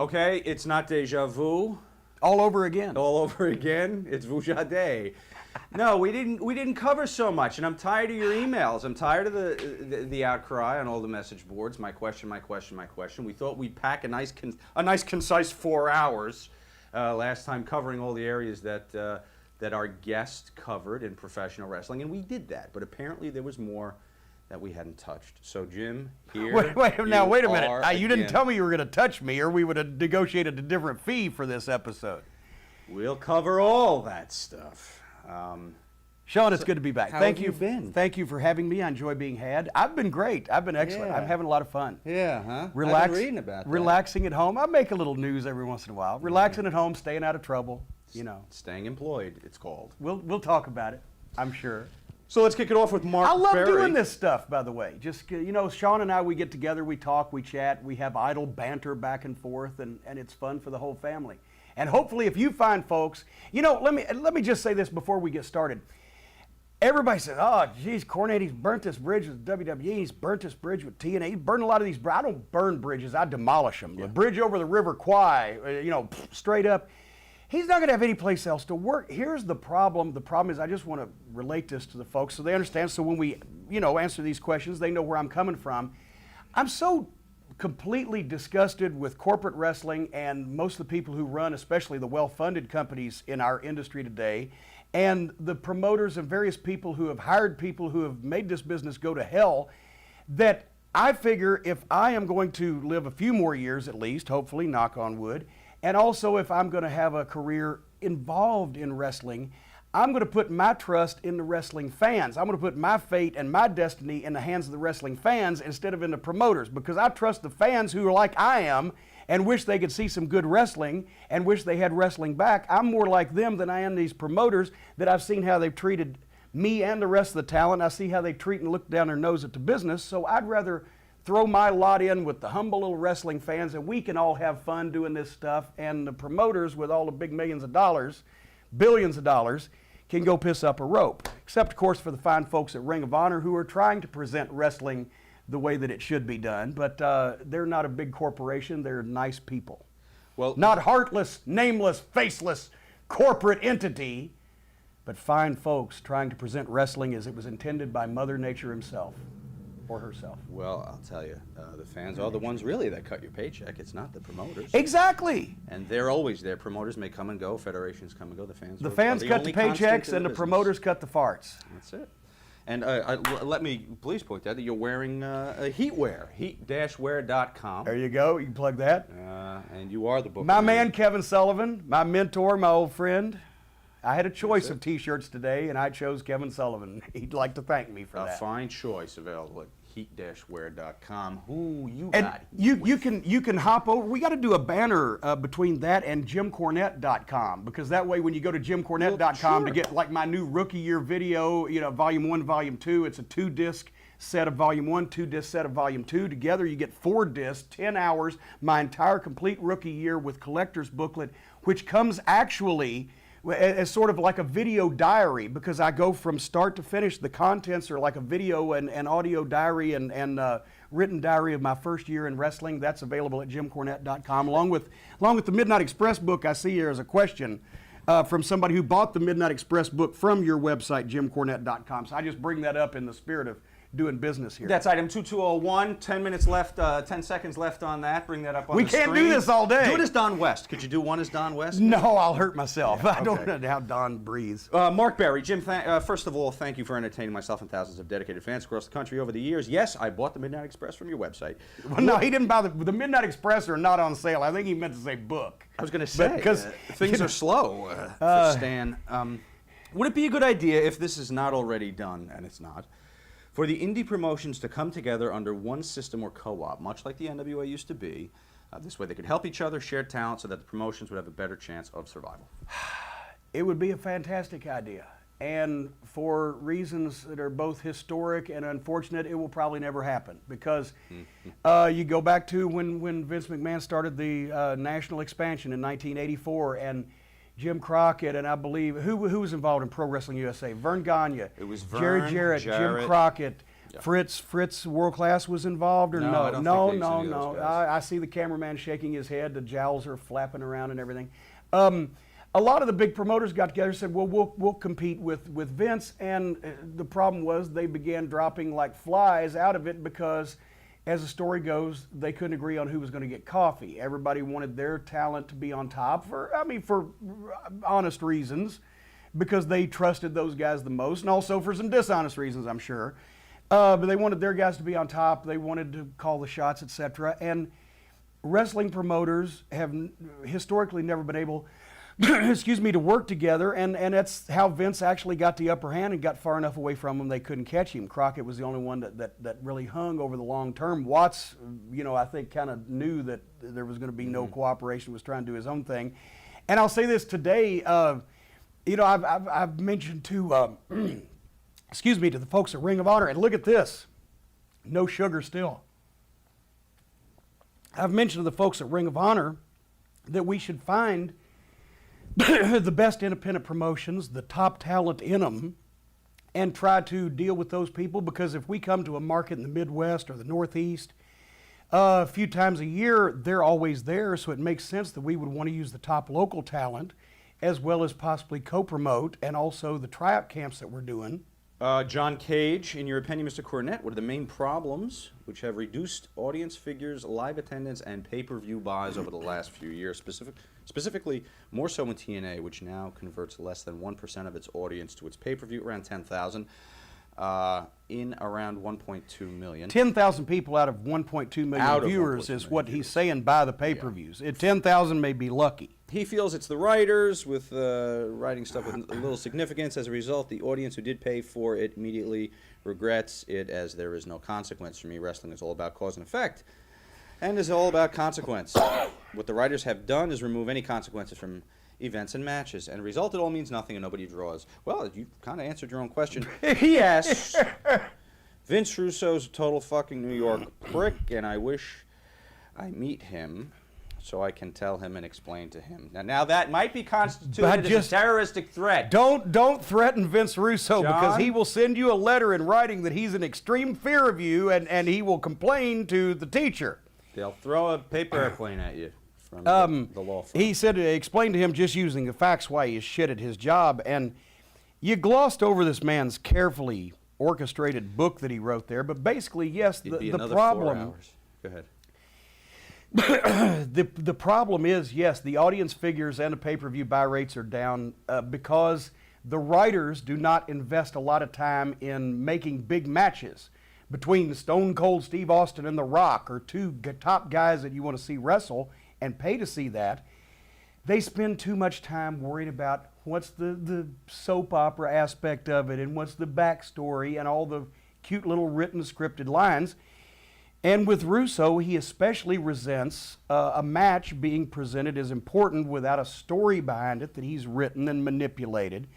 Okay, it's not deja vu. All over again. All over again. It's Vujade. No, we didn't cover so much, and I'm tired of your emails. I'm tired of the outcry on all the message boards. My question, my question, my question. We thought we'd pack a nice concise 4 hours last time, covering all the areas that our guest covered in professional wrestling, and we did that. But apparently there was more that we hadn't touched. So Jim, here wait a minute. You didn't tell me you were going to touch me, or we would have negotiated a different fee for this episode. We'll cover all that stuff. Sean, it's good to be back. Thank you. Been? Thank you for having me. I enjoy being had. I've been great. I've been excellent. Yeah. I'm having a lot of fun. Yeah, huh? I've been reading about that. Relaxing at home. I make a little news every once in a while. Relaxing at home, staying out of trouble. You know, staying employed. It's called. We'll talk about it, I'm sure. So let's kick it off with Mark I Berry. love doing this stuff, by the way. Just, you know, Sean and I, we get together, we talk, we chat, we have idle banter back and forth, and it's fun for the whole family. And hopefully if you find folks, you know, let me just say this before we get started. Everybody says, oh, geez, Cornette, he's burnt this bridge with WWE, he's burnt this bridge with TNA, he's burned a lot of these. I don't burn bridges, I demolish them. Yeah. The bridge over the River Kwai, you know, straight up. He's not going to have any place else to work. Here's the problem. The problem is I just want to relate this to the folks so they understand. So when we, you know, answer these questions, they know where I'm coming from. I'm so completely disgusted with corporate wrestling and most of the people who run, especially the well-funded companies in our industry today, and the promoters and various people who have hired people who have made this business go to hell, that I figure if I am going to live a few more years at least, hopefully, knock on wood, and also if I'm going to have a career involved in wrestling, I'm going to put my trust in the wrestling fans. I'm going to put my fate and my destiny in the hands of the wrestling fans instead of in the promoters, because I trust the fans who are like I am and wish they could see some good wrestling and wish they had wrestling back. I'm more like them than I am these promoters that I've seen how they've treated me and the rest of the talent. I see how they treat and look down their nose at the business, so I'd rather throw my lot in with the humble little wrestling fans, and we can all have fun doing this stuff, and the promoters with all the big millions of dollars, billions of dollars, can go piss up a rope. Except, of course, for the fine folks at Ring of Honor who are trying to present wrestling the way that it should be done, but they're not a big corporation, they're nice people. Well, not heartless, nameless, faceless corporate entity, but fine folks trying to present wrestling as it was intended by Mother Nature himself. Or herself. Well, I'll tell you, the fans are the ones really that cut your paycheck. It's not the promoters. Exactly. And they're always there. Promoters may come and go. Federations come and go. The fans cut the paychecks and the promoters cut the farts. That's it. And let me please point out that you're wearing a heatwear, heat-wear.com. There you go. You can plug that. And you are the book. My man, Kevin Sullivan, my mentor, my old friend. I had a choice of T-shirts today, and I chose Kevin Sullivan. He'd like to thank me for that. A fine choice available at heat-wear.com. Ooh, you and got you can hop over. We got to do a banner between that and JimCornette.com, because that way when you go to JimCornette.com to get like my new rookie year video, you know, volume 1, volume 2, it's a 2-disc set of volume 1, 2-disc set of volume 2. Together you get 4 discs, 10 hours, my entire complete rookie year with collector's booklet, which comes actually as sort of like a video diary, because I go from start to finish. The contents are like a video and audio diary and written diary of my first year in wrestling. That's available at JimCornette.com, along with the Midnight Express book. I see here as a question from somebody who bought the Midnight Express book from your website, JimCornette.com. So I just bring that up in the spirit of doing business here. That's item 2201. 10 minutes left, 10 seconds left on that. Bring that up on the screen. We can't do this all day. Do it as Don West. Could you do one as Don West? No, I'll hurt myself. Yeah, I don't know how Don breathes. Mark Berry, Jim, first of all, thank you for entertaining myself and thousands of dedicated fans across the country over the years. Yes, I bought the Midnight Express from your website. Well, no, he didn't buy the Midnight Express are not on sale. I think he meant to say book. I was going to say, because things are slow for Stan. Would it be a good idea, if this is not already done, and it's not, for the indie promotions to come together under one system or co-op, much like the NWA used to be? This way they could help each other, share talent, so that the promotions would have a better chance of survival. It would be a fantastic idea. And for reasons that are both historic and unfortunate, it will probably never happen. Because you go back to when Vince McMahon started the national expansion in 1984, and Jim Crockett, and I believe, who was involved in Pro Wrestling USA? Vern Gagne. It was Vern, Jerry Jarrett, Jim Crockett, Yeah. Fritz World Class was involved, or No, no? I don't No, think they no, used any of no. those guys. I see the cameraman shaking his head. The jowls are flapping around and everything. A lot of the big promoters got together and said, well, we'll compete with Vince, and the problem was they began dropping like flies out of it because, as the story goes, they couldn't agree on who was going to get coffee. Everybody wanted their talent to be on top for honest reasons, because they trusted those guys the most, and also for some dishonest reasons, I'm sure. But they wanted their guys to be on top. They wanted to call the shots, etc. And wrestling promoters have historically never been able excuse me, to work together, and that's how Vince actually got the upper hand and got far enough away from him they couldn't catch him. Crockett was the only one that really hung over the long term. Watts, I think kind of knew that there was going to be no cooperation, was trying to do his own thing. And I'll say this today, I've mentioned to, excuse me, to the folks at Ring of Honor, and look at this, no sugar still. I've mentioned to the folks at Ring of Honor that we should find the best independent promotions, the top talent in them, and try to deal with those people, because if we come to a market in the Midwest or the Northeast a few times a year, they're always there, so it makes sense that we would want to use the top local talent as well as possibly co-promote, and also the tryout camps that we're doing. John Cage, in your opinion, Mr. Cornette, what are the main problems which have reduced audience figures, live attendance, and pay-per-view buys over the last few years, specifically more so in TNA, which now converts less than 1% of its audience to its pay-per-view, around 10,000, in around 1.2 million. 10,000 people out of 1.2 million viewers is what he's saying buy the pay-per-views. 10,000 may be lucky. He feels it's the writers with writing stuff with little significance. As a result, the audience who did pay for it immediately regrets it, as there is no consequence. For me, wrestling is all about cause and effect, and is all about consequence. What the writers have done is remove any consequences from events and matches, and the result, it all means nothing and nobody draws. Well, you kind of answered your own question. Yes, Vince Russo's a total fucking New York prick, and I wish I meet him so I can tell him and explain to him. Now that might be constituted as a terroristic threat. Don't threaten Vince Russo, John? because he will send you a letter in writing that he's in extreme fear of you, and he will complain to the teacher. They'll throw a paper airplane at you from the law firm. He said, explain to him just using the facts why he is shit at his job, and you glossed over this man's carefully orchestrated book that he wrote there, but basically, yes, the problem... 4 hours. Go ahead. The problem is, yes, the audience figures and the pay-per-view buy rates are down because the writers do not invest a lot of time in making big matches between Stone Cold Steve Austin and The Rock, or two top guys that you want to see wrestle and pay to see that. They spend too much time worried about what's the soap opera aspect of it, and what's the backstory, and all the cute little written scripted lines. And with Russo, he especially resents a match being presented as important without a story behind it that he's written and manipulated.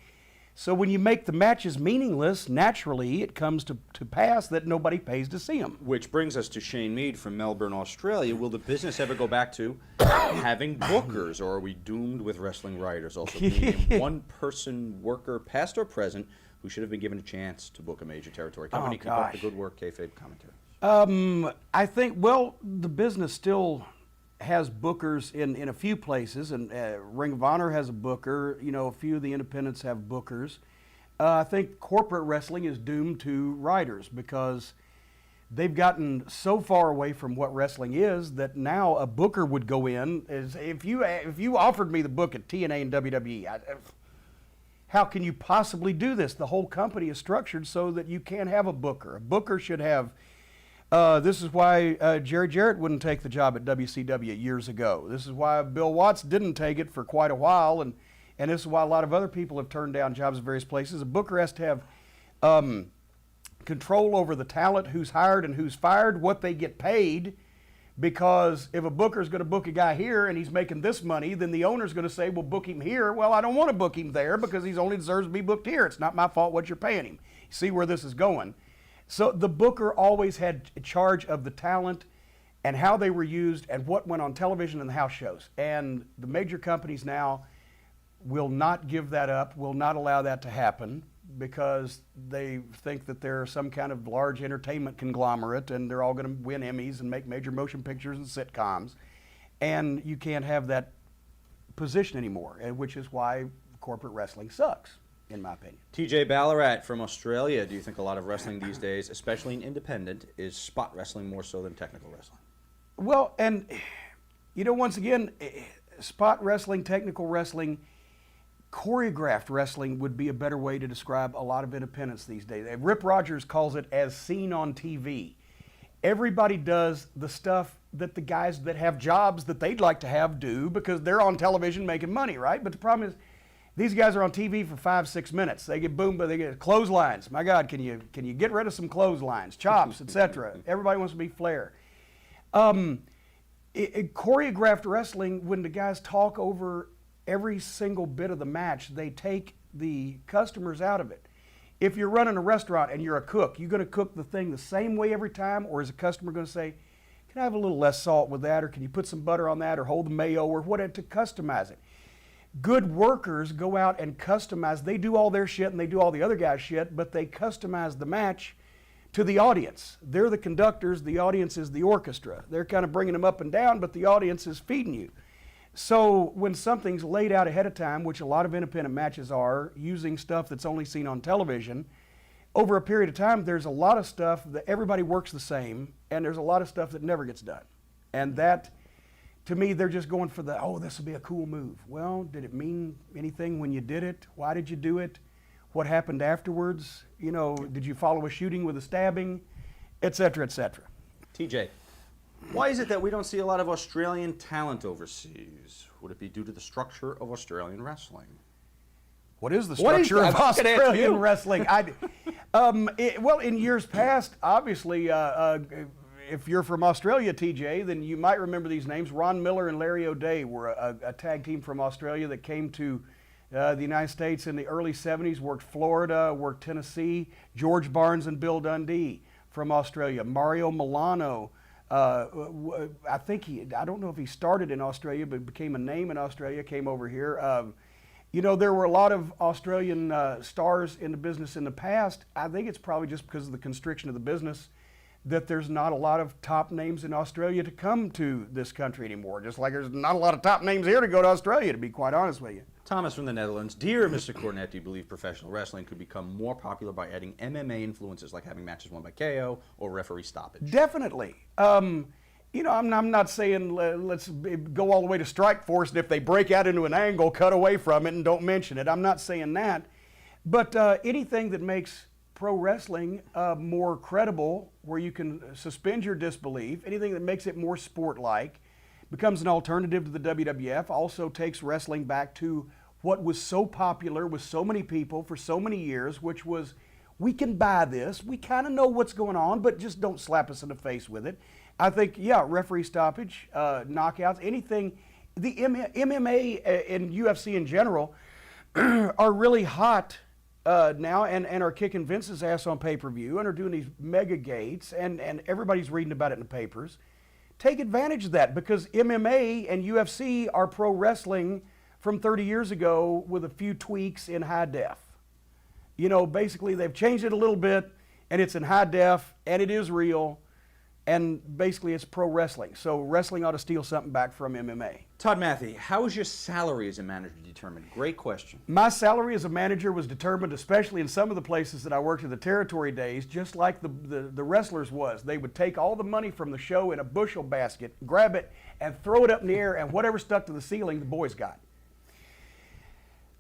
So when you make the matches meaningless, naturally it comes to pass that nobody pays to see them. Which brings us to Shane Mead from Melbourne, Australia. Will the business ever go back to having bookers, or are we doomed with wrestling writers also being a one-person worker, past or present, who should have been given a chance to book a major territory company? Keep up the good work, kayfabe commentary. I think, well, the business still has bookers in a few places, and Ring of Honor has a booker. A few of the independents have bookers. I think corporate wrestling is doomed to writers, because they've gotten so far away from what wrestling is that now a booker would go in. If you offered me the book at TNA and WWE, how can you possibly do this? The whole company is structured so that you can't have a booker. A booker should have... this is why Jerry Jarrett wouldn't take the job at WCW years ago. This is why Bill Watts didn't take it for quite a while, and this is why a lot of other people have turned down jobs at various places. A booker has to have control over the talent, who's hired and who's fired, what they get paid, because if a booker's going to book a guy here and he's making this money, then the owner's going to say, well, book him here. Well, I don't want to book him there because he only deserves to be booked here. It's not my fault what you're paying him. See where this is going. So the booker always had charge of the talent and how they were used and what went on television and the house shows. And the major companies now will not give that up, will not allow that to happen. because they think that they're some kind of large entertainment conglomerate and they're all going to win Emmys and make major motion pictures and sitcoms. And you can't have that position anymore, which is why corporate wrestling sucks, in my opinion. TJ Ballarat from Australia. Do you think a lot of wrestling these days, especially in independent, is spot wrestling more so than technical wrestling? Well, and once again, spot wrestling, technical wrestling, choreographed wrestling would be a better way to describe a lot of independents these days. Rip Rogers calls it as seen on TV. Everybody does the stuff that the guys that have jobs that they'd like to have do because they're on television making money, right? But the problem is these guys are on TV for 5-6 minutes. They get boom, but they get clotheslines. My God, can you get rid of some clotheslines, chops, etc.? Everybody wants to be Flair. Choreographed wrestling, when the guys talk over every single bit of the match, they take the customers out of it. If you're running a restaurant and you're a cook, you going to cook the thing the same way every time, or is a customer going to say, can I have a little less salt with that, or can you put some butter on that, or hold the mayo, or whatever, to customize it? Good workers go out and customize. They do all their shit and they do all the other guys' shit, but they customize the match to the audience. They're the conductors, the audience is the orchestra. They're kind of bringing them up and down, but the audience is feeding you. So when something's laid out ahead of time, which a lot of independent matches are, using stuff that's only seen on television, over a period of time, there's a lot of stuff that everybody works the same, and there's a lot of stuff that never gets done. And that, to me, they're just going for the, oh, this will be a cool move. Well, did it mean anything when you did it? Why did you do it? What happened afterwards? Did you follow a shooting with a stabbing, et cetera, et cetera? TJ, why is it that we don't see a lot of Australian talent overseas? Would it be due to the structure of Australian wrestling? What is the structure of Australian wrestling? Well, in years past, obviously, if you're from Australia, TJ, then you might remember these names. Ron Miller and Larry O'Day were a tag team from Australia that came to the United States in the early 70s, worked Florida, worked Tennessee. George Barnes and Bill Dundee from Australia. Mario Milano, I don't know if he started in Australia, but became a name in Australia, came over here. There were a lot of Australian stars in the business in the past. I think it's probably just because of the constriction of the business that there's not a lot of top names in Australia to come to this country anymore, just like there's not a lot of top names here to go to Australia, to be quite honest with you. Thomas from the Netherlands. Dear Mr. Cornette, do you believe professional wrestling could become more popular by adding MMA influences, like having matches won by KO or referee stoppage? Definitely. I'm not saying let's go all the way to Strike Force, and if they break out into an angle, cut away from it and don't mention it. I'm not saying that. But anything that makes pro wrestling more credible, where you can suspend your disbelief, anything that makes it more sport-like, becomes an alternative to the WWF, also takes wrestling back to what was so popular with so many people for so many years, which was, we can buy this, we kind of know what's going on, but just don't slap us in the face with it. I think, yeah, referee stoppage, knockouts, anything. The MMA and UFC in general are really hot now and are kicking Vince's ass on pay-per-view and are doing these mega gates, and everybody's reading about it in the papers. Take advantage of that, because MMA and UFC are pro wrestling from 30 years ago with a few tweaks in high def. Basically they've changed it a little bit, and it's in high def, and it is real, and basically it's pro wrestling. So wrestling ought to steal something back from MMA. Todd Matthey, how is your salary as a manager determined? Great question. My salary as a manager was determined, especially in some of the places that I worked in the territory days, just like the wrestlers was. They would take all the money from the show in a bushel basket, grab it, and throw it up in the air, and whatever stuck to the ceiling, the boys got.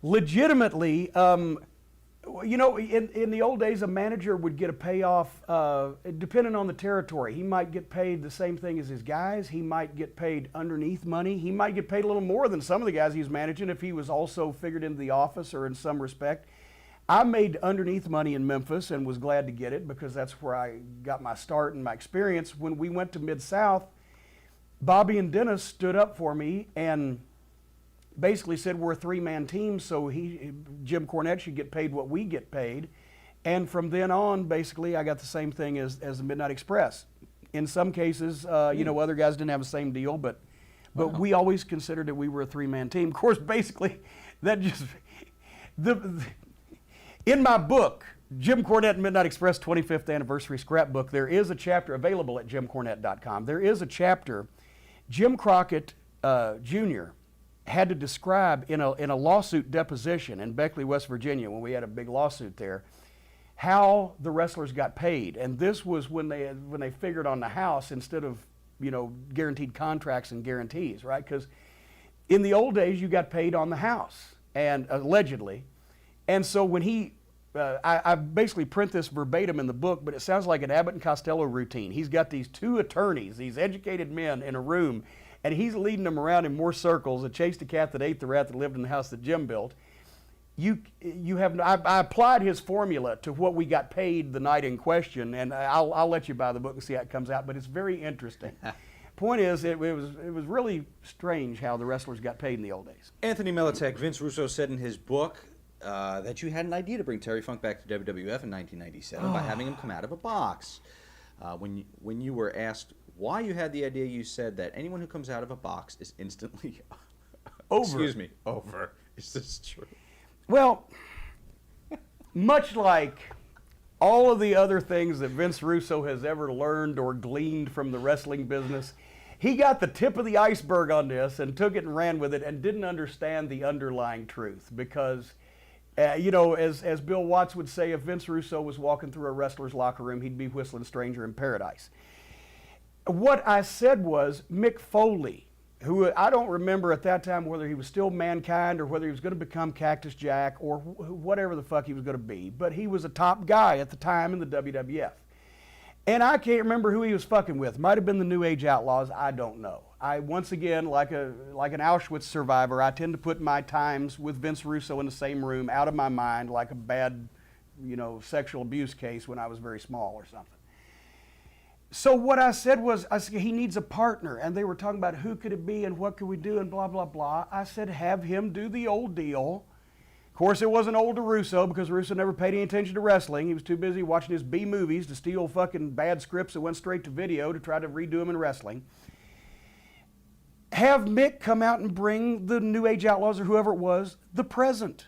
Legitimately, in the old days, a manager would get a payoff depending on the territory. He might get paid the same thing as his guys. He might get paid underneath money. He might get paid a little more than some of the guys he was managing if he was also figured into the office or in some respect. I made underneath money in Memphis and was glad to get it, because that's where I got my start and my experience. When we went to Mid-South, Bobby and Dennis stood up for me and basically said we're a three-man team, so Jim Cornette should get paid what we get paid. And from then on, basically, I got the same thing as the Midnight Express. In some cases, other guys didn't have the same deal, but we always considered that we were a three-man team. Of course, basically, that just In my book, Jim Cornette Midnight Express 25th Anniversary Scrapbook, there is a chapter available at jimcornette.com. There is a chapter Jim Crockett Jr. had to describe in a lawsuit deposition in Beckley, West Virginia, when we had a big lawsuit there, how the wrestlers got paid. And this was when they figured on the house instead of, guaranteed contracts and guarantees, right? Because in the old days, you got paid on the house, and allegedly. And so when I basically print this verbatim in the book, but it sounds like an Abbott and Costello routine. He's got these two attorneys, these educated men in a room, and he's leading them around in more circles and chased a cat that ate the rat that lived in the house that Jim built. I applied his formula to what we got paid the night in question, and I'll let you buy the book and see how it comes out, but it's very interesting. Point is, it was really strange how the wrestlers got paid in the old days. Anthony Militek, Vince Russo said in his book that you had an idea to bring Terry Funk back to WWF in 1997 by having him come out of a box. When you were asked why you had the idea, you said that anyone who comes out of a box is instantly over. Excuse me, over. Is this true? Well, much like all of the other things that Vince Russo has ever learned or gleaned from the wrestling business, he got the tip of the iceberg on this and took it and ran with it and didn't understand the underlying truth. Because, as Bill Watts would say, if Vince Russo was walking through a wrestler's locker room, he'd be whistling Stranger in Paradise. What I said was Mick Foley, who I don't remember at that time whether he was still Mankind or whether he was going to become Cactus Jack or whatever the fuck he was going to be, but he was a top guy at the time in the WWF. And I can't remember who he was fucking with. Might have been the New Age Outlaws. I don't know. I, once again, like an Auschwitz survivor, I tend to put my times with Vince Russo in the same room out of my mind like a bad, sexual abuse case when I was very small or something. So what I said was, he needs a partner. And they were talking about who could it be and what could we do and blah, blah, blah. I said, have him do the old deal. Of course, it wasn't old to Russo because Russo never paid any attention to wrestling. He was too busy watching his B movies to steal fucking bad scripts that went straight to video to try to redo them in wrestling. Have Mick come out and bring the New Age Outlaws or whoever it was the present.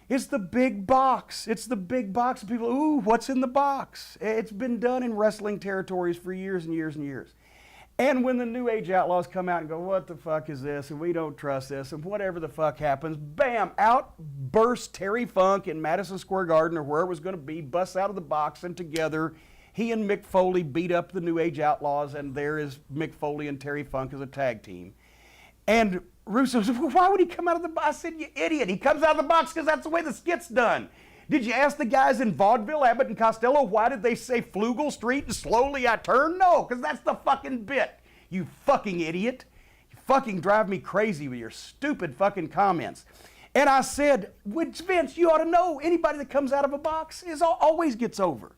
It's the big box. It's the big box of people. Ooh, what's in the box? It's been done in wrestling territories for years and years and years. And when the New Age Outlaws come out and go, what the fuck is this? And we don't trust this. And whatever the fuck happens, bam, out bursts Terry Funk in Madison Square Garden or where it was going to be, busts out of the box, and together he and Mick Foley beat up the New Age Outlaws, and there is Mick Foley and Terry Funk as a tag team. And Russo said, well, why would he come out of the box? I said, you idiot. He comes out of the box because that's the way the skit's done. Did you ask the guys in vaudeville, Abbott and Costello, why did they say Flugel Street and slowly I turn? No, because that's the fucking bit. You fucking idiot. You fucking drive me crazy with your stupid fucking comments. And I said, Vince, you ought to know anybody that comes out of a box always gets over.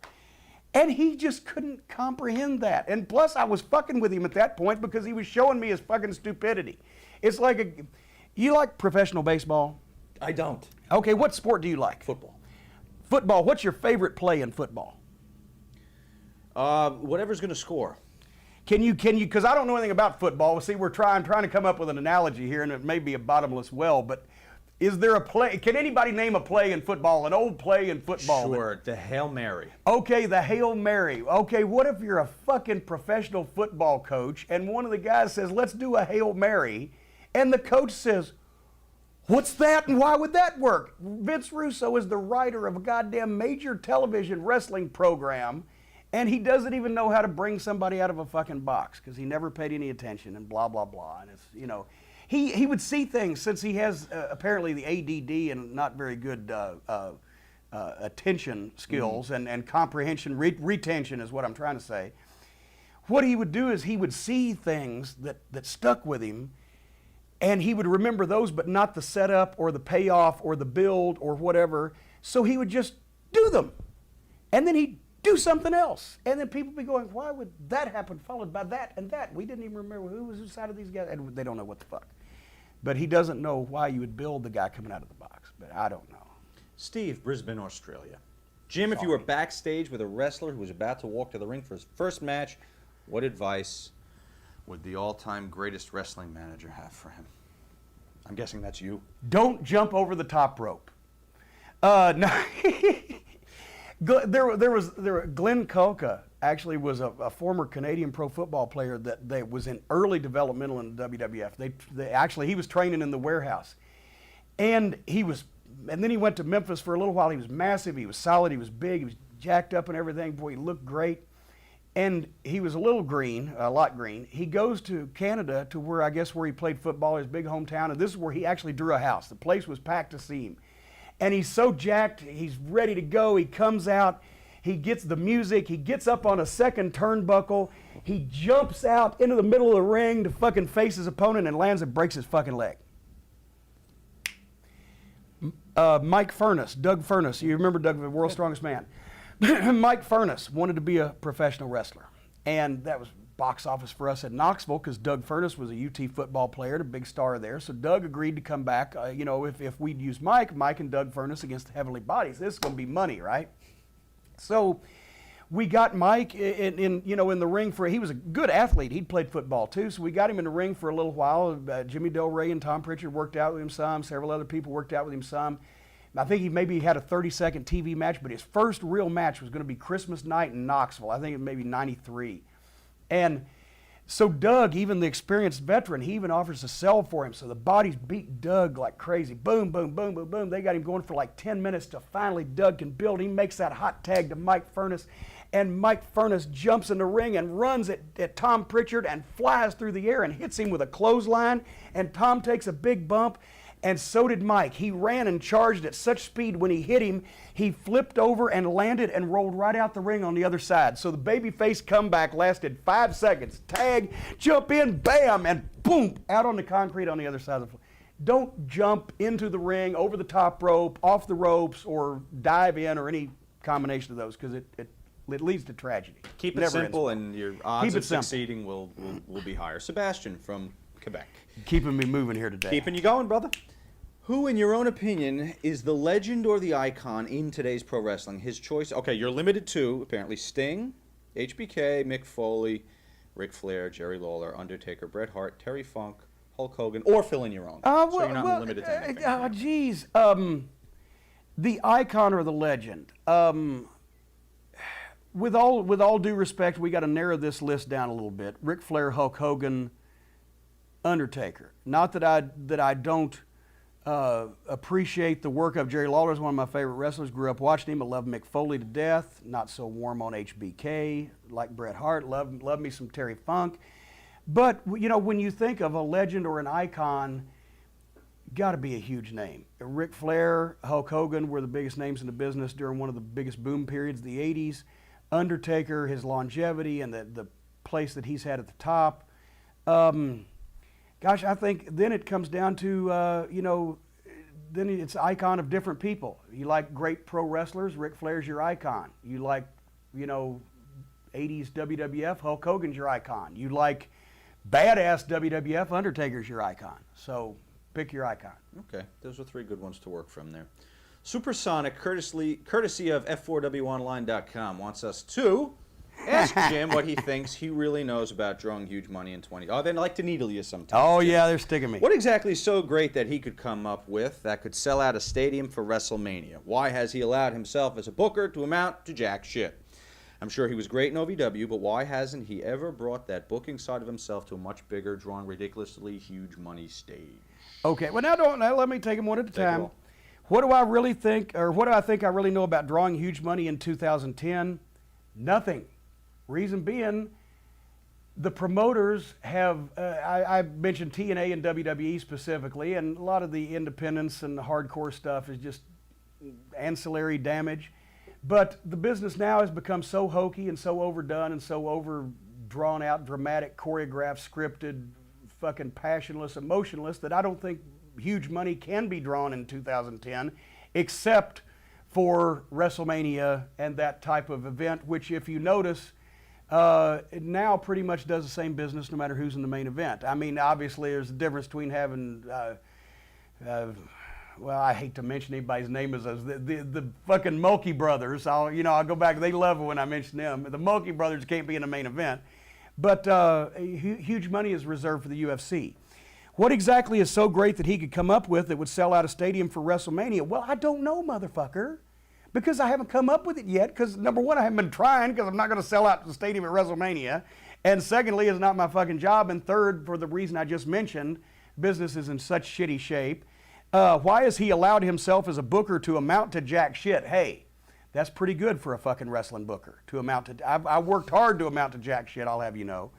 And he just couldn't comprehend that. And plus, I was fucking with him at that point because he was showing me his fucking stupidity. It's like you like professional baseball? I don't. Okay, what sport do you like? Football. Football. What's your favorite play in football? Whatever's going to score. Can you, because I don't know anything about football. See, we're trying to come up with an analogy here, and it may be a bottomless well, but is there a play? Can anybody name a play in football, an old play in football? Sure, the Hail Mary. Okay, the Hail Mary. Okay, what if you're a fucking professional football coach, and one of the guys says, let's do a Hail Mary, and the coach says, what's that and why would that work? Vince Russo is the writer of a goddamn major television wrestling program, and he doesn't even know how to bring somebody out of a fucking box because he never paid any attention and blah, blah, blah. And it's, he would see things since he has apparently the ADD and not very good attention skills and comprehension, retention is what I'm trying to say. What he would do is he would see things that stuck with him, and he would remember those, but not the setup or the payoff or the build or whatever. So he would just do them. And then he'd do something else. And then people would be going, why would that happen, followed by that and that? We didn't even remember who was inside of these guys. And they don't know what the fuck. But he doesn't know why you would build the guy coming out of the box. But I don't know. Steve, Brisbane, Australia. Jim, if you were backstage with a wrestler who was about to walk to the ring for his first match, what advice would the all-time greatest wrestling manager have for him? I'm guessing that's you. Don't jump over the top rope. No. Glenn Kulka actually was a former Canadian pro football player that was in early developmental in the WWF. He was training in the warehouse, and then he went to Memphis for a little while. He was massive, he was solid, he was big, he was jacked up and everything. Boy, he looked great. And he was a lot green. He goes to Canada to where he played football, his big hometown, and this is where he actually drew a house. The place was packed to see him. And he's so jacked, he's ready to go. He comes out, he gets the music, he gets up on a second turnbuckle, he jumps out into the middle of the ring to fucking face his opponent and lands and breaks his fucking leg. Mike Furness, Doug Furness, you remember Doug, the world's strongest man. Mike Furness wanted to be a professional wrestler, and that was box office for us at Knoxville because Doug Furness was a UT football player, a big star there. So Doug agreed to come back. If we'd use Mike and Doug Furness against the Heavenly Bodies, this is going to be money, right? So we got Mike in the ring he was a good athlete. He'd played football too, so we got him in the ring for a little while. Jimmy Del Rey and Tom Pritchard worked out with him some. Several other people worked out with him some. I think he maybe had a 30-second TV match, but his first real match was going to be Christmas night in Knoxville. I think it may be '93. And so Doug, even the experienced veteran, he even offers to sell for him. So the Bodies beat Doug like crazy. Boom, boom, boom, boom, boom. They got him going for like 10 minutes till finally Doug can build. He makes that hot tag to Mike Furness, and Mike Furness jumps in the ring and runs at Tom Pritchard and flies through the air and hits him with a clothesline, and Tom takes a big bump. And so did Mike. He ran and charged at such speed when he hit him, he flipped over and landed and rolled right out the ring on the other side. So the babyface comeback lasted 5 seconds. Tag, jump in, bam, and boom, out on the concrete on the other side of the floor. Don't jump into the ring, over the top rope, off the ropes, or dive in, or any combination of those, because it leads to tragedy. Keep it simple, and your odds of succeeding will be higher. Sebastian from Quebec. Keeping me moving here today. Keeping you going, brother. Who, in your own opinion, is the legend or the icon in today's pro wrestling? His choice, okay, you're limited to, apparently, Sting, HBK, Mick Foley, Ric Flair, Jerry Lawler, Undertaker, Bret Hart, Terry Funk, Hulk Hogan, or fill in your own. So you're not limited to anything. Geez. The icon or the legend. With all due respect, we got to narrow this list down a little bit. Ric Flair, Hulk Hogan, Undertaker. Not that I don't appreciate the work of Jerry Lawler. Is one of my favorite wrestlers. Grew up watching him. I love Mick Foley to death. Not so warm on HBK like Bret Hart. Love me some Terry Funk. But when you think of a legend or an icon, got to be a huge name. Ric Flair, Hulk Hogan were the biggest names in the business during one of the biggest boom periods, the '80s. Undertaker, his longevity and the place that he's had at the top. Gosh, I think then it comes down to, then it's icon of different people. You like great pro wrestlers, Ric Flair's your icon. You like, 80s WWF, Hulk Hogan's your icon. You like badass WWF, Undertaker's your icon. So pick your icon. Okay, those are 3 good ones to work from there. Supersonic, courtesy of F4WOnline.com, wants us to ask Jim what he thinks he really knows about drawing huge money in 20. Oh, they like to needle you sometimes. Oh, Jim. Yeah, they're sticking me. What exactly is so great that he could come up with that could sell out a stadium for WrestleMania? Why has he allowed himself as a booker to amount to jack shit? I'm sure he was great in OVW, but why hasn't he ever brought that booking side of himself to a much bigger, drawing ridiculously huge money stage? Okay, well now let me take them one at a time. What do I really think, or what do I think I really know about drawing huge money in 2010? Nothing. Reason being, the promoters have, I mentioned TNA and WWE specifically, and a lot of the independents and the hardcore stuff is just ancillary damage. But the business now has become so hokey and so overdone and so over drawn out, dramatic, choreographed, scripted, fucking passionless, emotionless that I don't think huge money can be drawn in 2010 except for WrestleMania and that type of event, which if you notice, it now pretty much does the same business no matter who's in the main event. I mean, obviously there's a difference between having, well, I hate to mention anybody's name, as the fucking Mulkey brothers. I'll go back, they love it when I mention them. The Mulkey brothers can't be in the main event. But huge money is reserved for the UFC. What exactly is so great that he could come up with that would sell out a stadium for WrestleMania? Well, I don't know, motherfucker. Because I haven't come up with it yet, because number one, I haven't been trying, because I'm not going to sell out the stadium at WrestleMania. And secondly, it's not my fucking job. And third, for the reason I just mentioned, business is in such shitty shape. Why has he allowed himself as a booker to amount to jack shit? Hey, that's pretty good for a fucking wrestling booker to amount to. I worked hard to amount to jack shit, I'll have you know.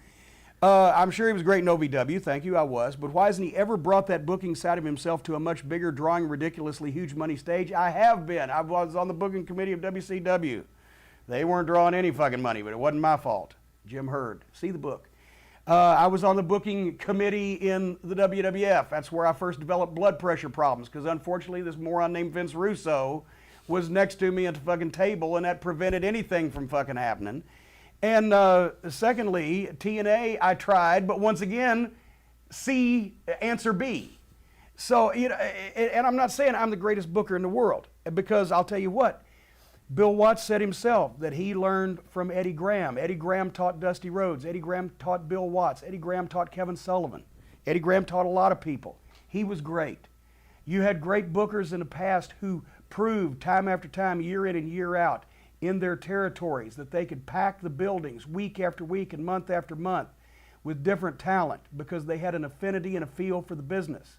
I'm sure he was great in OVW, thank you, I was. But why hasn't he ever brought that booking side of himself to a much bigger, drawing ridiculously huge money stage? I have been. I was on the booking committee of WCW. They weren't drawing any fucking money, but it wasn't my fault. Jim Hurd, see the book. I was on the booking committee in the WWF. That's where I first developed blood pressure problems, because unfortunately this moron named Vince Russo was next to me at the fucking table, and that prevented anything from fucking happening. And secondly, TNA, I tried, but once again, C, answer B. So, you know, and I'm not saying I'm the greatest booker in the world, because I'll tell you what, Bill Watts said himself that he learned from Eddie Graham. Eddie Graham taught Dusty Rhodes. Eddie Graham taught Bill Watts. Eddie Graham taught Kevin Sullivan. Eddie Graham taught a lot of people. He was great. You had great bookers in the past who proved time after time, year in and year out, in their territories, that they could pack the buildings week after week and month after month with different talent because they had an affinity and a feel for the business.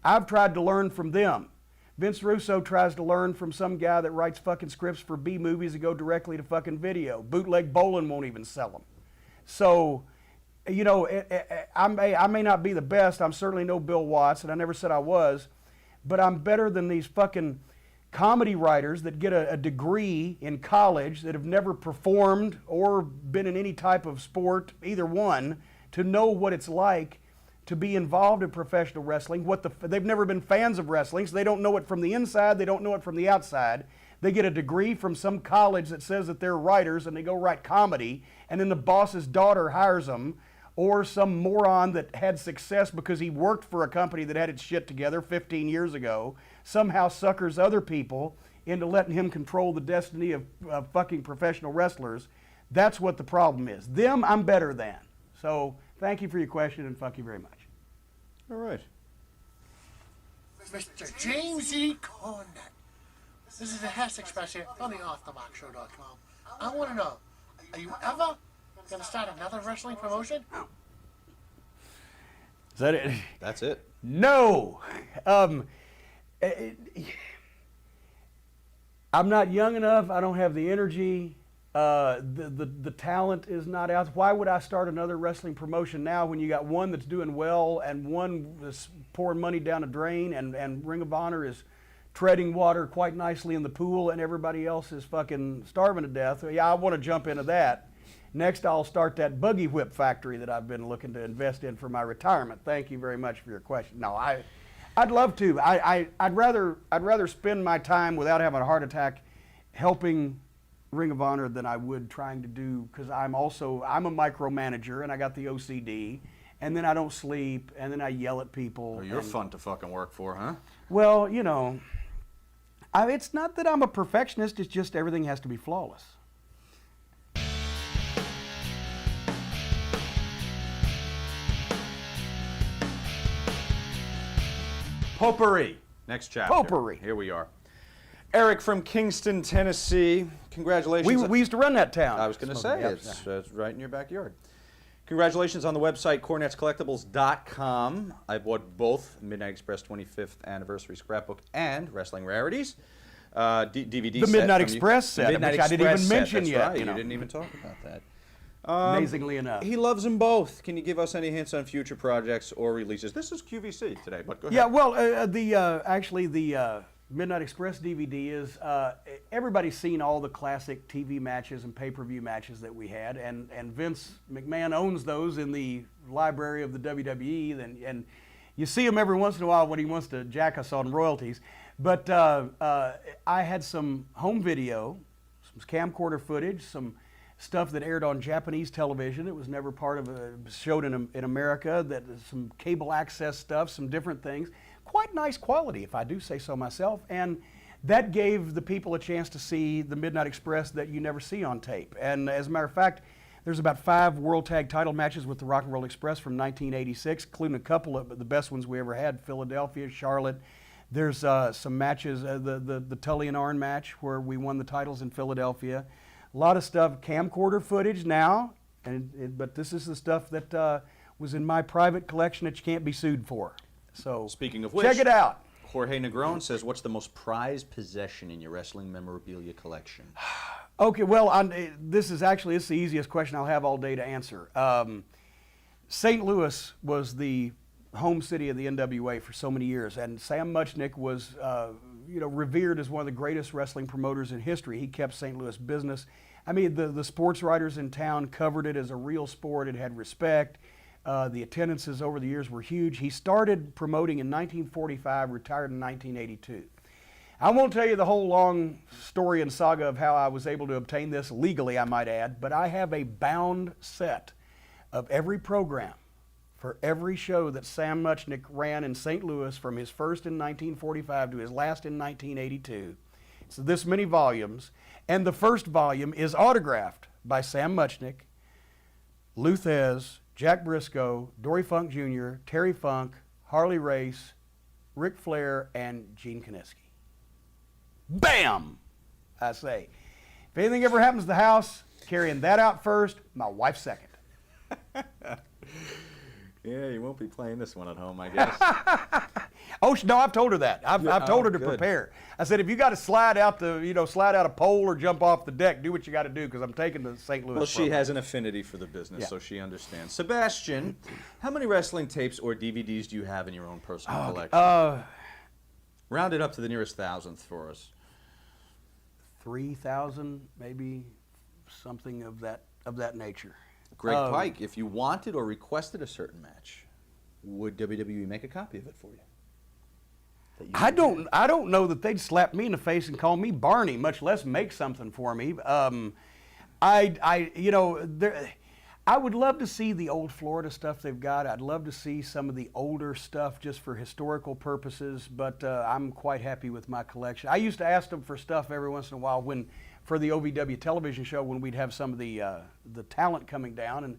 I've tried to learn from them. Vince Russo tries to learn from some guy that writes fucking scripts for B movies that go directly to fucking video. Bootleg bowling won't even sell them. So, you know, I may not be the best. I'm certainly no Bill Watts, and I never said I was, but I'm better than these fucking comedy writers that get a degree in college that have never performed or been in any type of sport, either one, to know what it's like to be involved in professional wrestling. They've never been fans of wrestling, so they don't know it from the inside, they don't know it from the outside. They get a degree from some college that says that they're writers, and they go write comedy, and then the boss's daughter hires them, or some moron that had success because he worked for a company that had its shit together 15 years ago, somehow suckers other people into letting him control the destiny of fucking professional wrestlers. That's what the problem is. Them, I'm better than. So thank you for your question, and fuck you very much. All right. Mr. James E. Cornette. This is the Hess Express here on the OffTheMarkShow.com. I want to know, are you ever going to start another wrestling promotion? Is that it? That's it. No. I'm not young enough. I don't have the energy. The talent is not out. Why would I start another wrestling promotion now when you got one that's doing well and one that's pouring money down a drain, and Ring of Honor is treading water quite nicely in the pool and everybody else is fucking starving to death? Yeah, I want to jump into that. Next, I'll start that buggy whip factory that I've been looking to invest in for my retirement. Thank you very much for your question. No, I'd love to. I'd rather spend my time without having a heart attack helping Ring of Honor than I would trying to do, because I'm a micromanager and I got the OCD, and then I don't sleep, and then I yell at people. Well, you're fun to fucking work for, huh? Well, you know, it's not that I'm a perfectionist, it's just everything has to be flawless. Potpourri. Next chapter. Potpourri. Here we are. Eric from Kingston, Tennessee. Congratulations. We used to run that town. I was going to say, it's right in your backyard. Congratulations on the website, Cornette'sCollectibles.com. I bought both Midnight Express 25th Anniversary Scrapbook and Wrestling Rarities. DVD the set. Midnight Express set, Midnight which I didn't Express even set, mention that's yet. Right. You didn't even talk about that. Amazingly enough. He loves them both. Can you give us any hints on future projects or releases? This is QVC today, but go ahead. Yeah, well, actually the Midnight Express DVD is, everybody's seen all the classic TV matches and pay-per-view matches that we had, and Vince McMahon owns those in the library of the WWE, and you see him every once in a while when he wants to jack us on royalties. But I had some home video, some camcorder footage, some stuff that aired on Japanese television. It was never part of showed in America, that some cable access stuff, some different things. Quite nice quality, if I do say so myself, and that gave the people a chance to see the Midnight Express that you never see on tape. And as a matter of fact, there's about 5 World Tag title matches with the Rock and Roll Express from 1986, including a couple of the best ones we ever had, Philadelphia, Charlotte, There's some matches, the Tully and Arn match where we won the titles in Philadelphia. A lot of stuff, camcorder footage now, but this is the stuff that was in my private collection that you can't be sued for. So speaking of which, check it out. Jorge Negron says, what's the most prized possession in your wrestling memorabilia collection? Okay, well, this is the easiest question I'll have all day to answer. St. Louis was the home city of the NWA for so many years, and Sam Muchnick was revered as one of the greatest wrestling promoters in history. He kept St. Louis business. I mean, the sports writers in town covered it as a real sport. It had respect. The attendances over the years were huge. He started promoting in 1945, retired in 1982. I won't tell you the whole long story and saga of how I was able to obtain this legally, I might add, but I have a bound set of every program for every show that Sam Muchnick ran in St. Louis from his first in 1945 to his last in 1982. So this many volumes, and the first volume is autographed by Sam Muchnick, Lou Thez, Jack Briscoe, Dory Funk Jr., Terry Funk, Harley Race, Ric Flair, and Gene Kiniski. Bam! I say. If anything ever happens to the house, carrying that out first, my wife second. Yeah, you won't be playing this one at home, I guess. Oh no, I've told her that. I've told her to prepare. I said, if you got to slide out a pole or jump off the deck, do what you got to do because I'm taking the St. Louis. Well, she has an affinity for the business, so she understands. Sebastian, how many wrestling tapes or DVDs do you have in your own personal collection? Round it up to the nearest thousandth for us. 3,000, maybe something of that nature. Greg Pike, if you wanted or requested a certain match, would WWE make a copy of it for you? I don't know that they'd slap me in the face and call me Barney, much less make something for me. I would love to see the old Florida stuff they've got. I'd love to see some of the older stuff just for historical purposes, but I'm quite happy with my collection. I used to ask them for stuff every once in a while for the OVW television show when we'd have some of the talent coming down, and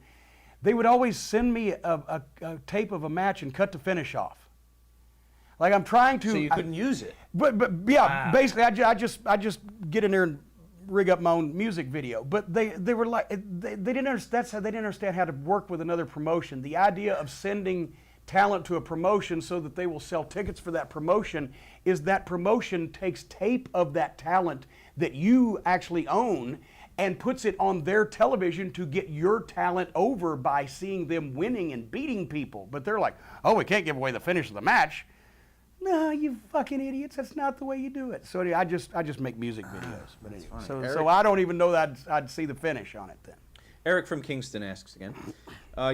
they would always send me a tape of a match and cut the finish off. Like I'm trying to. So you couldn't use it. But yeah, wow. Basically I just get in there and rig up my own music video. But they were like they didn't understand. They didn't understand how to work with another promotion. The idea of sending talent to a promotion so that they will sell tickets for that promotion is that promotion takes tape of that talent that you actually own and puts it on their television to get your talent over by seeing them winning and beating people. But they're like, oh, we can't give away the finish of the match. No, you fucking idiots. That's not the way you do it. So I just make music videos. But anyway, so I don't even know that I'd see the finish on it then. Eric from Kingston asks again,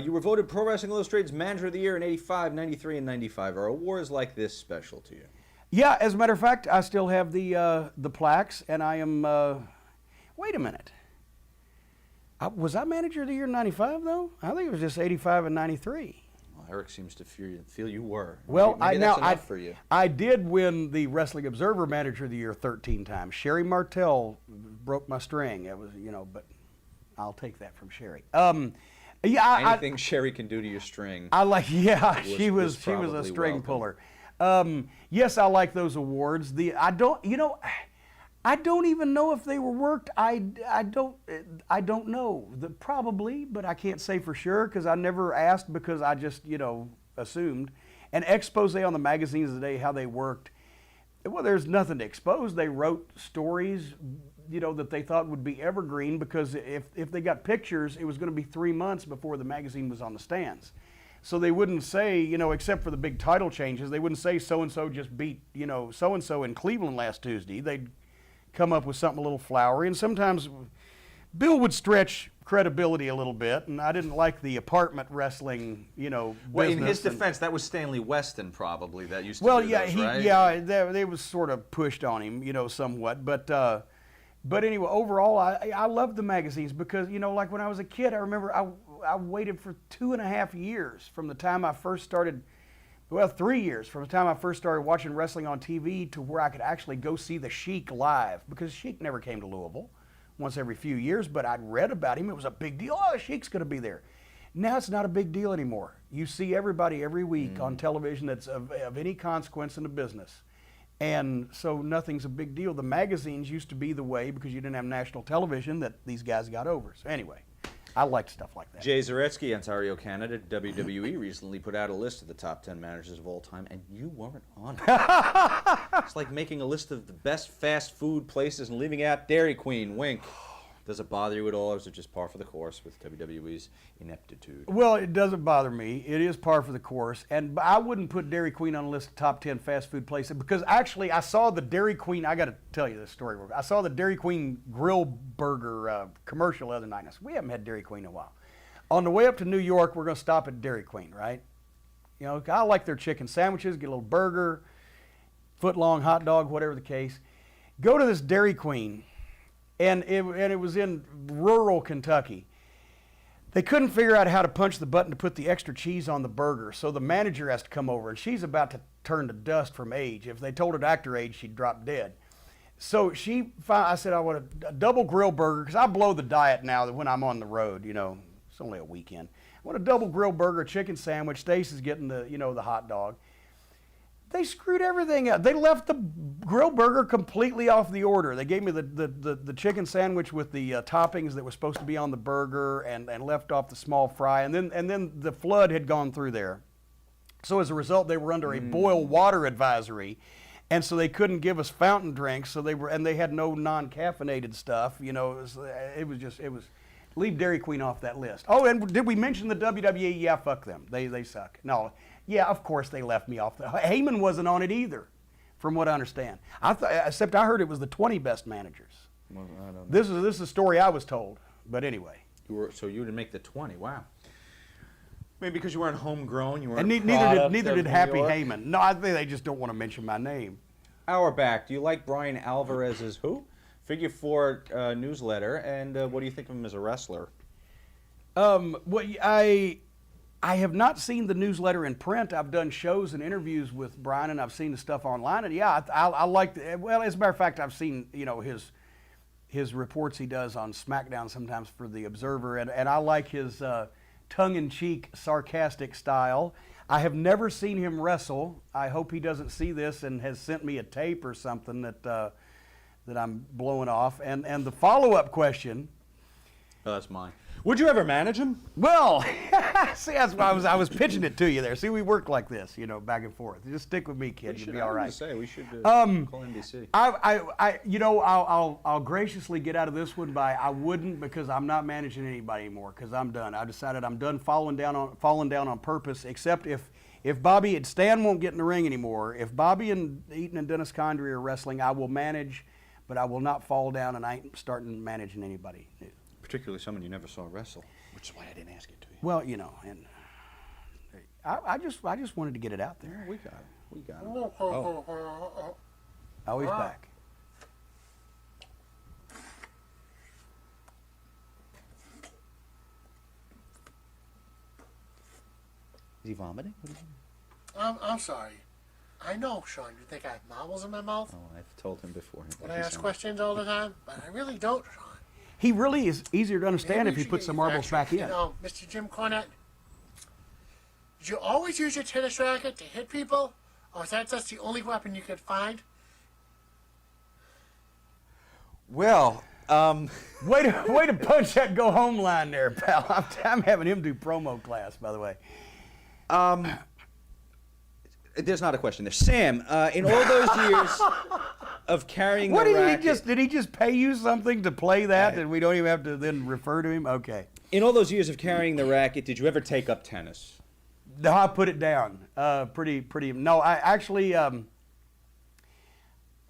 you were voted Pro Wrestling Illustrated's Manager of the Year in 85, 93, and 95. Are awards like this special to you? Yeah, as a matter of fact, I still have the plaques, and I am, wait a minute. Was I Manager of the Year in 95, though? I think it was just 85 and 93. Well, Eric seems to feel you were. Well, maybe that's enough for you. I did win the Wrestling Observer Manager of the Year 13 times. Sherry Martell broke my string. It was, but I'll take that from Sherry. Anything Sherry can do to your string. She was a string puller. Yes, I like those awards. I don't even know if they were worked. I don't know. Probably, but I can't say for sure because I never asked because I just, assumed. An expose on the magazines today, how they worked. Well, there's nothing to expose. They wrote stories, that they thought would be evergreen because if they got pictures, it was going to be 3 months before the magazine was on the stands. So they wouldn't say, except for the big title changes, they wouldn't say so-and-so just beat, so-and-so in Cleveland last Tuesday. They'd come up with something a little flowery, and sometimes Bill would stretch credibility a little bit, and I didn't like the apartment wrestling, Well, in his defense, that was Stanley Weston probably that used to do those, right? They was sort of pushed on him, somewhat, but anyway, overall, I love the magazines because, like when I was a kid, I remember I waited for 2.5 years from the time I first started, 3 years from the time I first started watching wrestling on TV to where I could actually go see the Sheik live because Sheik never came to Louisville once every few years, but I'd read about him. It was a big deal. Oh, the Sheik's going to be there. Now it's not a big deal anymore. You see everybody every week on television that's of any consequence in the business. And so nothing's a big deal. The magazines used to be the way, because you didn't have national television, that these guys got over. So anyway, I like stuff like that. Jay Zaretsky, Ontario, Canada, WWE recently put out a list of the top 10 managers of all time, and you weren't on it. It's like making a list of the best fast food places and leaving out Dairy Queen. Wink. Does it bother you at all, or is it just par for the course with WWE's ineptitude? Well, it doesn't bother me. It is par for the course. And I wouldn't put Dairy Queen on a list of top 10 fast food places, because actually I saw the Dairy Queen, I got to tell you this story. I saw the Dairy Queen grill burger commercial the other night. And I said, we haven't had Dairy Queen in a while. On the way up to New York, we're going to stop at Dairy Queen, right? You know, I like their chicken sandwiches, get a little burger, foot-long hot dog, whatever the case. Go to this Dairy Queen. And it was in rural Kentucky. They couldn't figure out how to punch the button to put the extra cheese on the burger, so the manager has to come over, and she's about to turn to dust from age. If they told her to act her age, she'd drop dead. So I said, I want a double grill burger, because I blow the diet now that when I'm on the road, you know, it's only a weekend. I want a double grill burger, chicken sandwich. Stacy's getting the, you know, the hot dog. They screwed everything up. They left the grill burger completely off the order. They gave me the chicken sandwich with the toppings that was supposed to be on the burger, and left off the small fry. And then the flood had gone through there. So as a result, they were under a boil water advisory, and so they couldn't give us fountain drinks. So they had no non-caffeinated stuff. You know, it was leave Dairy Queen off that list. Oh, and did we mention the WWE? Yeah, fuck them. They suck. No. Yeah, of course they left me off. Heyman wasn't on it either, from what I understand. Except I heard it was the 20 best managers. Well, I don't know. This is a story I was told. But anyway. So you would make the 20. Wow. Maybe because you weren't homegrown. You weren't. And neither did Happy Heyman. No, I think they just don't want to mention my name. Hour back. Do you like Brian Alvarez's who? Figure 4 newsletter, and what do you think of him as a wrestler? Well, I have not seen the newsletter in print. I've done shows and interviews with Brian, and I've seen the stuff online. And yeah, I like. Well, as a matter of fact, I've seen his reports he does on SmackDown sometimes for the Observer, and I like his tongue-in-cheek, sarcastic style. I have never seen him wrestle. I hope he doesn't see this and has sent me a tape or something that I'm blowing off. And the follow-up question. Oh, that's mine. Would you ever manage him? Well, see, that's why I was pitching it to you there. See, we work like this, you know, back and forth. Just stick with me, kid. You'll be all right. We should call NBC. I'll graciously get out of this one by I wouldn't, because I'm not managing anybody anymore, because I'm done. I decided I'm done falling down on purpose. Except if Bobby and Stan won't get in the ring anymore. If Bobby and Eaton and Dennis Condrey are wrestling, I will manage, but I will not fall down, and I ain't starting managing anybody new. Particularly someone you never saw wrestle, which is why I didn't ask it to you. Well, you know, and I just wanted to get it out there. We got it. We got it. Oh, he's back. Is he vomiting? I'm sorry. I know, Sean, you think I have marbles in my mouth? Oh, I've told him before. When I ask questions all the time, but I really don't, Sean. He really is easier to understand Maybe if he you puts should some get marbles back in. You know, Mr. Jim Cornette, did you always use your tennis racket to hit people? Or is that just the only weapon you could find? Well, way to punch that go home line there, pal. I'm having him do promo class, by the way. there's not a question there. Sam, in all those years of carrying the racket... Did he just pay you something to play that, and we don't even have to then refer to him? Okay. In all those years of carrying the racket, did you ever take up tennis? No, I put it down. No, I actually...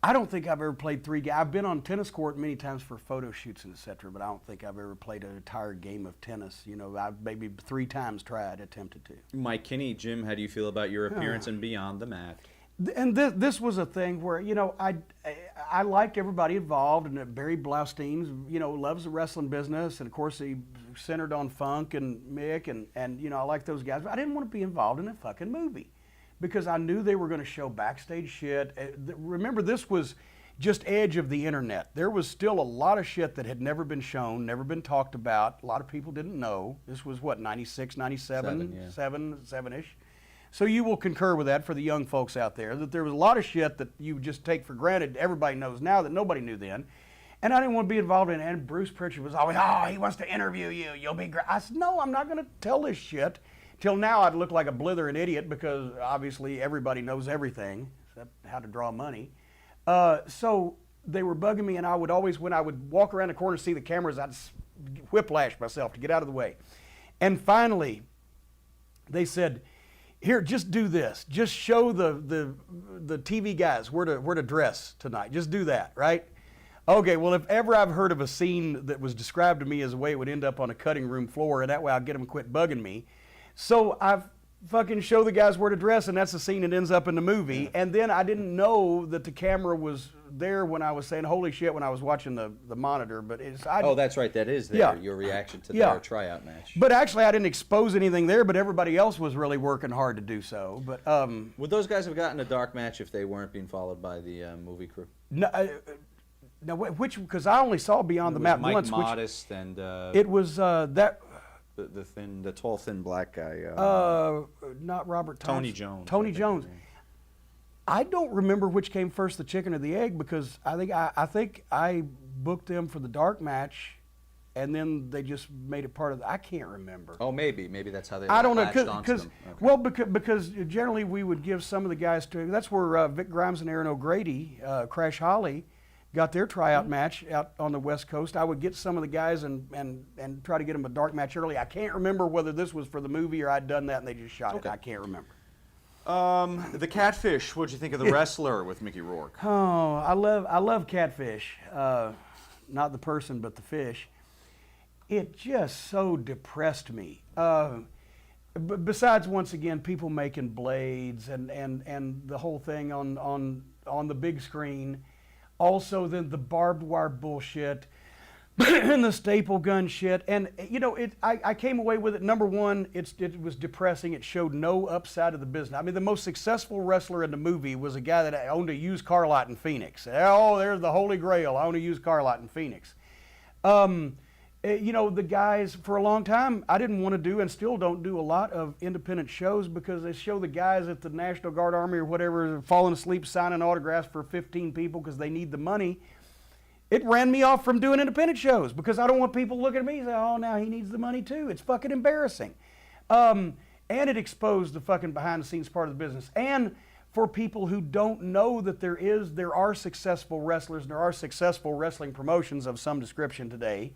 I don't think I've ever played I've been on tennis court many times for photo shoots and etc., but I don't think I've ever played an entire game of tennis. You know, I've maybe 3 times attempted to. Mike Kinney, Jim, how do you feel about your appearance and beyond the mat? And this was a thing where, you know, I liked everybody involved, and Barry Blaustein, you know, loves the wrestling business, and of course he centered on Funk and Mick, and you know, I like those guys, but I didn't want to be involved in a fucking movie, because I knew they were going to show backstage shit. Remember, this was just edge of the internet. There was still a lot of shit that had never been shown, never been talked about. A lot of people didn't know. This was what, 96, 97, 7-ish. So you will concur with that for the young folks out there, that there was a lot of shit that you just take for granted. Everybody knows now that nobody knew then. And I didn't want to be involved in it. And Bruce Pritchard was always, oh, he wants to interview you. You'll be great. I said, no, I'm not going to tell this shit. Till now, I'd look like a blithering idiot because obviously everybody knows everything except how to draw money. So they were bugging me, and I would always, when I would walk around the corner to see the cameras, I'd whiplash myself to get out of the way. And finally, they said, here, just do this. Just show the TV guys where to dress tonight. Just do that, right? Okay, well, if ever I've heard of a scene that was described to me as a way it would end up on a cutting room floor, and that way I'll get them to quit bugging me. So I've fucking show the guys where to dress, and that's the scene that ends up in the movie. And then I didn't know that the camera was there when I was saying holy shit when I was watching the monitor, but it's oh, that's right, that is there. Yeah. Your reaction to Yeah. their tryout match. But actually I didn't expose anything there, but everybody else was really working hard to do so. But Would those guys have gotten a dark match if they weren't being followed by the movie crew? no, which, because I only saw Beyond the It was Mat Mike once, Modest and it was that the tall, thin black guy. not Robert Tony Thompson. Jones. Tony I think Jones. his name. I don't remember which came first, the chicken or the egg, because I think I booked them for the dark match, and then they just made it part of I can't remember. Oh, maybe that's how they. I don't know, latched onto because them. Okay. well, because generally we would give some of the guys to. That's where Vic Grimes and Aaron O'Grady, Crash Holly, got their tryout match out on the West Coast. I would get some of the guys and try to get them a dark match early. I can't remember whether this was for the movie or I'd done that and they just shot Okay. it. I can't remember. The Catfish. What'd you think of the Wrestler with Mickey Rourke? Oh, I love Catfish. Not the person, but the fish. It just so depressed me. Besides, once again, people making blades and the whole thing on the big screen. Also, then the barbed wire bullshit and the staple gun shit. And, you know, I came away with it. Number one, it was depressing. It showed no upside of the business. I mean, the most successful wrestler in the movie was a guy that owned a used car lot in Phoenix. Oh, there's the Holy Grail. I own a used car lot in Phoenix. You know, the guys, for a long time, I didn't want to do and still don't do a lot of independent shows because they show the guys at the National Guard Army or whatever falling asleep signing autographs for 15 people because they need the money. It ran me off from doing independent shows because I don't want people looking at me and say, oh, now he needs the money too. It's fucking embarrassing. And it exposed the fucking behind the scenes part of the business. And for people who don't know that there are successful wrestlers and there are successful wrestling promotions of some description today,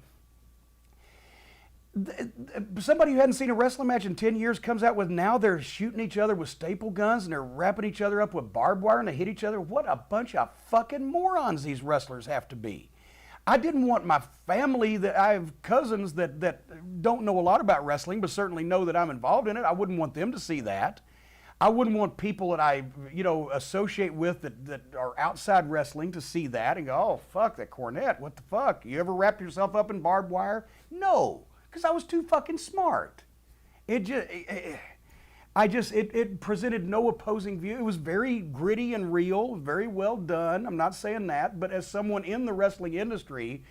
somebody who hadn't seen a wrestling match in 10 years comes out with now they're shooting each other with staple guns and they're wrapping each other up with barbed wire and they hit each other. What a bunch of fucking morons these wrestlers have to be. I didn't want my family, that I have cousins that don't know a lot about wrestling but certainly know that I'm involved in it. I wouldn't want them to see that. I wouldn't want people that I, you know, associate with that are outside wrestling to see that and go, oh, fuck, that Cornette, what the fuck? You ever wrapped yourself up in barbed wire? No. Because I was too fucking smart. It presented no opposing view. It was very gritty and real, very well done. I'm not saying that, but as someone in the wrestling industry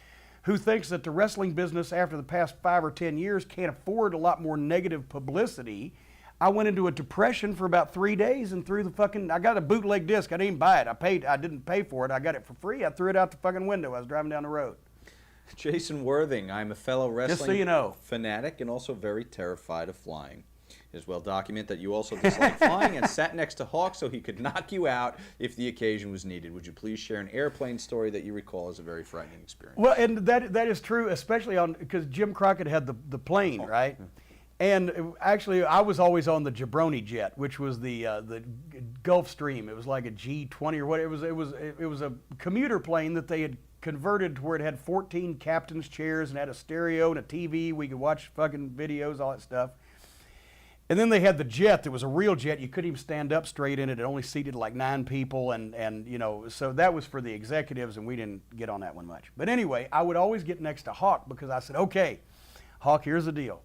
who thinks that the wrestling business after the past 5 or 10 years can't afford a lot more negative publicity, I went into a depression for about 3 days and threw the fucking, I got a bootleg disc. I didn't even buy it. I didn't pay for it. I got it for free. I threw it out the fucking window. I was driving down the road. Jason Worthing, I'm a fellow wrestling Just so you know. fanatic and also very terrified of flying. It is well documented that you also dislike flying and sat next to Hawk so he could knock you out if the occasion was needed. Would you please share an airplane story that you recall as a very frightening experience? Well, and that is true, especially because Jim Crockett had the plane, right? And actually, I was always on the Jabroni jet, which was the Gulfstream. It was like a G20 or what. It was a commuter plane that they had converted to where it had 14 captain's chairs and had a stereo and a TV. We could watch fucking videos, all that stuff. And then they had the jet that was a real jet. You couldn't even stand up straight in it. It only seated like 9 people, and you know, so that was for the executives, and we didn't get on that one much. But anyway, I would always get next to Hawk because I said, okay, Hawk, here's the deal.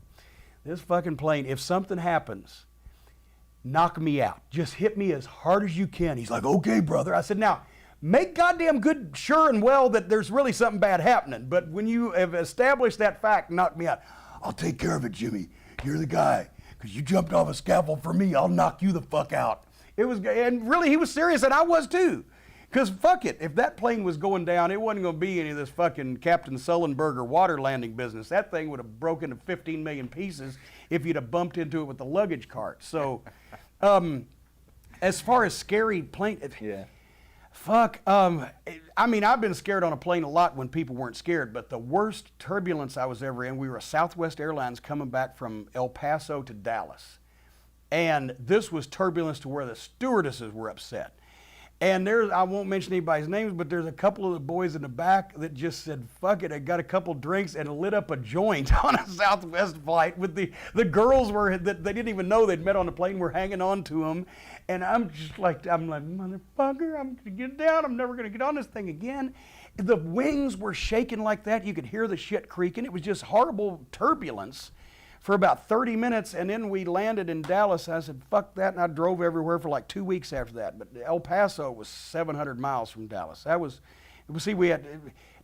This fucking plane, if something happens, knock me out. Just hit me as hard as you can. He's like, okay, brother. I said, now, make goddamn good sure and well that there's really something bad happening. But when you have established that fact, knock me out. I'll take care of it, Jimmy. You're the guy. because you jumped off a scaffold for me, I'll knock you the fuck out. It was, and really, he was serious, and I was too. Because fuck it, if that plane was going down, it wasn't going to be any of this fucking Captain Sullenberger water landing business. That thing would have broken into 15 million pieces if you'd have bumped into it with the luggage cart. So, as far as scary plane, Yeah. fuck. I mean, I've been scared on a plane a lot when people weren't scared, but the worst turbulence I was ever in, we were a Southwest Airlines coming back from El Paso to Dallas. And this was turbulence to where the stewardesses were upset. And I won't mention anybody's names, but there's a couple of the boys in the back that just said, fuck it, I got a couple drinks and lit up a joint on a Southwest flight with the girls that they didn't even know they'd met on the plane were hanging on to them. And I'm like, motherfucker, I'm gonna get down, I'm never gonna get on this thing again. The wings were shaking like that, you could hear the shit creaking. It was just horrible turbulence for about 30 minutes, and then we landed in Dallas. I said, fuck that, and I drove everywhere for like 2 weeks after that. But El Paso was 700 miles from Dallas. That was, see,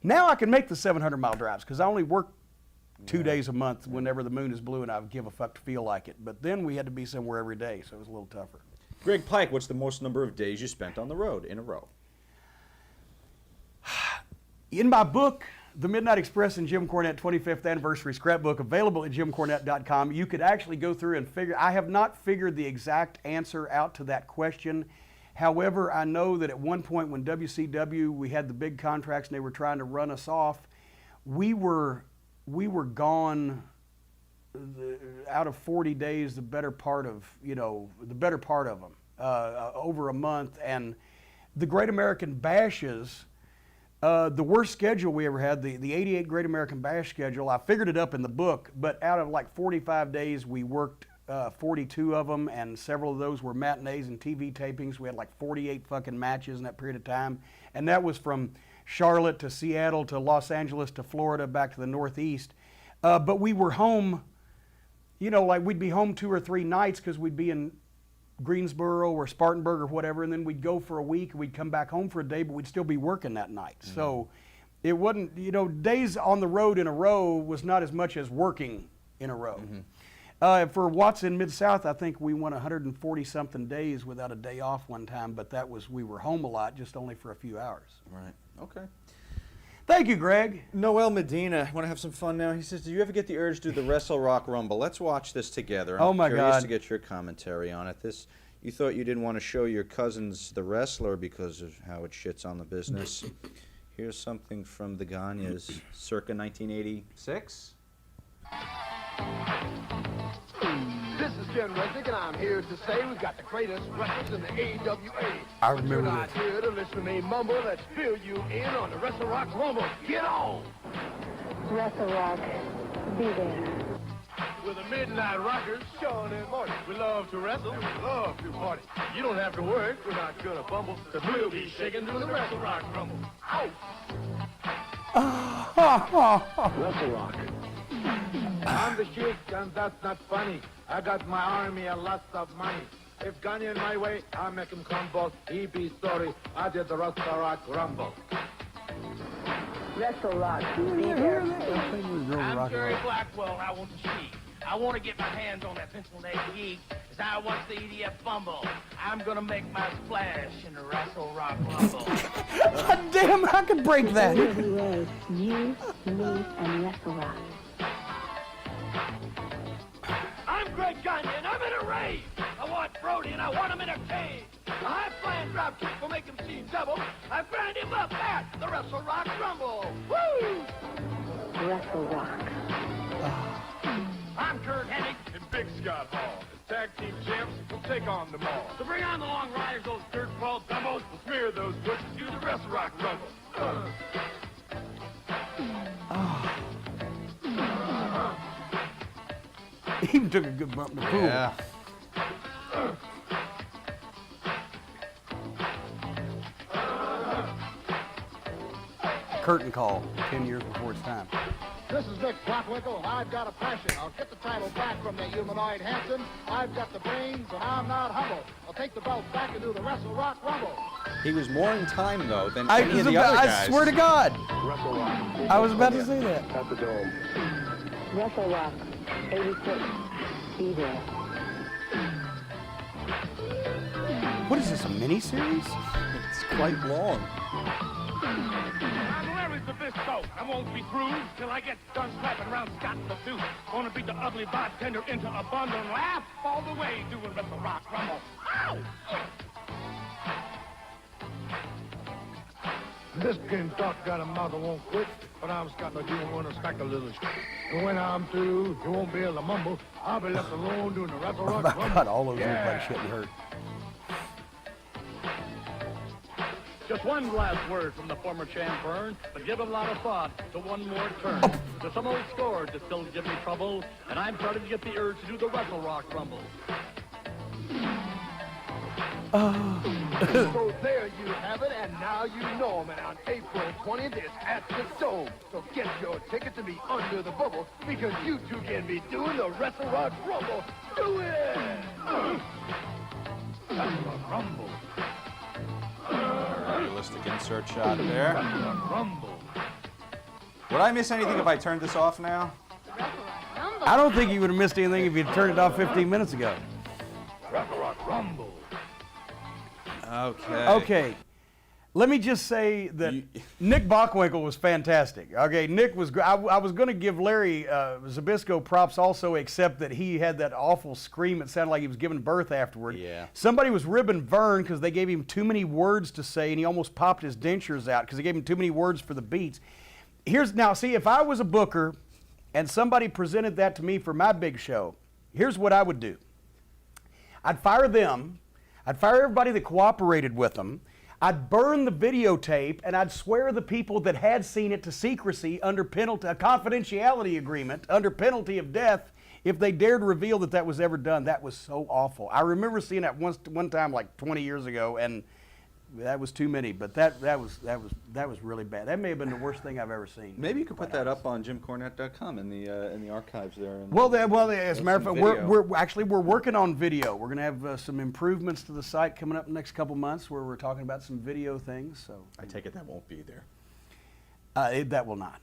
now I can make the 700-mile drives, because I only work 2 days a month whenever the moon is blue, and I give a fuck to feel like it. But then we had to be somewhere every day, so it was a little tougher. Greg Pike, what's the most number of days you spent on the road in a row? In my book, The Midnight Express and Jim Cornette 25th Anniversary Scrapbook, available at jimcornette.com, you could actually go through and figure. I have not figured the exact answer out to that question. However, I know that at one point when WCW, we had the big contracts and they were trying to run us off, we were gone out of 40 days, the better part of them, over a month. And the Great American Bashes, the worst schedule we ever had, the 88 Great American Bash schedule, I figured it up in the book, but out of like 45 days, we worked 42 of them, and several of those were matinees and TV tapings. We had like 48 fucking matches in that period of time, and that was from Charlotte to Seattle to Los Angeles to Florida back to the Northeast. But we were home, like we'd be home 2 or 3 nights because we'd be in Greensboro or Spartanburg or whatever, and then we'd go for a week, we'd come back home for a day, but we'd still be working that night. Mm-hmm. So it wasn't, days on the road in a row was not as much as working in a row. Mm-hmm. For Watson Mid-South, I think we went 140-something days without a day off one time, but we were home a lot, just only for a few hours. Right, okay. Thank you, Greg. Noel Medina, want to have some fun now? He says, do you ever get the urge to do the WrestleRock Rumble? Let's watch this together. Oh, my curious God. to get your commentary on it. You thought you didn't want to show your cousins the wrestler because of how it shits on the business. Here's something from the Ganyas, circa 1986. This is Ken Resnick, and I'm here to say we've got the greatest wrestlers in the AWA. I remember You're not this. here to listen to me mumble. Let's fill you in on the WrestleRock Rumble. Get on! WrestleRock, be there. We're the Midnight Rockers, Sean and Marty. We love to wrestle, and we love to party. You don't have to work, we're not gonna bumble, because we'll be shaking through the WrestleRock Rumble. Out! WrestleRock. I'm the Sheik, and that's not funny. I got my army and lots of money. If Gagne in my way, I'll make him crumble. He be sorry, I did the WrestleRock Rumble. WrestleRock, be there. I'm Jerry Blackwell, I want the Sheik. I want to get my hands on that Cincinnati Geek as I watch the EDF fumble. I'm going to make my splash in the WrestleRock Rumble. Damn, I could break that. Here he was, you, me, and WrestleRock. I'm Greg Gagne, and I'm in a rage. I want Brody, and I want him in a cage. A high-flying drop kick will make him see double. I grind him up at the WrestleRock Rumble. Woo! WrestleRock. I'm Kurt Hennig. And Big Scott Hall. The tag team champs will take on them all. So bring on the long riders, those dirt-crawled dumbos. We'll smear those bushes through the WrestleRock Rumble. He even took a good bump in the pool. Yeah. Curtain call, 10 years before its time. This is Nick Bockwinkel, and I've got a passion. I'll get the title back from that humanoid Hanson. I've got the brains, and I'm not humble. I'll take the belt back and do the WrestleRock Rumble. He was more in time, though, than I any of the other guys. I swear to God. WrestleRock. I was about to say that. At the Dome. WrestleRock, 86, be there. What is this, a mini-series? It's quite long. I'm Larry Zabisco. I won't be through till I get done slapping around Scott the Duke. Gonna beat the ugly bartender into a bundle and laugh all the way doing WrestleRock Rumble. Ow! This game talk got a mouth that won't quit, but I'm Scott the Duke. I'm gonna smack a little shit. And when I'm through, you won't be able to mumble. I'll be left alone doing the WrestleRock Oh, Rumble. God, all those look Yeah. like shit and hurt. Just one last word from the former champ Vern, but give a lot of thought to one more turn. There's some old scores that still give me trouble, and I'm starting to get the urge to do the WrestleRock Rumble. So there you have it, and now you know him. And on April 20th, it's at the Dome. So get your ticket to be under the bubble, because you two can be doing the WrestleRock Rumble. Do it! WrestleRock Rumble. Realistic insert shot there. WrestleRock Rumble. Would I miss anything if I turned this off now? I don't think you would have missed anything if you'd turned it off 15 minutes ago. WrestleRock Rumble. Okay. Okay. Let me just say that Nick Bockwinkel was fantastic. Okay, Nick was great. I was going to give Larry Zabisco props also, except that he had that awful scream. It sounded like he was giving birth afterward. Yeah. Somebody was ribbing Vern because they gave him too many words to say, and he almost popped his dentures out because they gave him too many words for the beats. Now, see, if I was a booker and somebody presented that to me for my big show, here's what I would do. I'd fire them. I'd fire everybody that cooperated with them. I'd burn the videotape, and I'd swear the people that had seen it to secrecy under penalty, a confidentiality agreement, under penalty of death, if they dared reveal that that was ever done. That was so awful. I remember seeing that one time like 20 years ago, and that was too many. But that was really bad. That may have been the worst thing I've ever seen. Maybe you could put that up on JimCornette.com in the archives there. And Well, as a matter of fact, video. we're working on video. We're going to have some improvements to the site coming up in the next couple months, where we're talking about some video things. So I take it that won't be there. that will not.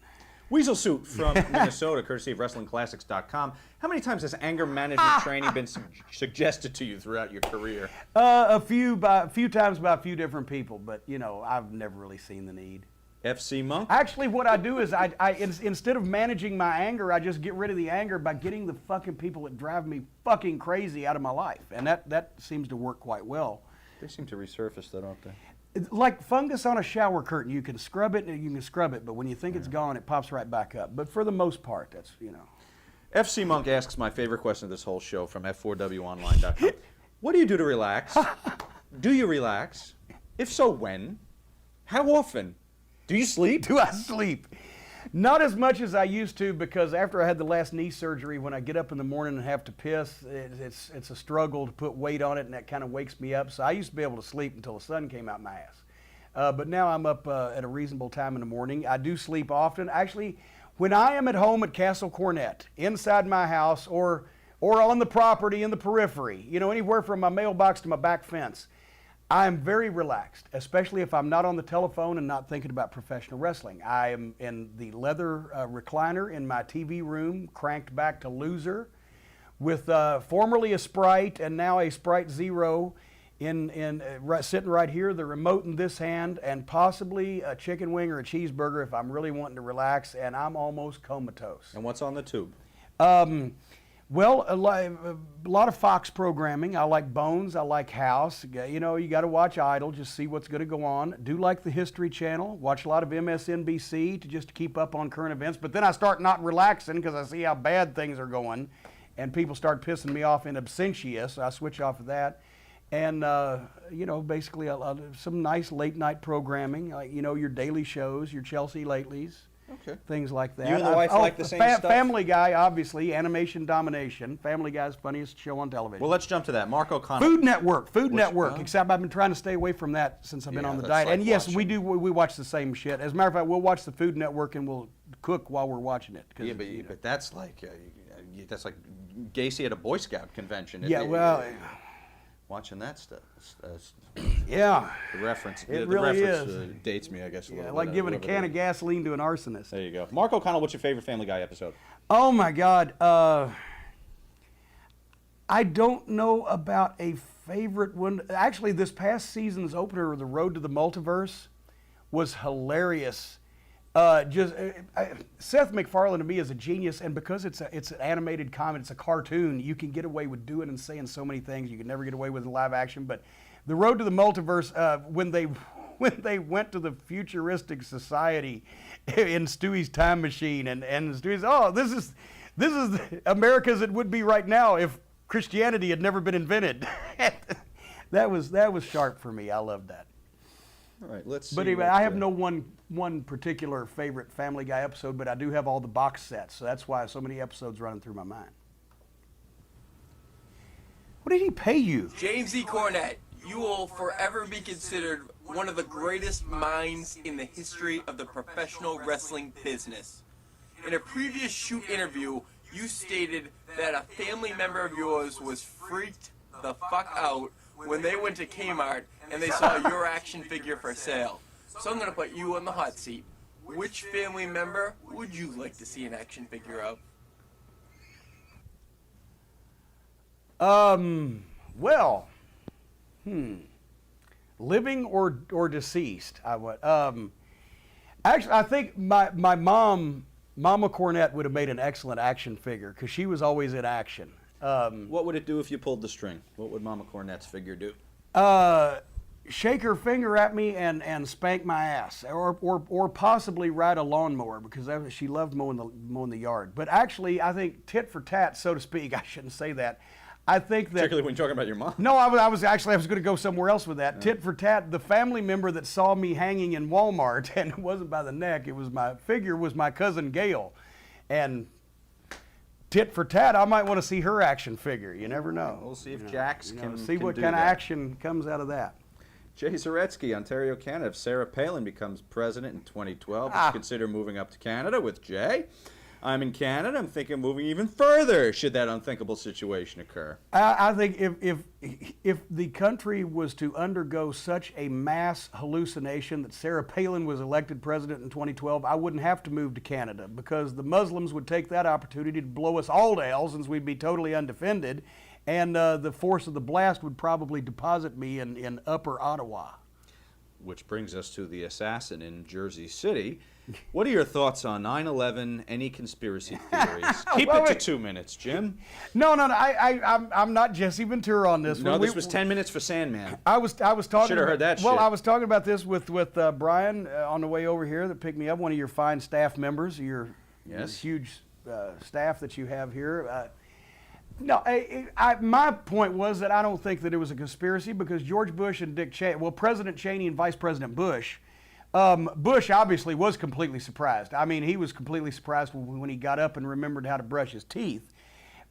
Weasel Suit from Minnesota, courtesy of WrestlingClassics.com. How many times has anger management training been suggested to you throughout your career? A few times by a few different people, but I've never really seen the need. FC Monk? Actually, what I do is instead of managing my anger, I just get rid of the anger by getting the fucking people that drive me fucking crazy out of my life, and that seems to work quite well. They seem to resurface, though, don't they? It's like fungus on a shower curtain. You can scrub it, but when you think it's gone, it pops right back up. But for the most part, that's. FC Monk asks my favorite question of this whole show from F4WOnline.com. What do you do to relax? Do you relax? If so, when? How often? Do you sleep? Do I sleep? Not as much as I used to, because after I had the last knee surgery, when I get up in the morning and have to piss, it's a struggle to put weight on it, and that kind of wakes me up. So I used to be able to sleep until the sun came out my ass. But now I'm up at a reasonable time in the morning. I do sleep often. Actually, when I am at home at Castle Cornette, inside my house or on the property in the periphery, anywhere from my mailbox to my back fence, I am very relaxed, especially if I'm not on the telephone and not thinking about professional wrestling. I am in the leather recliner in my TV room, cranked back to loser, with formerly a Sprite and now a Sprite Zero sitting right here, the remote in this hand, and possibly a chicken wing or a cheeseburger if I'm really wanting to relax, and I'm almost comatose. And what's on the tube? Well, a lot of Fox programming. I like Bones. I like House. You got to watch Idol, just see what's going to go on. Do like the History Channel. Watch a lot of MSNBC to just keep up on current events. But then I start not relaxing because I see how bad things are going, and people start pissing me off in absentia, so I switch off of that. And, basically some nice late night programming, like, your daily shows, your Chelsea Latelys. Okay. Things like that. You and the wife like the same stuff? Family Guy, obviously. Animation Domination. Family Guy's funniest show on television. Well, let's jump to that. Mark O'Connell. Food Network. Except I've been trying to stay away from that since I've been on the diet. like And yes, watching. we watch the same shit. As a matter of fact, we'll watch the Food Network and we'll cook while we're watching it. Yeah, but that's like Gacy at a Boy Scout convention. Yeah, well... Watching that stuff. Yeah. The reference. It the really reference is. Dates me, I guess, a little bit. Like giving a can of gasoline to an arsonist. There you go. Mark O'Connell, what's your favorite Family Guy episode? Oh my God. I don't know about a favorite one. Actually, this past season's opener, The Road to the Multiverse, was hilarious. Seth MacFarlane to me is a genius, and because it's an animated comedy, it's a cartoon, you can get away with doing and saying so many things you can never get away with in live action. But The Road to the Multiverse, when they went to the futuristic society in Stewie's time machine, and Stewie's, oh, this is America as it would be right now if Christianity had never been invented. that was sharp for me. I loved that. All right, let's see. But anyway, I have no one particular favorite Family Guy episode, but I do have all the box sets, so that's why so many episodes running through my mind. What did he pay you? James E. Cornette, you will forever be considered one of the greatest minds in the history of the professional wrestling business. In a previous shoot interview, you stated that a family member of yours was freaked the fuck out when they went to Kmart and they saw your action figure for sale. So I'm going to put you on the hot seat. Which family member would you like to see an action figure of? Well, living or deceased, I would. Actually, I think my mom, Mama Cornette, would have made an excellent action figure because she was always in action. What would it do if you pulled the string? What would Mama Cornette's figure do? Shake her finger at me and spank my ass, or possibly ride a lawnmower because she loved mowing the yard. But actually, I think tit for tat, so to speak. I shouldn't say that. I think that, particularly when you're talking about your mom. No, I was going to go somewhere else with that. Yeah. Tit for tat. The family member that saw me hanging in Walmart, and it wasn't by the neck. It was my cousin Gail, and tit for tat. I might want to see her action figure. You never know. We'll see if Jax can see what kind of action comes out of that. Jay Zaretsky, Ontario, Canada. If Sarah Palin becomes president in 2012, would you consider moving up to Canada with Jay? I'm in Canada. I'm thinking of moving even further should that unthinkable situation occur. I think if the country was to undergo such a mass hallucination that Sarah Palin was elected president in 2012, I wouldn't have to move to Canada because the Muslims would take that opportunity to blow us all to hell since we'd be totally undefended, and the force of the blast would probably deposit me in Upper Ottawa. Which brings us to the assassin in Jersey City. What are your thoughts on 9/11? Any conspiracy theories? Keep it to 2 minutes, Jim. No. I'm not Jesse Ventura on this. No, this was 10 minutes for Sandman. I was talking. Should have heard that shit. Well, I was talking about this with Brian on the way over here that picked me up. One of your fine staff members, your huge staff that you have here. My point was that I don't think that it was a conspiracy because George Bush and Dick Cheney, President Cheney and Vice President Bush. Bush obviously was completely surprised. I mean, he was completely surprised when he got up and remembered how to brush his teeth.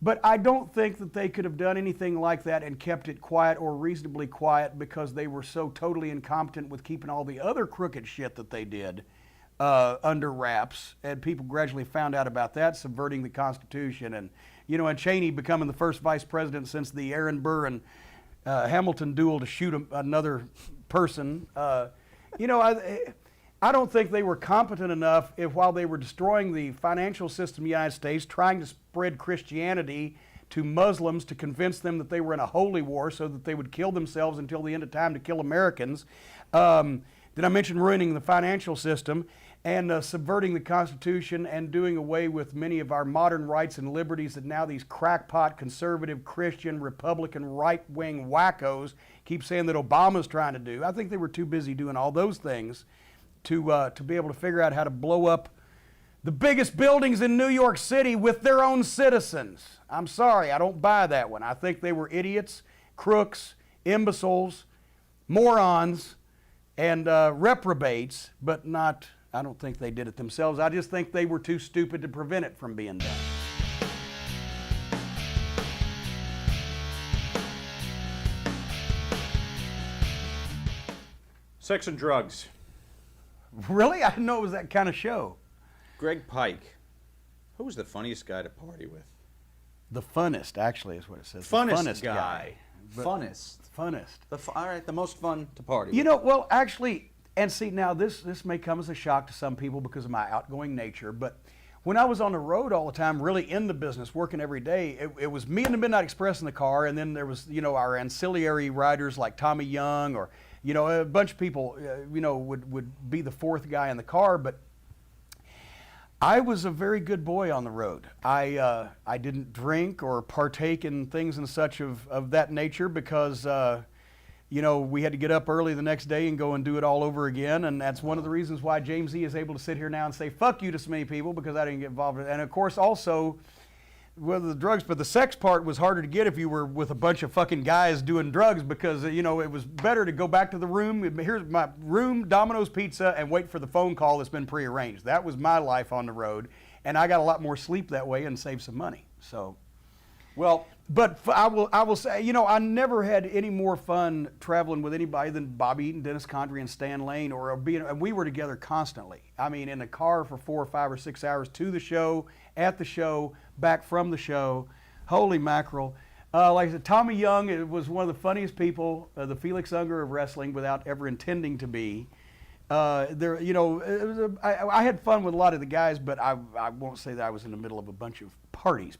But I don't think that they could have done anything like that and kept it quiet or reasonably quiet because they were so totally incompetent with keeping all the other crooked shit that they did under wraps. And people gradually found out about that, subverting the Constitution. And, and Cheney becoming the first vice president since the Aaron Burr and Hamilton duel to shoot another person. I don't think they were competent enough while they were destroying the financial system of the United States, trying to spread Christianity to Muslims to convince them that they were in a holy war so that they would kill themselves until the end of time to kill Americans. Did I mention ruining the financial system and subverting the Constitution and doing away with many of our modern rights and liberties that now these crackpot, conservative, Christian, Republican, right-wing wackos keep saying that Obama's trying to do? I think they were too busy doing all those things to be able to figure out how to blow up the biggest buildings in New York City with their own citizens. I'm sorry, I don't buy that one. I think they were idiots, crooks, imbeciles, morons, and reprobates, but not... I don't think they did it themselves. I just think they were too stupid to prevent it from being done. Sex and drugs. Really? I didn't know it was that kind of show. Greg Pike. Who was the funniest guy to party with? The funnest, actually, is what it says. Funnest guy. Funnest. All right, the most fun to party with. Well, actually... And see, now this may come as a shock to some people because of my outgoing nature, but when I was on the road all the time, really in the business, working every day, it was me and the Midnight Express in the car, and then there was, our ancillary riders like Tommy Young, or, a bunch of people, would be the fourth guy in the car. But I was a very good boy on the road. I didn't drink or partake in things and such of that nature because, we had to get up early the next day and go and do it all over again. And that's one of the reasons why James E. is able to sit here now and say, fuck you to so many people, because I didn't get involved in it. And of course, also, with the drugs, but the sex part was harder to get if you were with a bunch of fucking guys doing drugs, because, it was better to go back to the room. Here's my room, Domino's Pizza, and wait for the phone call that's been prearranged. That was my life on the road. And I got a lot more sleep that way and saved some money. So, well, but I will say, I never had any more fun traveling with anybody than Bobby Eaton, Dennis Condrey, and Stan Lane, and we were together constantly. I mean, in the car for 4 or 5 or 6 hours to the show, at the show, back from the show. Holy mackerel. Like I said, Tommy Young was one of the funniest people, the Felix Unger of wrestling, without ever intending to be. I had fun with a lot of the guys, but I won't say that I was in the middle of a bunch of parties.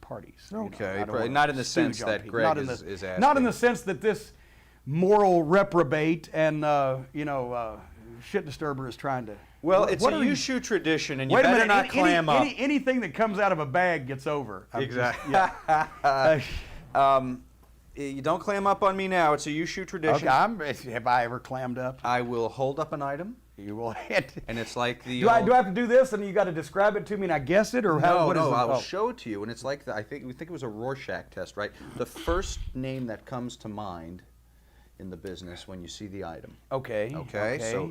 Okay, not in the sense that Greg is asking. Not in the sense that this moral reprobate and shit disturber is trying to. Well, it's a YouShoot tradition, and you better not clam up. Anything that comes out of a bag gets over. Exactly. You don't clam up on me now. It's a YouShoot tradition. Okay, have I ever clammed up? I will hold up an item. You will hit. And it's like the. Do I have to do this, and you got to describe it to me, and I guess it, or how? What is it? I will show it to you, and it's like we think it was a Rorschach test, right? The first name that comes to mind in the business when you see the item. Okay.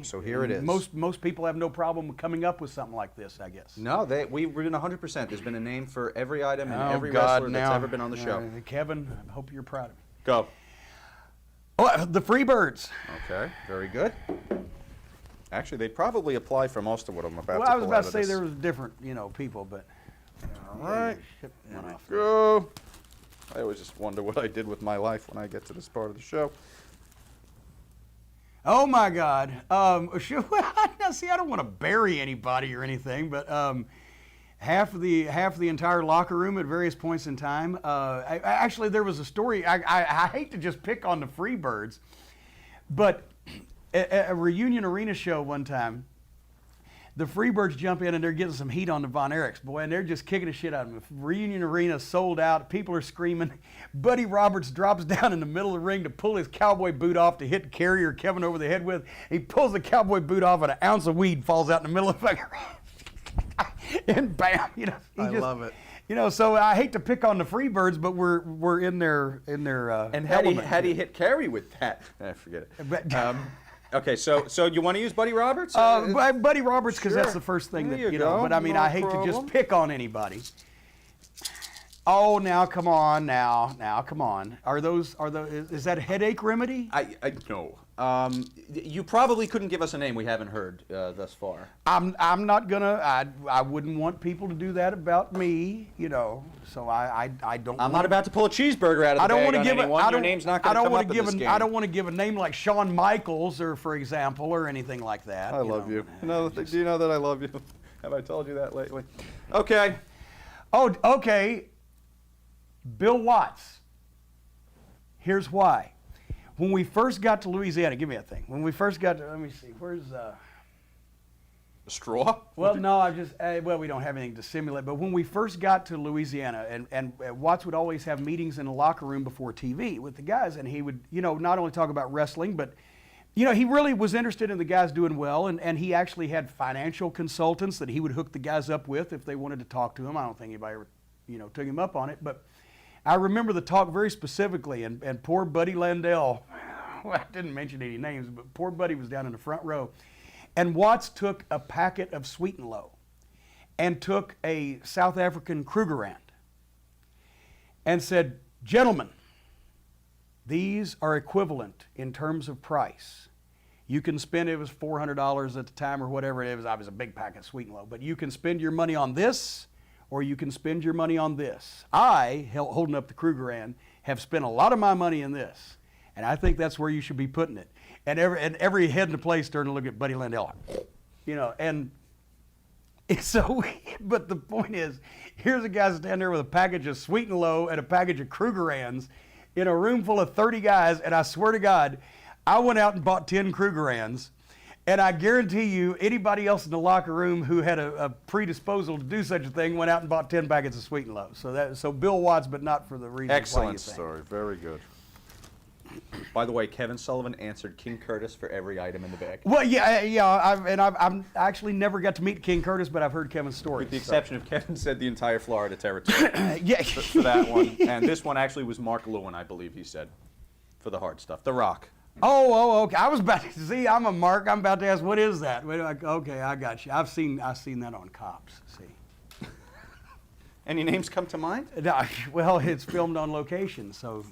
So here it is. Most people have no problem coming up with something like this, I guess. No, we're in 100%. There's been a name for every item and every wrestler that's ever been on the show. Kevin, I hope you're proud of me. Go. Oh, the Freebirds. Okay, very good. Actually, they probably apply for most of what I'm about to pull out of this. Well, I was about to say there was different, people, but. All right. Here we go. I always just wonder what I did with my life when I get to this part of the show. Oh my God! Now, see, I don't want to bury anybody or anything, but half the entire locker room at various points in time. Actually, there was a story. I hate to just pick on the Freebirds, but at a reunion arena show one time, the Freebirds jump in and they're getting some heat on the Von Erichs, boy, and they're just kicking the shit out of them. Reunion arena sold out. People are screaming. Buddy Roberts drops down in the middle of the ring to pull his cowboy boot off to hit Carrier Kevin over the head with. He pulls the cowboy boot off and an ounce of weed falls out in the middle of the fucking ring. And bam, I love it. So I hate to pick on the Freebirds, but we're in their and had he hit Carey with that? Forget it. Okay, so you want to use Buddy Roberts? Buddy Roberts, because that's the first thing there that you go. But I mean, I hate to just pick on anybody. Oh, now come on, come on. Is that a headache remedy? I no. You probably couldn't give us a name we haven't heard thus far. I'm not gonna. I wouldn't want people to do that about me, So I don't. I'm not about to pull a cheeseburger out of the bag on anyone. Your name's not going to come up in this game. I don't want to give a name like Shawn Michaels, or for example, or anything like that. I love you. Do you know that I love you? Have I told you that lately? Okay. Oh, okay. Bill Watts. Here's why. When we first got to Louisiana, give me that thing. When we first got to, let me see, where's a straw? Well, no, we don't have anything to simulate. But when we first got to Louisiana, and Watts would always have meetings in the locker room before TV with the guys, and he would, not only talk about wrestling, but he really was interested in the guys doing well, and he actually had financial consultants that he would hook the guys up with if they wanted to talk to him. I don't think anybody ever, took him up on it, but I remember the talk very specifically, and poor Buddy Landell, well, I didn't mention any names, but poor Buddy was down in the front row, and Watts took a packet of Sweet and Low and took a South African Krugerrand and said, gentlemen, these are equivalent in terms of price. You can spend, it was $400 at the time or whatever it was. I was a big packet of Sweet and Low, but you can spend your money on this, or you can spend your money on this. I, holding up the Krugerrand, have spent a lot of my money in this, and I think that's where you should be putting it. And every head in the place started to look at Buddy Landell, and so But the point is, here's a guy standing there with a package of Sweet and Low and a package of Krugerrands in a room full of 30 guys, and I swear to God, I went out and bought 10 Krugerrands, and I guarantee you, anybody else in the locker room who had a predisposal to do such a thing went out and bought 10 packets of Sweet and Low. So Bill Watts, but not for the reason. Excellent story. Very good. By the way, Kevin Sullivan answered King Curtis for every item in the bag. Well, yeah. I've actually never got to meet King Curtis, but I've heard Kevin's story. With the exception of Kevin said the entire Florida territory. Yeah. For that one. And this one actually was Mark Lewin, I believe he said, for the hard stuff. The Rock. Oh, okay. I was about to see. I'm a Mark. I'm about to ask, what is that? Okay, I got you. I've seen that on Cops. See. Any names come to mind? No, well, it's filmed on location, so.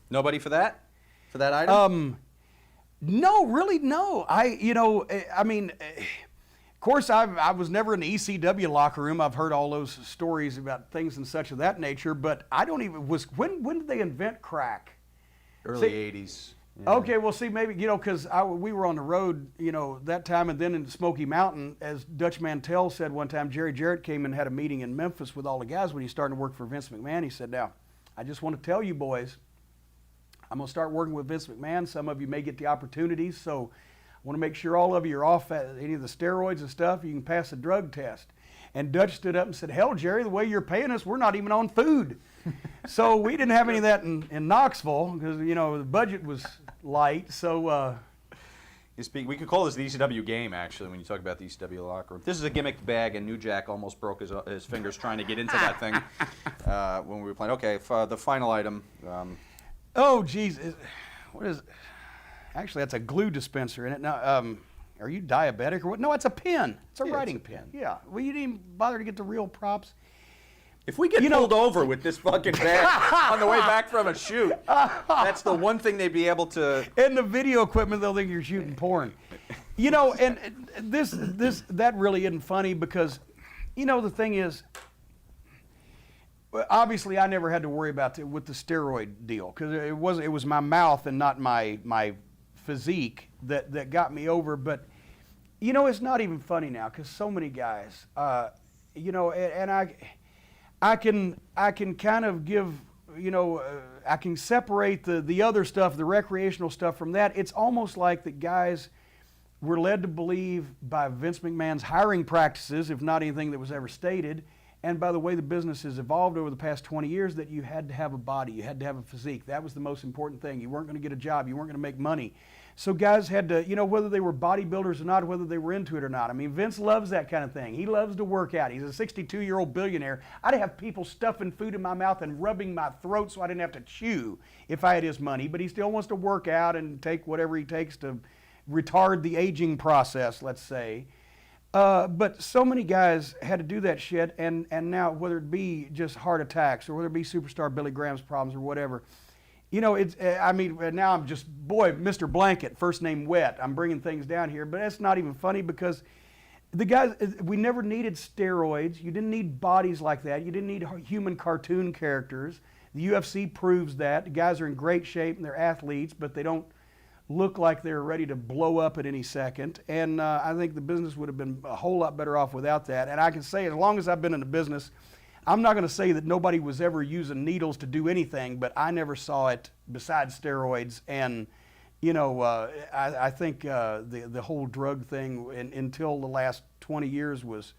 Nobody for that? For that item? No, really, no. Of course, I was never in the ECW locker room. I've heard all those stories about things and such of that nature, but I don't even when did they invent crack? Early 80s. Yeah. Okay, well, see, maybe, because we were on the road, that time, and then in Smoky Mountain, as Dutch Mantell said one time, Jerry Jarrett came and had a meeting in Memphis with all the guys when he started to work for Vince McMahon. He said, now, I just want to tell you boys, I'm going to start working with Vince McMahon. Some of you may get the opportunities, so I want to make sure all of you are off any of the steroids and stuff. You can pass a drug test. And Dutch stood up and said, hell, Jerry, the way you're paying us, we're not even on food. So we didn't have any of that in Knoxville because, the budget was light. So we could call this the ECW game, actually, when you talk about the ECW locker room. This is a gimmicked bag, and New Jack almost broke his fingers trying to get into that thing when we were playing. Okay, the final item. Oh, geez. What is it? Actually, that's a glue dispenser in it. Now, are you diabetic or what? No, it's a pen. It's a writing pen. Yeah. Well, you didn't even bother to get the real props. If we get pulled over with this fucking bag on the way back from a shoot, that's the one thing they'd be able to... And the video equipment, they'll think you're shooting porn. And that really isn't funny because, the thing is, obviously I never had to worry about with the steroid deal because it was my mouth and not my physique that got me over. But, it's not even funny now because so many guys, and I can kind of give, I can separate the other stuff, the recreational stuff from that. It's almost like the guys were led to believe by Vince McMahon's hiring practices, if not anything that was ever stated, and by the way the business has evolved over the past 20 years, that you had to have a body, you had to have a physique. That was the most important thing. You weren't going to get a job, you weren't going to make money. So guys had to, whether they were bodybuilders or not, whether they were into it or not. I mean, Vince loves that kind of thing. He loves to work out. He's a 62-year-old billionaire. I'd have people stuffing food in my mouth and rubbing my throat so I didn't have to chew if I had his money. But he still wants to work out and take whatever he takes to retard the aging process, let's say. But so many guys had to do that shit, and now whether it be just heart attacks or whether it be superstar Billy Graham's problems or whatever, now I'm just, Mr. Blanket, first name Wet. I'm bringing things down here, but that's not even funny because the guys, we never needed steroids. You didn't need bodies like that. You didn't need human cartoon characters. The UFC proves that. The guys are in great shape and they're athletes, but they don't look like they're ready to blow up at any second. And I think the business would have been a whole lot better off without that. And I can say, as long as I've been in the business, I'm not going to say that nobody was ever using needles to do anything, but I never saw it besides steroids. And, I think the whole drug thing until the last 20 years was,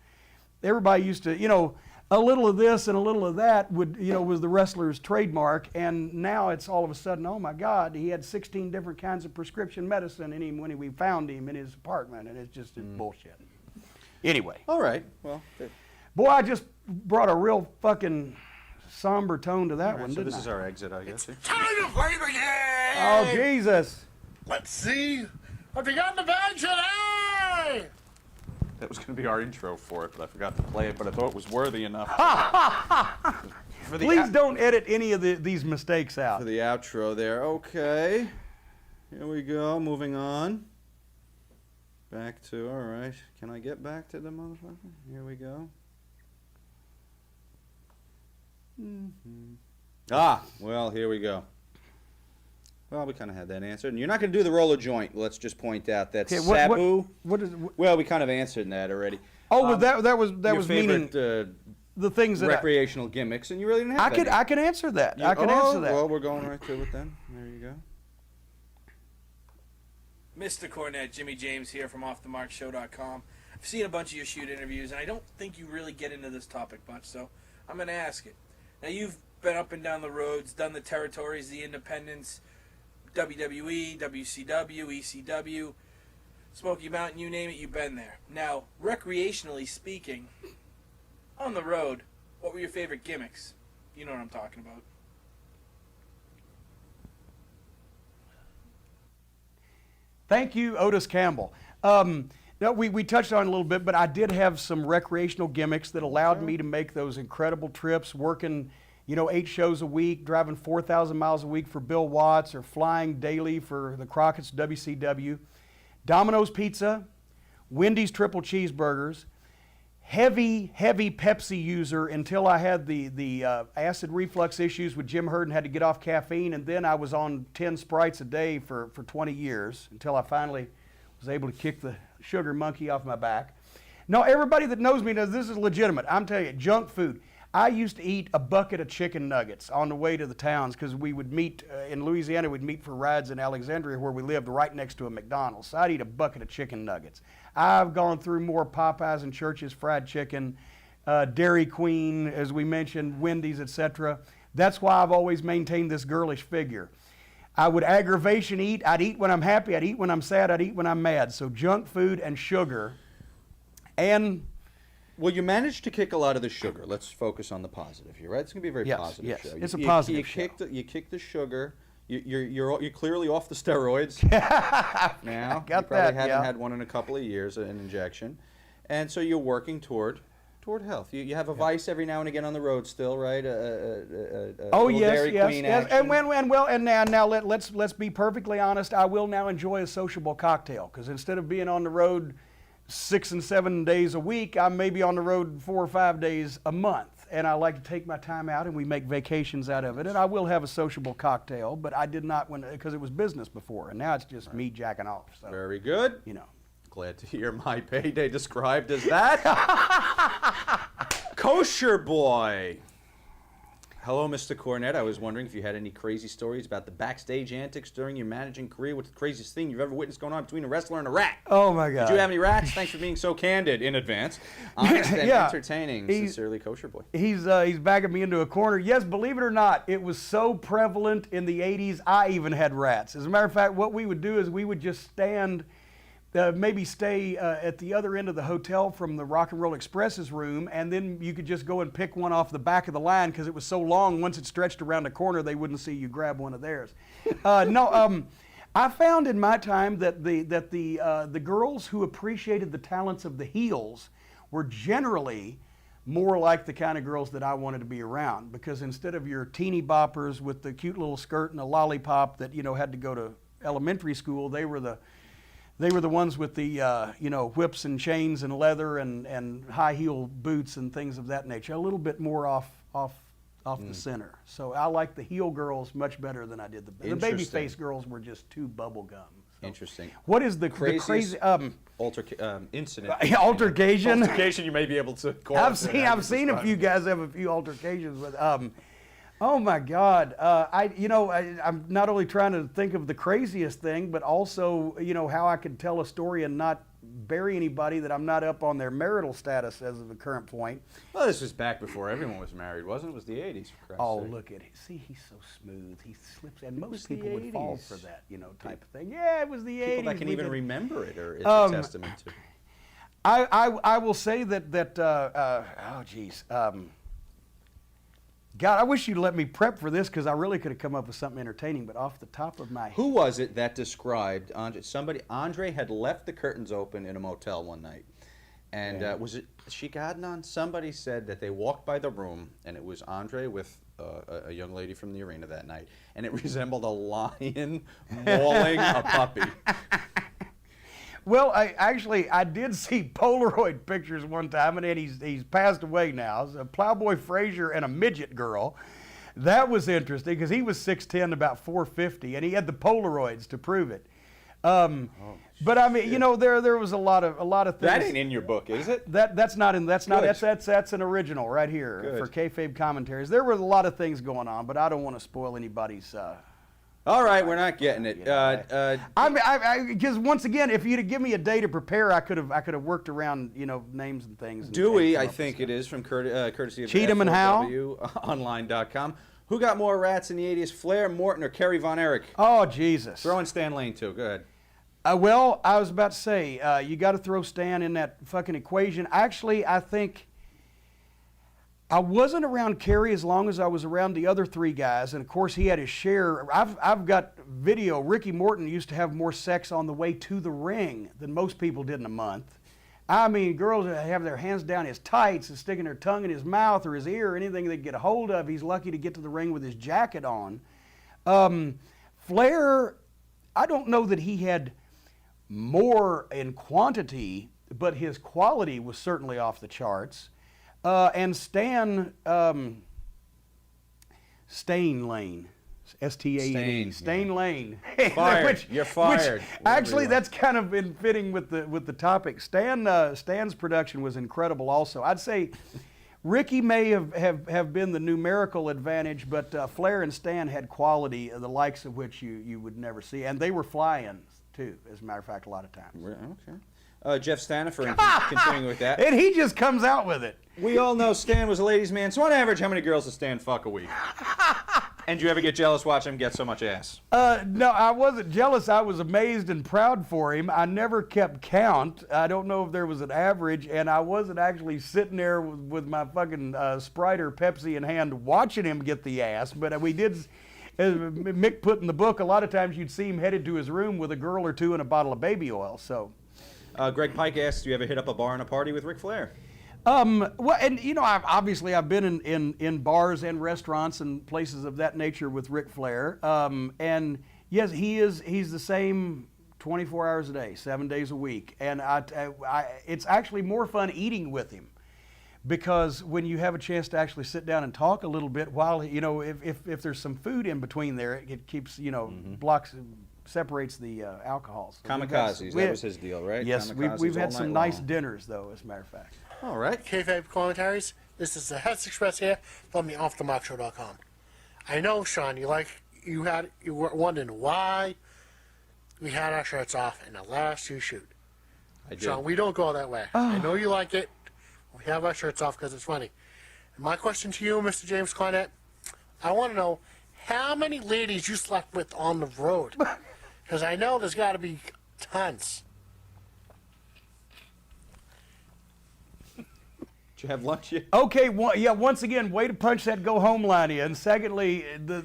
everybody used to, a little of this and a little of that was the wrestler's trademark. And now it's all of a sudden, oh my God, he had 16 different kinds of prescription medicine in him when we found him in his apartment. And it's just bullshit. Anyway. All right. Well, boy, I just brought a real fucking somber tone to that one, so didn't this I? is our exit, I guess. Time to play the game! Oh, Jesus. Let's see what we got in the bag today! That was going to be our intro for it, but I forgot to play it, but I thought it was worthy enough. Please don't edit any of these mistakes out. For the outro there. Okay. Here we go. Moving on. Back to, all right. Can I get back to the motherfucker? Here we go. Ah, well, here we go. Well, we kind of had that answered. And you're not going to do the roller joint. Let's just point out that Sabu. What is? Well, we kind of answered that already. Oh, well, that was your was favorite, meaning the things that recreational gimmicks, and you really didn't have any. I can answer that. I can answer that. Well, we're going right to it then. There you go. Mr. Cornette, Jimmy James here from OffTheMarkShow.com. I've seen a bunch of your shoot interviews, and I don't think you really get into this topic much, so I'm going to ask it. Now, you've been up and down the roads, done the territories, the independents, WWE, WCW, ECW, Smoky Mountain, you name it, you've been there. Now, recreationally speaking, on the road, what were your favorite gimmicks? You know what I'm talking about. Thank you, Otis Campbell. No, we touched on it a little bit, but I did have some recreational gimmicks that allowed me to make those incredible trips, working, 8 shows a week, driving 4,000 miles a week for Bill Watts, or flying daily for the Crockett's WCW. Domino's Pizza, Wendy's Triple Cheeseburgers, heavy Pepsi user until I had the acid reflux issues with Jim Herd and had to get off caffeine, and then I was on 10 Sprites a day for 20 years until I finally was able to kick the sugar monkey off my back. No, everybody that knows me knows this is legitimate. I'm telling you, junk food. I used to eat a bucket of chicken nuggets on the way to the towns because we would meet in Louisiana. We'd meet for rides in Alexandria where we lived right next to a McDonald's. So I'd eat a bucket of chicken nuggets. I've gone through more Popeyes and Church's fried chicken, Dairy Queen, as we mentioned, Wendy's, etc. That's why I've always maintained this girlish figure. I would aggravation eat. I'd eat when I'm happy. I'd eat when I'm sad. I'd eat when I'm mad. So junk food and sugar. And well, you managed to kick a lot of the sugar. Let's focus on the positive here, right? It's going to be a very positive show. It's a positive show. You kicked the sugar. You're clearly off the steroids now. You probably haven't had one in a couple of years, an injection, and so you're working toward health. You have a vice every now and again on the road still, right? Dairy Queen action. And now let's be perfectly honest. I will now enjoy a sociable cocktail because instead of being on the road 6 and 7 days a week, I'm maybe on the road 4 or 5 days a month, and I like to take my time out, and we make vacations out of it. And I will have a sociable cocktail, but I did not because it was business before, and now it's just me jacking off. So, very good. Glad to hear my payday described as that. Kosher boy. Hello, Mr. Cornette. I was wondering if you had any crazy stories about the backstage antics during your managing career. What's the craziest thing you've ever witnessed going on between a wrestler and a rat? Oh, my God. Did you have any rats? Thanks for being so candid in advance. Honest and entertaining. Sincerely, Kosher Boy. He's backing me into a corner. Yes, believe it or not, it was so prevalent in the 80s, I even had rats. As a matter of fact, what we would do is we would just stand, maybe stay at the other end of the hotel from the Rock and Roll Express's room, and then you could just go and pick one off the back of the line because it was so long, once it stretched around the corner, they wouldn't see you grab one of theirs. I found in my time that the girls who appreciated the talents of the heels were generally more like the kind of girls that I wanted to be around, because instead of your teeny boppers with the cute little skirt and a lollipop that had to go to elementary school, they were the ones with the whips and chains and leather and high heel boots and things of that nature. A little bit more off the center. So I like the heel girls much better than I did the baby face girls were just too bubble gum. So. Interesting. What is the crazy incident? Altercation. Altercation. You may be able to call. I've seen a few guys have a few altercations with. Oh my God! I'm not only trying to think of the craziest thing, but also how I could tell a story and not bury anybody that I'm not up on their marital status as of the current point. Well, this was back before everyone was married, wasn't it? It was the 80s, for Christ's sake. Look at him! See, he's so smooth. He slips, and most people would fall for that, type of thing. Yeah, it was the 80s. People that can even remember it, or it's a testament to. I will say that God, I wish you'd let me prep for this because I really could have come up with something entertaining, but off the top of my head. Who was it that described Andre? Andre had left the curtains open in a motel one night. And was it Sheik Adnan? Somebody said that they walked by the room, and it was Andre with a young lady from the arena that night, and it resembled a lion mauling a puppy. Well, I did see Polaroid pictures one time, and he's passed away now. It's a Plowboy Frazier and a midget girl. That was interesting because he was 6'10", about 450, and he had the Polaroids to prove it. But I mean, you know, there was a lot of things. That ain't in your book, is it? That's not Good. that's an original right here Good. for kayfabe commentaries. There were a lot of things going on, but I don't want to spoil anybody's. All right, we're not getting it. Because once again, if you'd have given me a day to prepare, I could have worked around, you know, names and things. And Dewey, come I up with think stuff. it is from courtesy of Cheatham and Howe? Online.com. Who got more rats in the 80s, Flair, Morton, or Kerry Von Erich? Oh Jesus! Throw in Stan Lane too. Go ahead. Well, I was about to say, you got to throw Stan in that fucking equation. Actually, I think I wasn't around Kerry as long as I was around the other three guys, and of course he had his share. I've got video. Ricky Morton used to have more sex on the way to the ring than most people did in a month. I mean, girls that have their hands down his tights and sticking their tongue in his mouth or his ear or anything they get a hold of. He's lucky to get to the ring with his jacket on. Flair, I don't know that he had more in quantity, but his quality was certainly off the charts. And Stan, Stain Lane, S-T-A-N-E, Stain Lane. Fired. You're fired. Actually, that's kind of been fitting with the topic. Stan's production was incredible also. I'd say Ricky may have been the numerical advantage, but Flair and Stan had quality, the likes of which you would never see. And they were fly-ins, too, as a matter of fact, a lot of times. Okay. Jeff Stanifer, continuing with that. And he just comes out with it. We all know Stan was a ladies' man, so on average, how many girls does Stan fuck a week? And do you ever get jealous watching him get so much ass? No, I wasn't jealous. I was amazed and proud for him. I never kept count. I don't know if there was an average, and I wasn't actually sitting there with my fucking Sprite or Pepsi in hand watching him get the ass, but we did, as Mick put in the book, a lot of times you'd see him headed to his room with a girl or two and a bottle of baby oil, so. Greg Pike asks, do you ever hit up a bar and a party with Ric Flair? Well, and you know, I've been in bars and restaurants and places of that nature with Ric Flair. And yes, he's the same 24 hours a day, 7 days a week. And it's actually more fun eating with him, because when you have a chance to actually sit down and talk a little bit while, you know, if there's some food in between there, it keeps, you know, separates the alcohols. So Kamikazes, that was his deal, right? Yes, Kamikazes we've had all some night nice long. dinners, though, as a matter of fact. All right. Kayfabe commentaries. This is the Heads Express here from the OffTheMarkShow.com. I know, Sean, you were wondering why we had our shirts off in the last YouShoot. I did. Sean, we don't go that way. I know you like it. We have our shirts off because it's funny. And my question to you, Mr. James Cornette, I want to know how many ladies you slept with on the road. Because I know there's got to be tons. Did you have lunch yet? Okay, once again, way to punch that go home line in. Secondly, the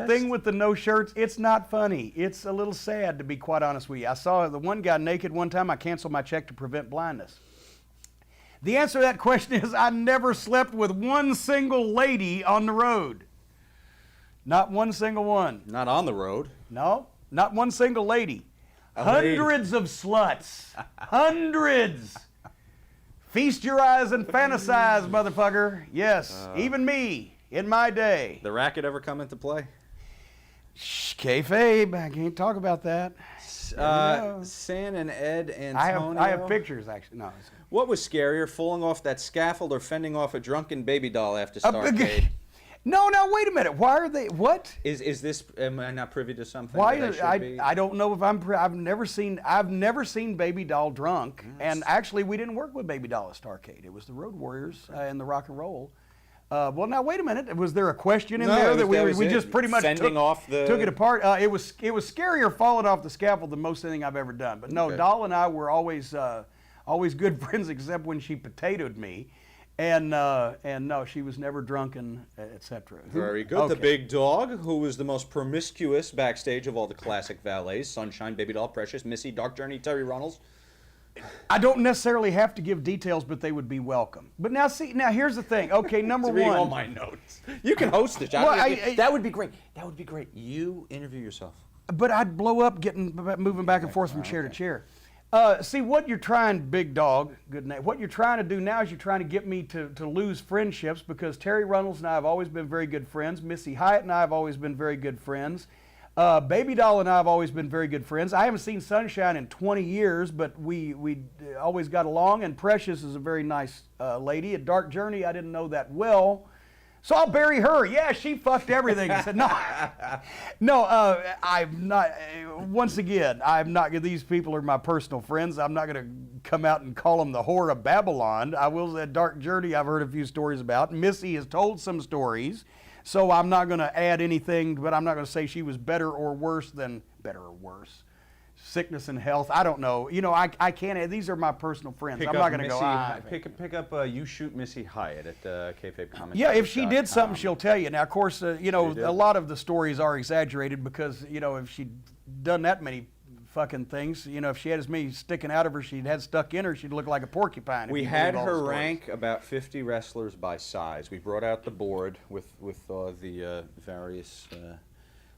thing with the no shirts, it's not funny. It's a little sad, to be quite honest with you. I saw the one guy naked one time. I canceled my check to prevent blindness. The answer to that question is I never slept with one single lady on the road. Not one single one. Not on the road. No, not one single lady. Hundreds of sluts. Hundreds. Feast your eyes and fantasize, motherfucker. Yes, even me, in my day. The racket ever come into play? Shh, kayfabe, I can't talk about that. San and Ed Antonio. I have pictures, actually. No. What was scarier, falling off that scaffold or fending off a drunken baby doll after Starcade? No, wait a minute. Why are they, what? Is this, am I not privy to something Why that I should be? I don't know if I've never seen Baby Doll drunk, and actually we didn't work with Baby Doll at Starcade. It was the Road Warriors and the Rock and Roll. Well, now wait a minute. Was there a question in there that we just pretty much took it apart? It was scarier falling off the scaffold than most anything I've ever done. But no, Okay. Doll and I were always good friends, except when she potatoed me. And no, she was never drunken, etc. Very good. Okay. The Big Dog, who was the most promiscuous backstage of all the classic valets: Sunshine, Baby Doll, Precious, Missy, Dark Journey, Terry Runnels. I don't necessarily have to give details, but they would be welcome. But now, here's the thing. Okay, number Reading one. all my notes. You can host it. Well, that would be great. That would be great. You interview yourself. But I'd blow up moving back and forth from chair to chair. See, what you're trying, Big Dog, good name, what you're trying to do now is you're trying to get me to lose friendships, because Terry Runnels and I have always been very good friends. Missy Hyatt and I have always been very good friends. Baby Doll and I have always been very good friends. I haven't seen Sunshine in 20 years, but we always got along, and Precious is a very nice lady. At Dark Journey, I didn't know that well, so I'll bury her. Yeah, she fucked everything. I said, no, I'm not, once again, I'm not, these people are my personal friends. I'm not going to come out and call them the whore of Babylon. I will say Dark Journey, I've heard a few stories about. Missy has told some stories, so I'm not going to add anything, but I'm not going to say she was better or worse than, sickness and health. I don't know. You know, I can't add, these are my personal friends. I'm not going to go, pick up YouShoot Missy Hyatt at Kayfabe Comments. yeah, if she did something, she'll tell you. Now, of course, you know, a lot of the stories are exaggerated because, you know, if she'd done that many fucking things, you know, if she had as many sticking out of her, she'd had stuck in her, she'd look like a porcupine. We had her rank about 50 wrestlers by size. We brought out the board with the various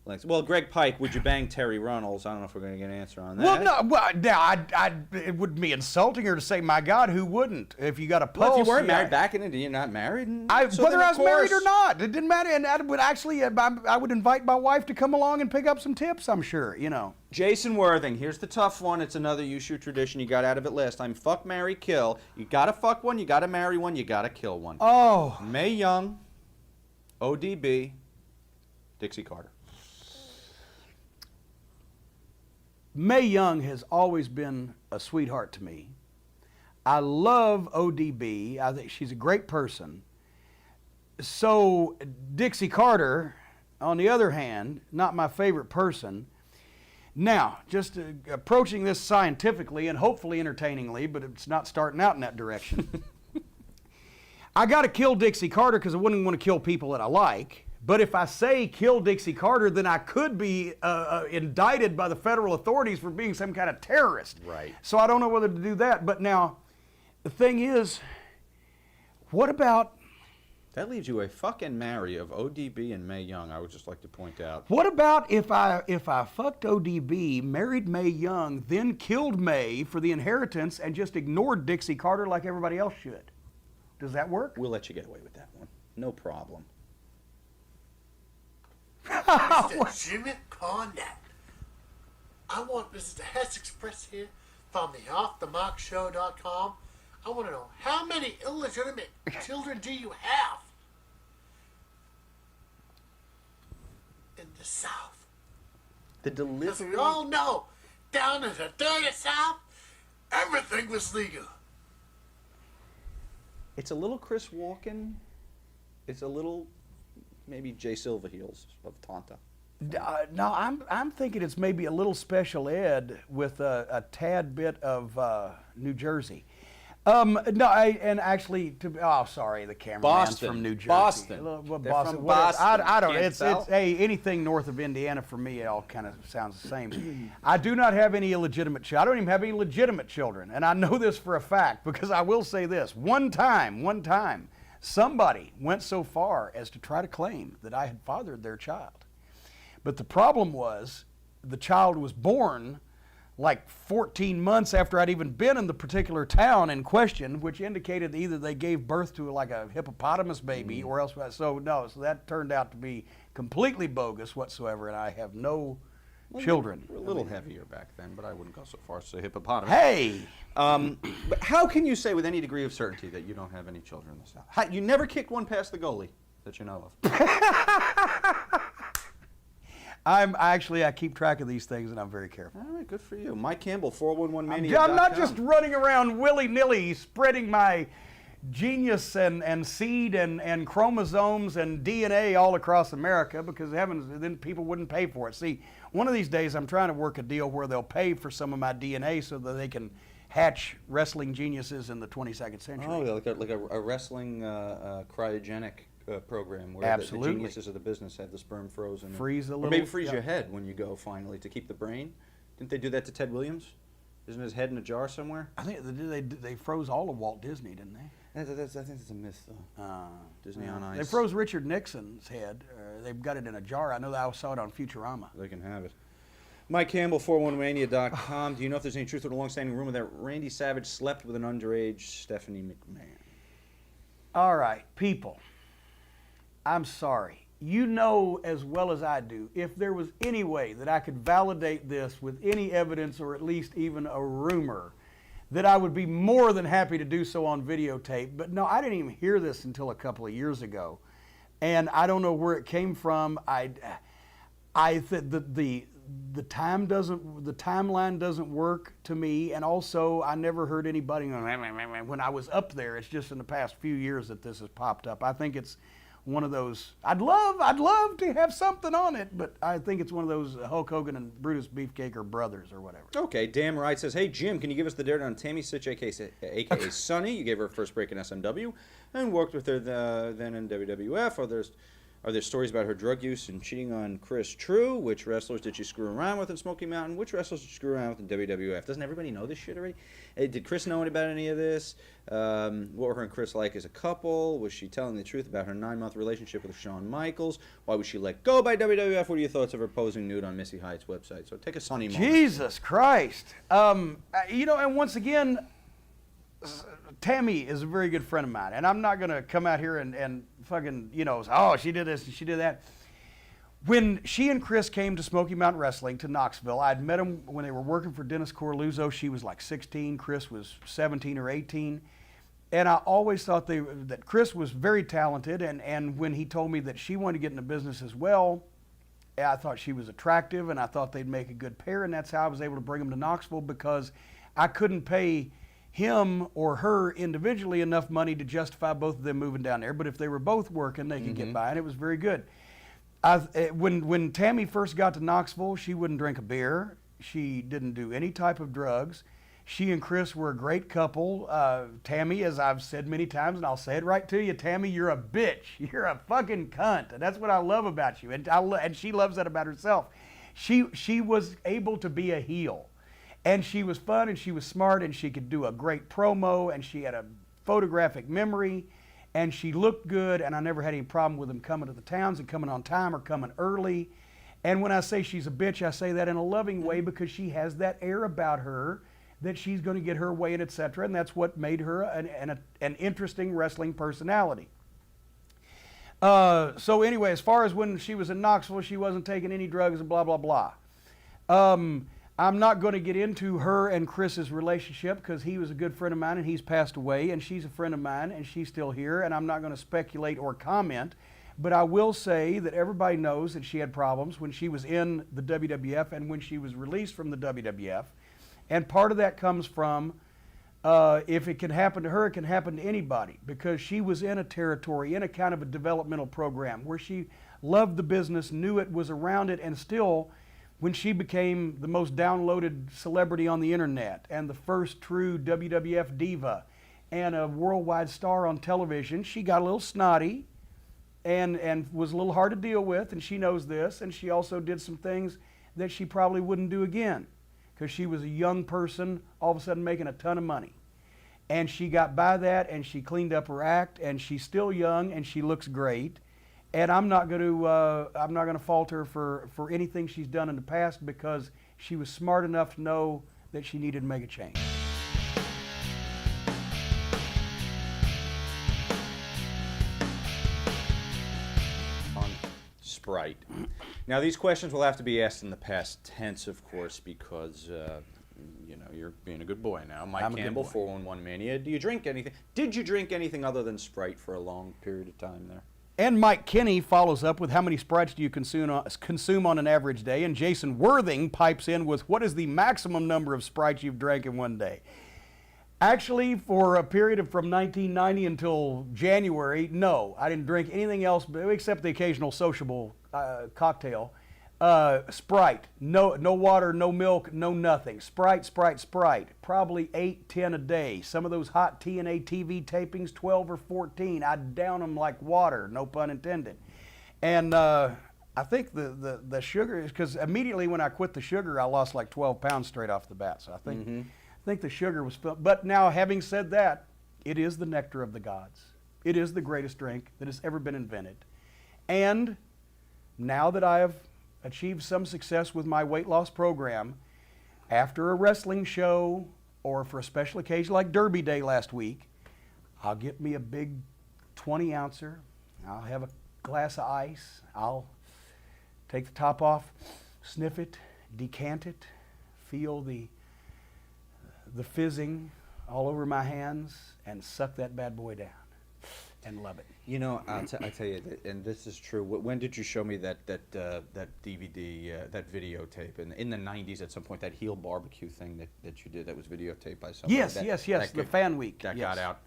lengths. Well, Greg Pike, would you bang Terry Runnels? I don't know if we're going to get an answer on that. Well, no, it would be insulting her to say, my God, who wouldn't? If you got a pulse. Well, if you weren't married back in the day, you're not married? Whether I was married or not, it didn't matter. And I would actually, I would invite my wife to come along and pick up some tips, I'm sure, you know. Jason Worthing, here's the tough one. It's another YouShoot tradition. You got out of it last time. Fuck, marry, kill. You got to fuck one, you got to marry one, you got to kill one. Oh. Mae Young, ODB, Dixie Carter. Mae Young has always been a sweetheart to me. I love ODB. I think she's a great person. So Dixie Carter, on the other hand, not my favorite person. Now, just approaching this scientifically and hopefully entertainingly, but it's not starting out in that direction. I got to kill Dixie Carter because I wouldn't want to kill people that I like. But if I say kill Dixie Carter, then I could be indicted by the federal authorities for being some kind of terrorist. Right. So I don't know whether to do that. But now, the thing is, what about... That leaves you a fucking marry of ODB and Mae Young, I would just like to point out. What about if I fucked ODB, married Mae Young, then killed Mae for the inheritance and just ignored Dixie Carter like everybody else should? Does that work? We'll let you get away with that one. No problem. Mr. Jim Cornette. I want Mr. Hess Express here from the OffTheMarkShow.com. I want to know, how many illegitimate children do you have in the South? The As delivery. we all know, down in the dirty South, everything was legal. It's a little Chris Walken. It's a little maybe Jay Silverheels of Tonta. No, I'm thinking it's maybe a little special ed with a tad bit of New Jersey. Sorry, the cameraman's from New Jersey. Boston. Boston. From Boston. I don't know. Can't It's tell? hey, anything north of Indiana for me, it all kind of sounds the same. I do not have any illegitimate children. I don't even have any legitimate children, and I know this for a fact because I will say this: one time, somebody went so far as to try to claim that I had fathered their child. But the problem was the child was born like 14 months after I'd even been in the particular town in question, which indicated either they gave birth to like a hippopotamus baby or else. So that turned out to be completely bogus whatsoever, and I have no children. We're a little heavier back then, but I wouldn't go so far as to say hippopotamus. Hey! But how can you say with any degree of certainty that you don't have any children in the South? You never kicked one past the goalie that you know of. I keep track of these things and I'm very careful. All right, good for you. Mike Campbell, 411mania.com. I'm not just running around willy-nilly spreading my genius and seed and chromosomes and DNA all across America because heavens, then people wouldn't pay for it. See, one of these days I'm trying to work a deal where they'll pay for some of my DNA so that they can hatch wrestling geniuses in the 22nd century. Oh, like a wrestling cryogenic program where the geniuses of the business have the sperm frozen. Freeze a little. Or maybe freeze your head when you go finally to keep the brain. Didn't they do that to Ted Williams? Isn't his head in a jar somewhere? I think they froze all of Walt Disney, didn't they? I think that's a myth, though. Disney on Ice. They froze Richard Nixon's head. They've got it in a jar. I know that I saw it on Futurama. They can have it. Mike Campbell, 411mania.com. Do you know if there's any truth to the long-standing rumor that Randy Savage slept with an underage Stephanie McMahon? All right, people. I'm sorry. you know as well as I do, if there was any way that I could validate this with any evidence or at least even a rumor, that I would be more than happy to do so on videotape. But no, I didn't even hear this until a couple of years ago. And I don't know where it came from. The timeline doesn't work to me, and also I never heard anybody going, when I was up there. It's just in the past few years that this has popped up. I think it's one of those, I'd love to have something on it, but I think it's one of those Hulk Hogan and Brutus Beefcake are brothers or whatever. Okay, Dan Wright says, hey, Jim, can you give us the dirt on Tammy Sitch, a.k.a. Sunny? You gave her first break in SMW and worked with her then in WWF. Are there stories about her drug use and cheating on Chris true? Which wrestlers did she screw around with in Smoky Mountain? Which wrestlers did she screw around with in WWF? Doesn't everybody know this shit already? Did Chris know about any of this? What were her and Chris like as a couple? Was she telling the truth about her 9-month relationship with Shawn Michaels? Why was she let go by WWF? What are your thoughts of her posing nude on Missy Hyatt's website? So take a Sunny moment. Jesus Christ. You know, and once again, Tammy is a very good friend of mine, and I'm not going to come out here and fucking, you know, oh, she did this and she did that. When she and Chris came to Smoky Mountain Wrestling to Knoxville, I'd met them when they were working for Dennis Corluzzo. She was like 16, Chris was 17 or 18. And I always thought that Chris was very talented, and when he told me that she wanted to get into business as well, I thought she was attractive, and I thought they'd make a good pair, and that's how I was able to bring them to Knoxville, because I couldn't pay him or her individually enough money to justify both of them moving down there. But if they were both working, they could get by, and it was very good. When Tammy first got to Knoxville, she wouldn't drink a beer. She didn't do any type of drugs. She and Chris were a great couple. Tammy, as I've said many times, and I'll say it right to you, Tammy, you're a bitch. You're a fucking cunt. And that's what I love about you. And she loves that about herself. She was able to be a heel. And she was fun, and she was smart, and she could do a great promo, and she had a photographic memory, and she looked good, and I never had any problem with them coming to the towns and coming on time or coming early. And when I say she's a bitch, I say that in a loving way, because she has that air about her that she's going to get her way, and etc. And that's what made her an interesting wrestling personality. So anyway, as far as when she was in Knoxville, she wasn't taking any drugs and blah, blah, blah. I'm not going to get into her and Chris's relationship, because he was a good friend of mine and he's passed away, and she's a friend of mine and she's still here, and I'm not going to speculate or comment. But I will say that everybody knows that she had problems when she was in the WWF and when she was released from the WWF. And part of that comes from, if it can happen to her, it can happen to anybody, because she was in a territory, in a kind of a developmental program where she loved the business, knew it, was around it, and still, when she became the most downloaded celebrity on the internet and the first true WWF diva and a worldwide star on television, she got a little snotty and was a little hard to deal with, and she knows this, and she also did some things that she probably wouldn't do again, because she was a young person all of a sudden making a ton of money. And she got by that, and she cleaned up her act, and she's still young, and she looks great. And I'm not going to fault her for anything she's done in the past, because she was smart enough to know that she needed to make a change. On Sprite. Now, these questions will have to be asked in the past tense, of course, because you know, you're being a good boy now. Mike Campbell, 411 Mania. Do you drink anything? Did you drink anything other than Sprite for a long period of time there? And Mike Kinney follows up with, how many Sprites do you consume on an average day? And Jason Worthing pipes in with, what is the maximum number of Sprites you've drank in one day? Actually, for a period of from 1990 until January, no. I didn't drink anything else except the occasional sociable cocktail. Sprite. No water, no milk, no nothing. Sprite, Sprite, Sprite. Probably 8, 10 a day. Some of those hot TNA TV tapings, 12 or 14. I'd down them like water, no pun intended. And I think the sugar is, because immediately when I quit the sugar, I lost like 12 pounds straight off the bat. So I think the sugar was filled. But now, having said that, it is the nectar of the gods. It is the greatest drink that has ever been invented. And now that I have achieved some success with my weight loss program, after a wrestling show or for a special occasion like Derby Day last week, I'll get me a big 20-ouncer. I'll have a glass of ice. I'll take the top off, sniff it, decant it, feel the fizzing all over my hands, and suck that bad boy down and love it. You know, I tell you, and this is true. When did you show me that DVD, that videotape? In the '90s, at some point, that heel barbecue thing that you did that was videotaped by somebody. Yes, the fan week. That got out,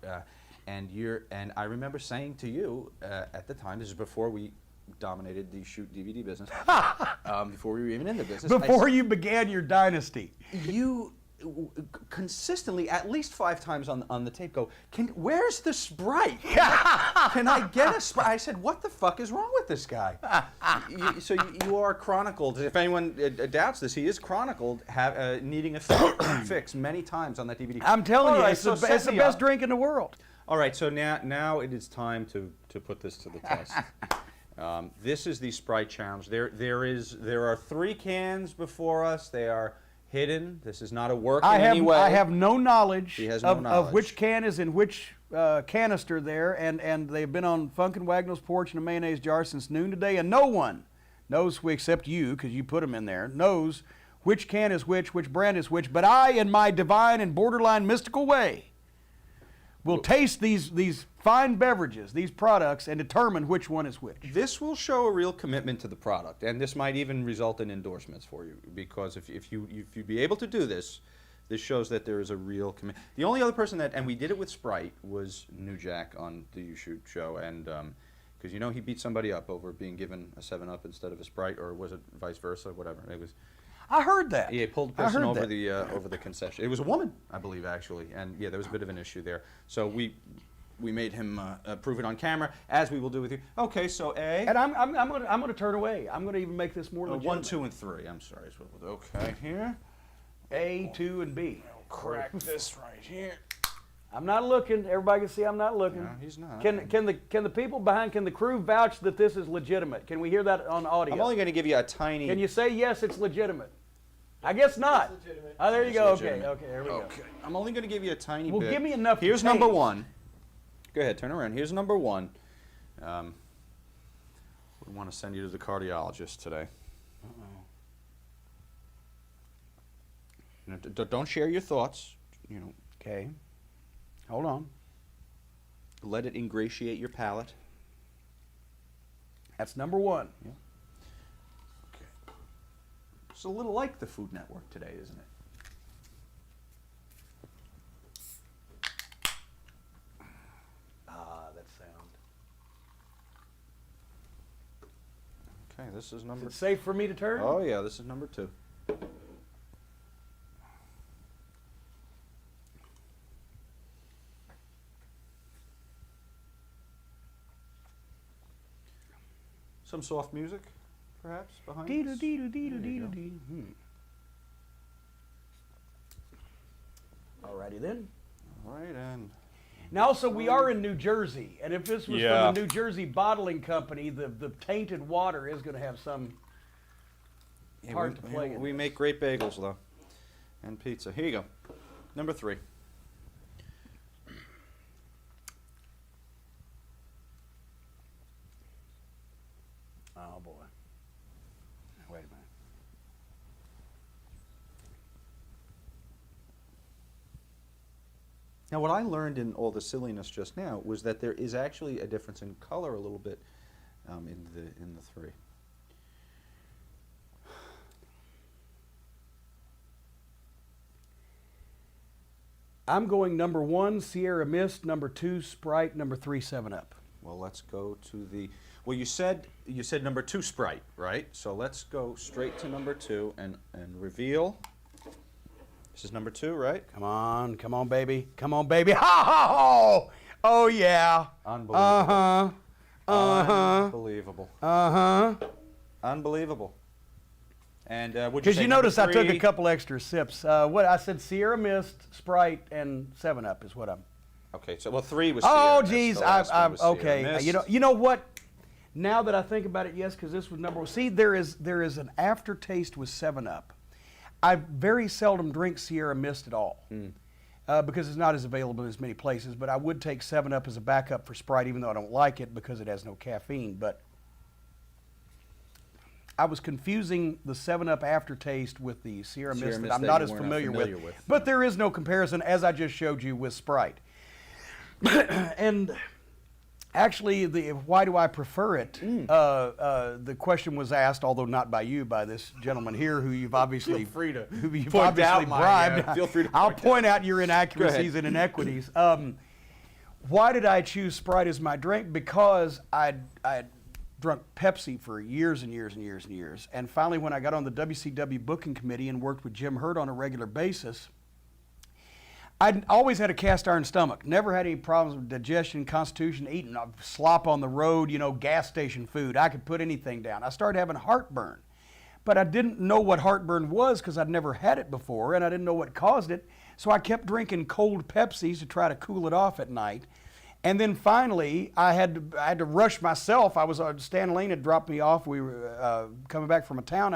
and I remember saying to you at the time, this is before we dominated the shoot DVD business, before we were even in the business. Before you began your dynasty. You consistently, at least 5 times on the tape, go, where's the Sprite? Can I get a Sprite? I said, what the fuck is wrong with this guy? So you are chronicled. If anyone doubts this, he is chronicled needing a fix many times on that DVD. I'm telling you, Right, it's the best drink in the world. All right, so now it is time to put this to the test. This is the Sprite challenge. There are 3 cans before us. They are hidden. This is not a work in any way. I have no knowledge, He has no knowledge of which can is in which canister there, and they've been on Funkin' Wagnall's porch in a mayonnaise jar since noon today, and no one knows, except you, because you put them in there, knows which can is which brand is which, but I, in my divine and borderline mystical way, will taste these fine beverages, these products, and determine which one is which. This will show a real commitment to the product, and this might even result in endorsements for you, because if you'd be able to do this, this shows that there is a real commitment. The only other person and we did it with Sprite, was New Jack on the YouShoot show, and because you know he beat somebody up over being given a 7-Up instead of a Sprite, or was it vice versa, whatever. It was. I heard that. Yeah, he pulled the person over the concession. It was a woman, I believe, actually, and yeah, there was a bit of an issue there. So we made him prove it on camera, as we will do with you. Okay, so A. And I'm gonna turn away. I'm gonna even make this more legitimate. 1, 2, and 3. I'm sorry. So okay, here. A, 2, and B. Crack this right here. I'm not looking. Everybody can see I'm not looking. No, he's not. Can the people behind, can the crew vouch that this is legitimate? Can we hear that on audio? I'm only going to give you a tiny. Can you say yes, it's legitimate? I guess not. Oh, there you go. Okay, there we go. Okay. I'm only going to give you a tiny Well, bit. give me enough. Here's to number taste. 1. Go ahead, turn around. Here's number 1. We want to send you to the cardiologist today. Don't share your thoughts. You know. Okay. Hold on. Let it ingratiate your palate. That's number 1. Yeah. Okay. It's a little like the Food Network today, isn't it? That sound. Okay, this is Is number. it safe for me to turn? Oh yeah, this is number 2. Some soft music, perhaps, behind us? Alrighty then. All right, and Now, also, we are in New Jersey, and if this was Yeah. from the New Jersey Bottling Company, the tainted water is going to have some part to play in we this. make great bagels, though, and pizza. Here you go. Number 3. Oh, boy. Wait a minute. Now, what I learned in all the silliness just now was that there is actually a difference in color a little bit in the 3. I'm going number 1, Sierra Mist, number 2, Sprite, number 3, 7-Up. Well, let's go to the. Well, you said number 2 Sprite, right? So let's go straight to number 2 and reveal. This is number 2, right? Come on, baby. Come on, baby. Ha, ha, ha. Oh, yeah. Unbelievable. Uh-huh. Uh-huh. Unbelievable. Uh-huh. Unbelievable. And would you Because say you number notice I took a 3? couple extra sips. What I said, Sierra Mist, Sprite, and 7-Up is what I'm. Okay, so well 3 was. Oh, Sierra Mist, geez. the last one was Sierra Okay. Mist. You know what? Now that I think about it, yes, because this was number 1. See, there is an aftertaste with 7-Up. I very seldom drink Sierra Mist at all because it's not as available in as many places. But I would take 7-Up as a backup for Sprite, even though I don't like it because it has no caffeine. But I was confusing the 7-Up aftertaste with the Sierra Mist Mist that I'm that not you as weren't familiar familiar with. with. But there is no comparison, as I just showed you with Sprite. And actually, why do I prefer it? The question was asked, although not by you, by this gentleman here, who you've obviously Feel free to who you've point obviously out my, bribed. feel free to I'll point point out your inaccuracies and inequities. Why did I choose Sprite as my drink? Because I'd drunk Pepsi for years and years and years and years. And finally, when I got on the WCW booking committee and worked with Jim Hurt on a regular basis, I'd always had a cast iron stomach. Never had any problems with digestion, constitution, eating slop on the road, gas station food. I could put anything down. I started having heartburn. But I didn't know what heartburn was because I'd never had it before, and I didn't know what caused it. So I kept drinking cold Pepsis to try to cool it off at night. And then finally, I had to rush myself. Stan Lane had dropped me off. We were coming back from a town.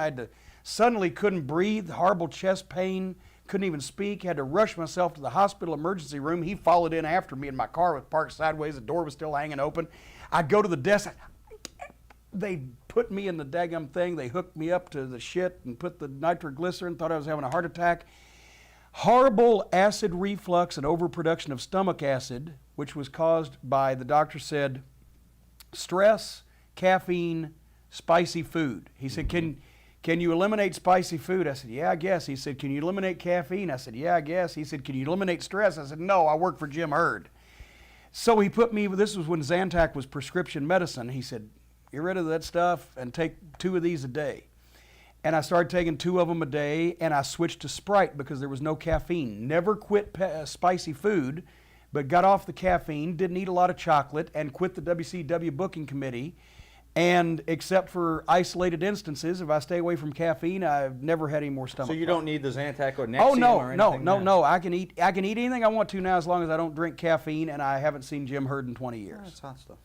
Suddenly couldn't breathe, horrible chest pain, couldn't even speak. Had to rush myself to the hospital emergency room. He followed in after me, and my car was parked sideways. The door was still hanging open. I go to the desk. They put me in the daggum thing. They hooked me up to the shit and put the nitroglycerin. Thought I was having a heart attack. Horrible acid reflux and overproduction of stomach acid, which was caused by, the doctor said, stress, caffeine, spicy food. He said, can you eliminate spicy food? I said, yeah, I guess. He said, can you eliminate caffeine? I said, yeah, I guess. He said, can you eliminate stress? I said, no, I work for Jim Hurt. So he put me, this was when Zantac was prescription medicine. He said, get rid of that stuff and take 2 of these a day. And I started taking 2 of them a day, and I switched to Sprite because there was no caffeine. Never quit spicy food, but got off the caffeine, didn't eat a lot of chocolate, and quit the WCW booking committee. And except for isolated instances, if I stay away from caffeine, I've never had any more stomach. So you don't need the Zantac or Nexium Oh or anything? no! I can eat anything I want to now as long as I don't drink caffeine, and I haven't seen Jim Hurt in 20 years. That's hot stuff.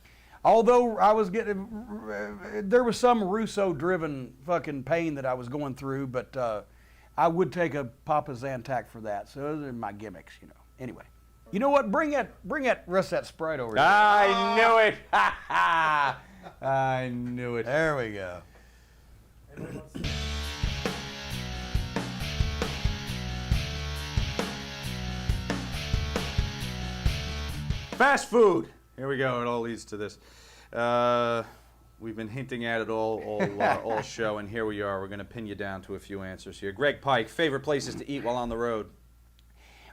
Although I was there was some Russo-driven fucking pain that I was going through, but I would take a Papa Zantac for that. So those are my gimmicks, Anyway, you know what? Bring that rest of that Sprite over here. I knew it. I knew it. There we go. Fast food. Here we go. It all leads to this. We've been hinting at it all show, and here we are. We're going to pin you down to a few answers here. Greg Pike, favorite places to eat while on the road?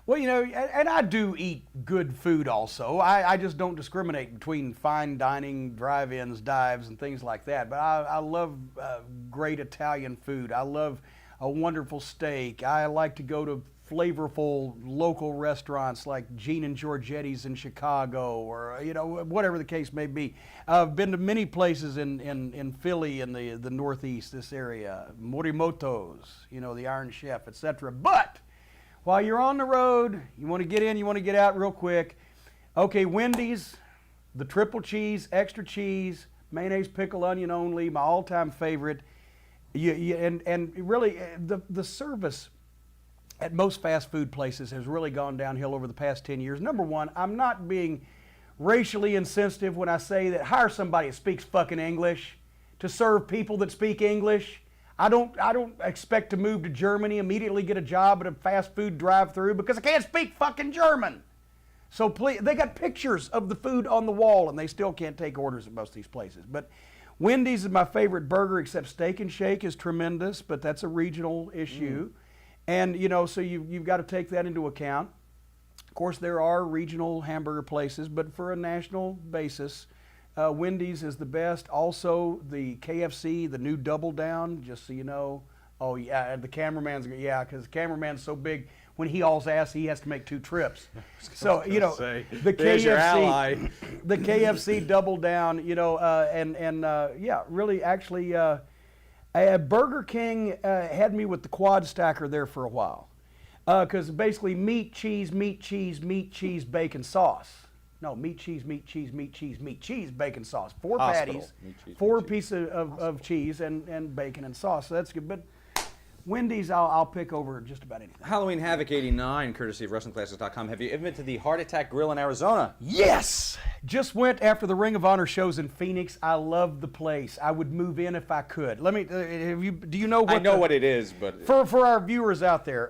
Well, and I do eat good food also. I just don't discriminate between fine dining, drive-ins, dives, and things like that. But I love great Italian food. I love a wonderful steak. I like to go to flavorful local restaurants like Gene and Giorgetti's in Chicago, or whatever the case may be. I've been to many places in Philly and the Northeast, this area, Morimoto's, the Iron Chef, etc. But while you're on the road, you want to get in, you want to get out real quick. Okay, Wendy's, the triple cheese, extra cheese, mayonnaise, pickle, onion only, my all-time favorite. And really, the service at most fast food places has really gone downhill over the past 10 years. Number one, I'm not being racially insensitive when I say that hire somebody that speaks fucking English to serve people that speak English. I don't expect to move to Germany, immediately get a job at a fast food drive-through because I can't speak fucking German. So please, they got pictures of the food on the wall, and they still can't take orders at most of these places. But Wendy's is my favorite burger, except Steak and Shake is tremendous, but that's a regional issue. And, so you've got to take that into account. Of course, there are regional hamburger places, but for a national basis, Wendy's is the best. Also, the KFC, the new Double Down, just so you know. Oh, yeah, the cameraman's, because the cameraman's so big, when he hauls ass, he has to make 2 trips. So, the KFC, the KFC Double Down, really, actually, Burger King had me with the quad stacker there for a while. Because basically meat, cheese, bacon, sauce. No, meat, cheese, bacon, sauce. 4 patties, 4 pieces of cheese and bacon and sauce. So that's good. But Wendy's, I'll pick over just about anything. Halloween Havoc 89, courtesy of WrestlingClassics.com. Have you ever been to the Heart Attack Grill in Arizona? Yes! Just went after the Ring of Honor shows in Phoenix. I love the place. I would move in if I could. Let me, do you know what? I know what it is, but... For our viewers out there,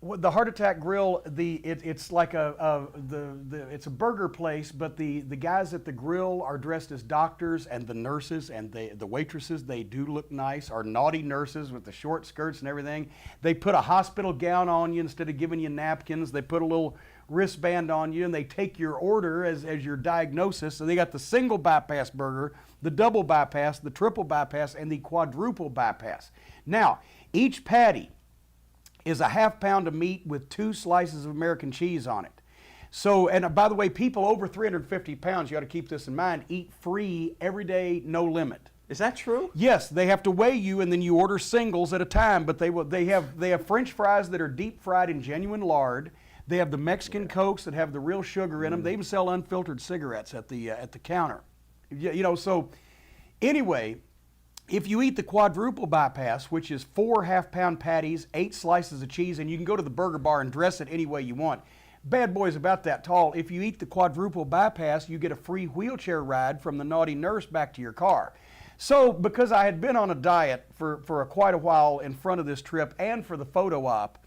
the Heart Attack Grill, it's like it's a burger place, but the guys at the grill are dressed as doctors, and the nurses and the waitresses, they do look nice, are naughty nurses with the short skirts and everything. They put a hospital gown on you instead of giving you napkins. They put a little wristband on you, and they take your order as your diagnosis. So they got the single bypass burger, the double bypass, the triple bypass, and the quadruple bypass. Now, each patty is a half pound of meat with 2 slices of American cheese on it. So, and by the way, people over 350 pounds, you ought to keep this in mind, eat free every day, no limit. Is that true? Yes, they have to weigh you, and then you order singles at a time, but they have French fries that are deep fried in genuine lard. They have the Mexican Cokes that have the real sugar in them. They even sell unfiltered cigarettes at the counter. You know, so anyway, if you eat the quadruple bypass, which is 4 half-pound patties, 8 slices of cheese, and you can go to the burger bar and dress it any way you want. Bad boy's about that tall. If you eat the quadruple bypass, you get a free wheelchair ride from the naughty nurse back to your car. So, because I had been on a diet for quite a while in front of this trip and for the photo op,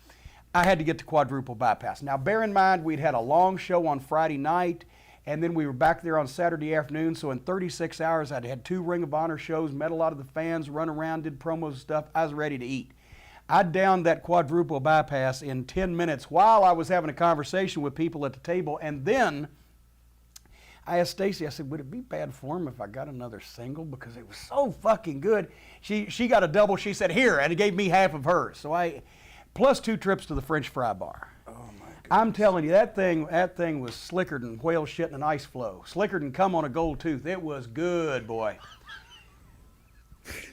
I had to get the quadruple bypass. Now, bear in mind, we'd had a long show on Friday night, and then we were back there on Saturday afternoon, so in 36 hours, I'd had 2 Ring of Honor shows, met a lot of the fans, run around, did promos and stuff. I was ready to eat. I downed that quadruple bypass in 10 minutes while I was having a conversation with people at the table, and then I asked Stacy, I said, would it be bad form if I got another single? Because it was so fucking good. She got a double, she said, here, and it gave me half of hers. So plus 2 trips to the French fry bar. I'm telling you, that thing was slicker than whale shit in an ice flow. Slicker than cum on a gold tooth. It was good, boy.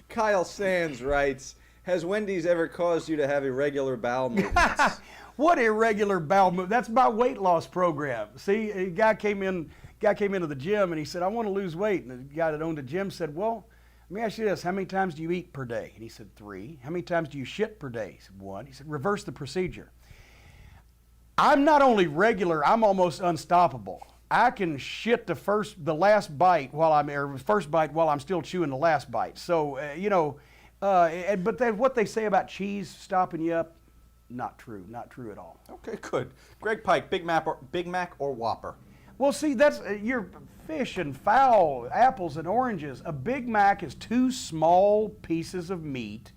Kyle Sands writes, has Wendy's ever caused you to have irregular bowel movements? What irregular bowel movement? That's my weight loss program. See, a guy came into the gym and he said, I want to lose weight. And the guy that owned the gym said, well, let me ask you this, how many times do you eat per day? And he said, 3. How many times do you shit per day? He said, 1. He said, reverse the procedure. I'm not only regular, I'm almost unstoppable. I can shit the last bite while I'm still chewing the last bite. So, but then what they say about cheese stopping you up, not true at all. Okay, good. Greg Pike, Big Mac or Whopper? Well, see, that's your fish and fowl, apples and oranges. A Big Mac is 2 small pieces of meat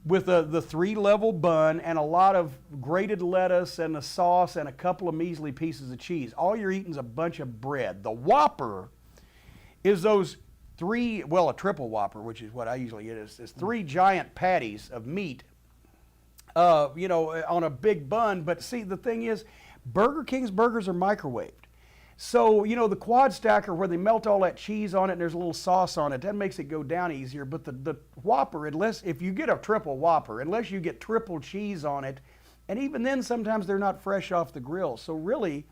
with the 3-level bun and a lot of grated lettuce and a sauce and a couple of measly pieces of cheese. All you're eating is a bunch of bread. The Whopper is those 3, well, a triple Whopper, which is what I usually get, is 3 giant patties of meat, on a big bun. But see, the thing is, Burger King's burgers are microwaved. So, the quad stacker where they melt all that cheese on it and there's a little sauce on it, that makes it go down easier. But the Whopper, if you get a triple Whopper, unless you get triple cheese on it, and even then sometimes they're not fresh off the grill. So really,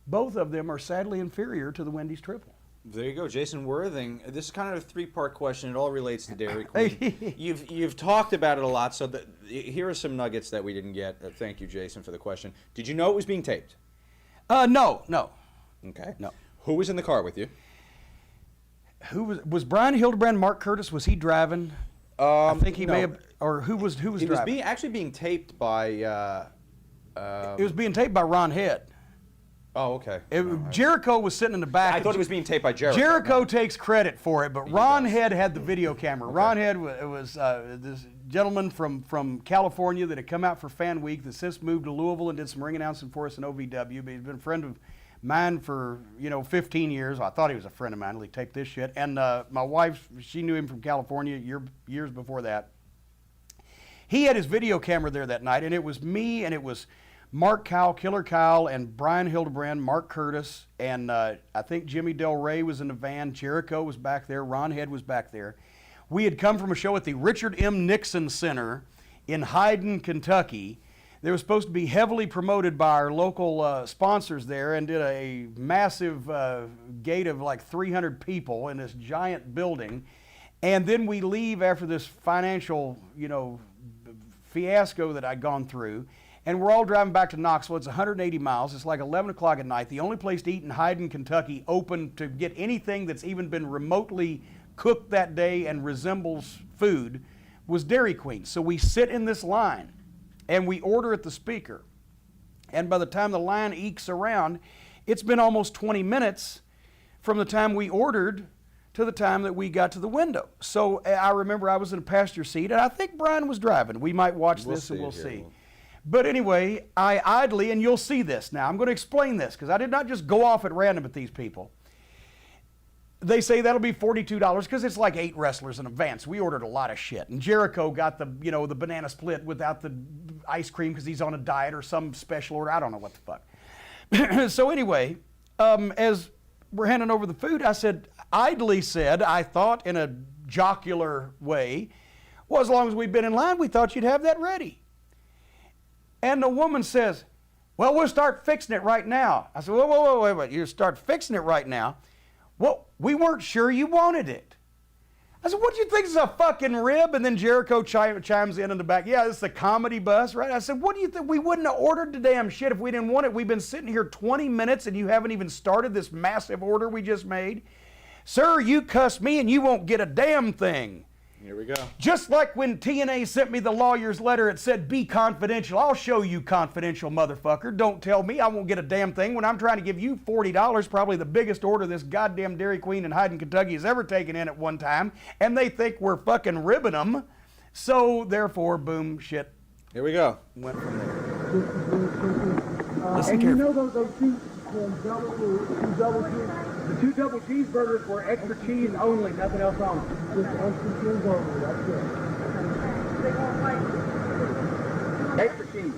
both of them are sadly inferior to the Wendy's triple. There you go, Jason Worthing. This is kind of a 3-part question. It all relates to Dairy Queen. You've talked about it a lot, so here are some nuggets that we didn't get. Thank you, Jason, for the question. Did you know it was being taped? No. Okay. No. Who was in the car with you? Who was Brian Hildebrand? Mark Curtis, was he driving? I think he may have. Or who was driving? It was actually being taped by. It was being taped by Ron Head. Oh, okay. Jericho was sitting in the back. I thought it was being taped by Jericho. Jericho takes credit for it, but Ron Head had the video camera. Okay. Ron Head was this gentleman from California that had come out for Fan Week that since moved to Louisville and did some ring announcing for us in OVW, but he's been a friend of mine for 15 years. Well, I thought he was a friend of mine until he taped this shit. And my wife, she knew him from California years before that. He had his video camera there that night, and it was me, and it was Mark Kyle, Killer Kyle, and Brian Hildebrand, Mark Curtis, and I think Jimmy Del Rey was in the van. Jericho was back there. Ron Head was back there. We had come from a show at the Richard M. Nixon Center in Hyden, Kentucky. They were supposed to be heavily promoted by our local sponsors there, and did a massive gate of like 300 people in this giant building. And then we leave after this financial, fiasco that I'd gone through. And we're all driving back to Knoxville. It's 180 miles. It's like 11 o'clock at night. The only place to eat in Hyden, Kentucky, open to get anything that's even been remotely cooked that day and resembles food was Dairy Queen. So we sit in this line and we order at the speaker. And by the time the line ekes around, it's been almost 20 minutes from the time we ordered to the time that we got to the window. So I remember I was in a passenger seat, and I think Brian was driving. We might watch this and we'll see. But anyway, I idly, and you'll see this now, I'm going to explain this because I did not just go off at random at these people. They say that'll be $42 because it's like 8 wrestlers in advance. We ordered a lot of shit. And Jericho got the, you know, the banana split without the ice cream because he's on a diet or some special order. I don't know what the fuck. So anyway, as we're handing over the food, I idly said, I thought in a jocular way, well, as long as we've been in line, we thought you'd have that ready. And the woman says, well, we'll start fixing it right now. I said, whoa, wait, you start fixing it right now? Well, we weren't sure you wanted it. I said, what do you think is a fucking rib? And then Jericho chimes in the back, yeah, this is a comedy bus, right? I said, what do you think? We wouldn't have ordered the damn shit if we didn't want it. We've been sitting here 20 minutes and you haven't even started this massive order we just made. Sir, you cuss me and you won't get a damn thing. Here we go. Just like when TNA sent me the lawyer's letter, it said, be confidential. I'll show you confidential, motherfucker. Don't tell me I won't get a damn thing when I'm trying to give you $40, probably the biggest order this goddamn Dairy Queen in Hyden, Kentucky has ever taken in at one time, and they think we're fucking ribbing them. So, therefore, boom, shit. Here we go. Went from there. Listen carefully. You know those two the 2 double cheeseburgers were extra cheese only, nothing else on them. Just extra cheese only, that's it. Extra cheese,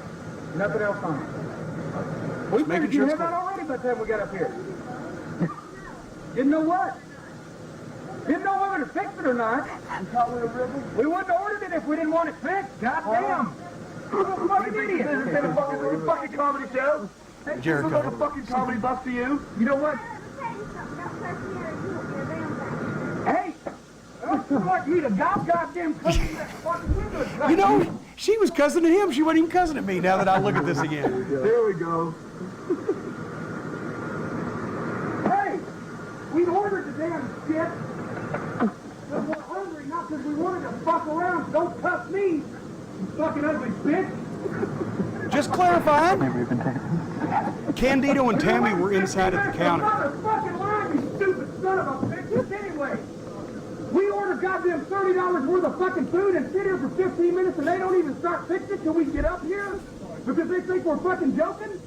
nothing else on them. We figured you had that already by the time we got up here. Didn't know what? Didn't know whether to fix it or not. We wouldn't have ordered it if we didn't want it fixed. Goddamn. You're a fucking idiot. This has been a fucking comedy show. Jericho. This is like a fucking comedy bus to you. You know what? Hey! What, you the goddamn cousin that fucking window. You know, she was cussing at him. She wasn't even cussing at me now that I look at this again. There we go. Hey! We ordered the damn shit because we're hungry, not because we wanted to fuck around. Don't cuss me, you fucking ugly bitch. Just clarifying. Candido and Tammy were inside at the counter. Motherfucking line, you stupid son of a bitch. Anyway, we ordered goddamn $30 worth of fucking food and sit here for 15 minutes and they don't even start fixing it till we get up here because they think we're fucking joking.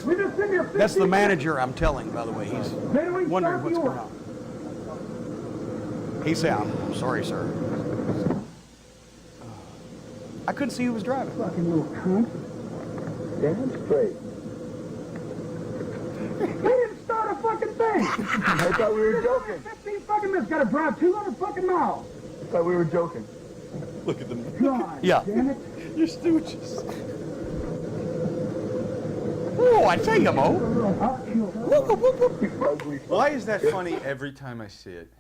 We just sit here. That's the manager I'm telling, by the way. He's wondering what's going on. He said, I'm sorry, sir. I couldn't see who was driving. Fucking little cunt. Damn straight. They didn't start a fucking thing. I thought we were joking. 15 fucking minutes. Got to drive 200 fucking miles. I thought we were joking. Look at them. God, yeah. Damn it. You're stooges. Oh, I tell you, Mo. Why is that funny every time I see it?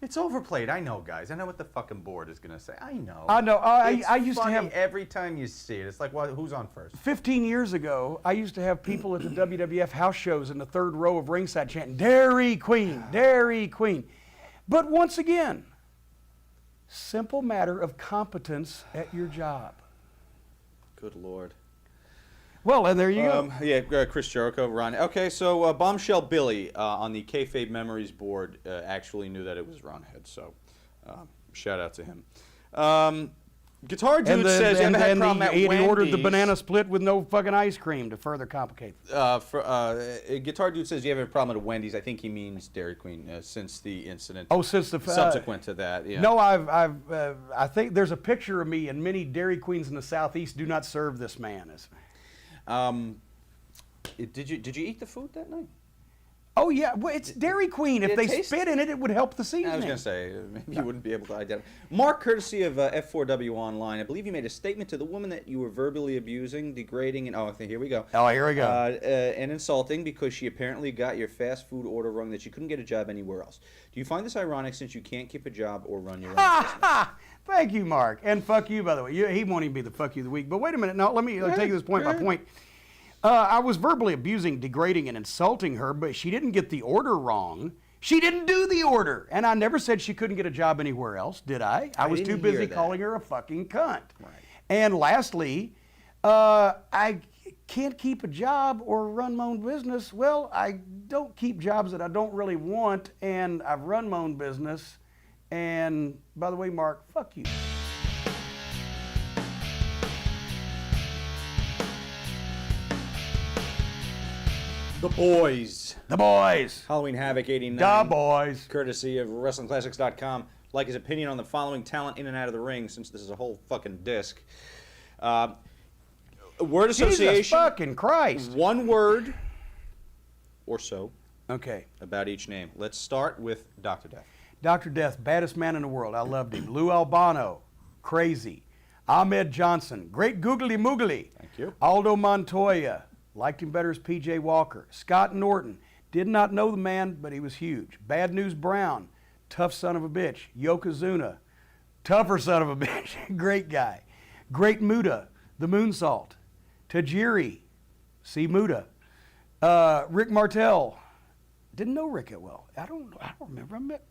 It's overplayed. I know, guys. I know what the fucking board is going to say. I know. I know. I used to funny have... every time you see it. It's like, well, who's on first? 15 years ago, I used to have people at the WWF house shows in the third row of ringside chanting, Dairy Queen, Dairy Queen. But once again, simple matter of competence at your job. Good Lord. Well, and there you go. Yeah, Chris Jericho, Ron. Okay, so Bombshell Billy on the Kayfabe Memories board actually knew that it was Ron Head, so shout out to him. Guitar Dude says you ever had a problem at Wendy's. He ordered the banana split with no fucking ice cream to further complicate. Guitar Dude says you have a problem at Wendy's. I think he means Dairy Queen since the incident. Oh, since the subsequent to that. Yeah. No, I think there's a picture of me, and many Dairy Queens in the Southeast do not serve this man. Did you eat the food that night? Oh yeah, well, it's Dairy Queen. If it they tastes- spit in it, it would help the seasoning. I was going to say, maybe you wouldn't be able to identify. Mark, courtesy of F4W Online, I believe you made a statement to the woman that you were verbally abusing, degrading, and here we go. Oh, here we go. And insulting because she apparently got your fast food order wrong that she couldn't get a job anywhere else. Do you find this ironic since you can't keep a job or run your own business? Thank you, Mark. And fuck you, by the way. He won't even be the fuck you of the week. But wait a minute. Now, let me take this point by point. I was verbally abusing, degrading, and insulting her, but she didn't get the order wrong. She didn't do the order. And I never said she couldn't get a job anywhere else, did I? I was too busy calling her a fucking cunt. Right. And lastly, I can't keep a job or run my own business. Well, I don't keep jobs that I don't really want, and I've run my own business. And by the way, Mark, fuck you. The Boys. The Boys. Halloween Havoc 89. The Boys. Courtesy of WrestlingClassics.com. Like his opinion on the following talent in and out of the ring, since this is a whole fucking disc. Word association. Jesus fucking Christ. One word or so. Okay. About each name. Let's start with Dr. Death. Dr. Death, baddest man in the world. I loved him. Lou Albano, crazy. Ahmed Johnson, great googly moogly. Thank you. Aldo Montoya, liked him better as P.J. Walker. Scott Norton, did not know the man, but he was huge. Bad News Brown, tough son of a bitch. Yokozuna, tougher son of a bitch. Great guy. Great Muda, the Moonsault. Tajiri, C. Muda. Rick Martel, didn't know Rick that well. I don't remember. I met.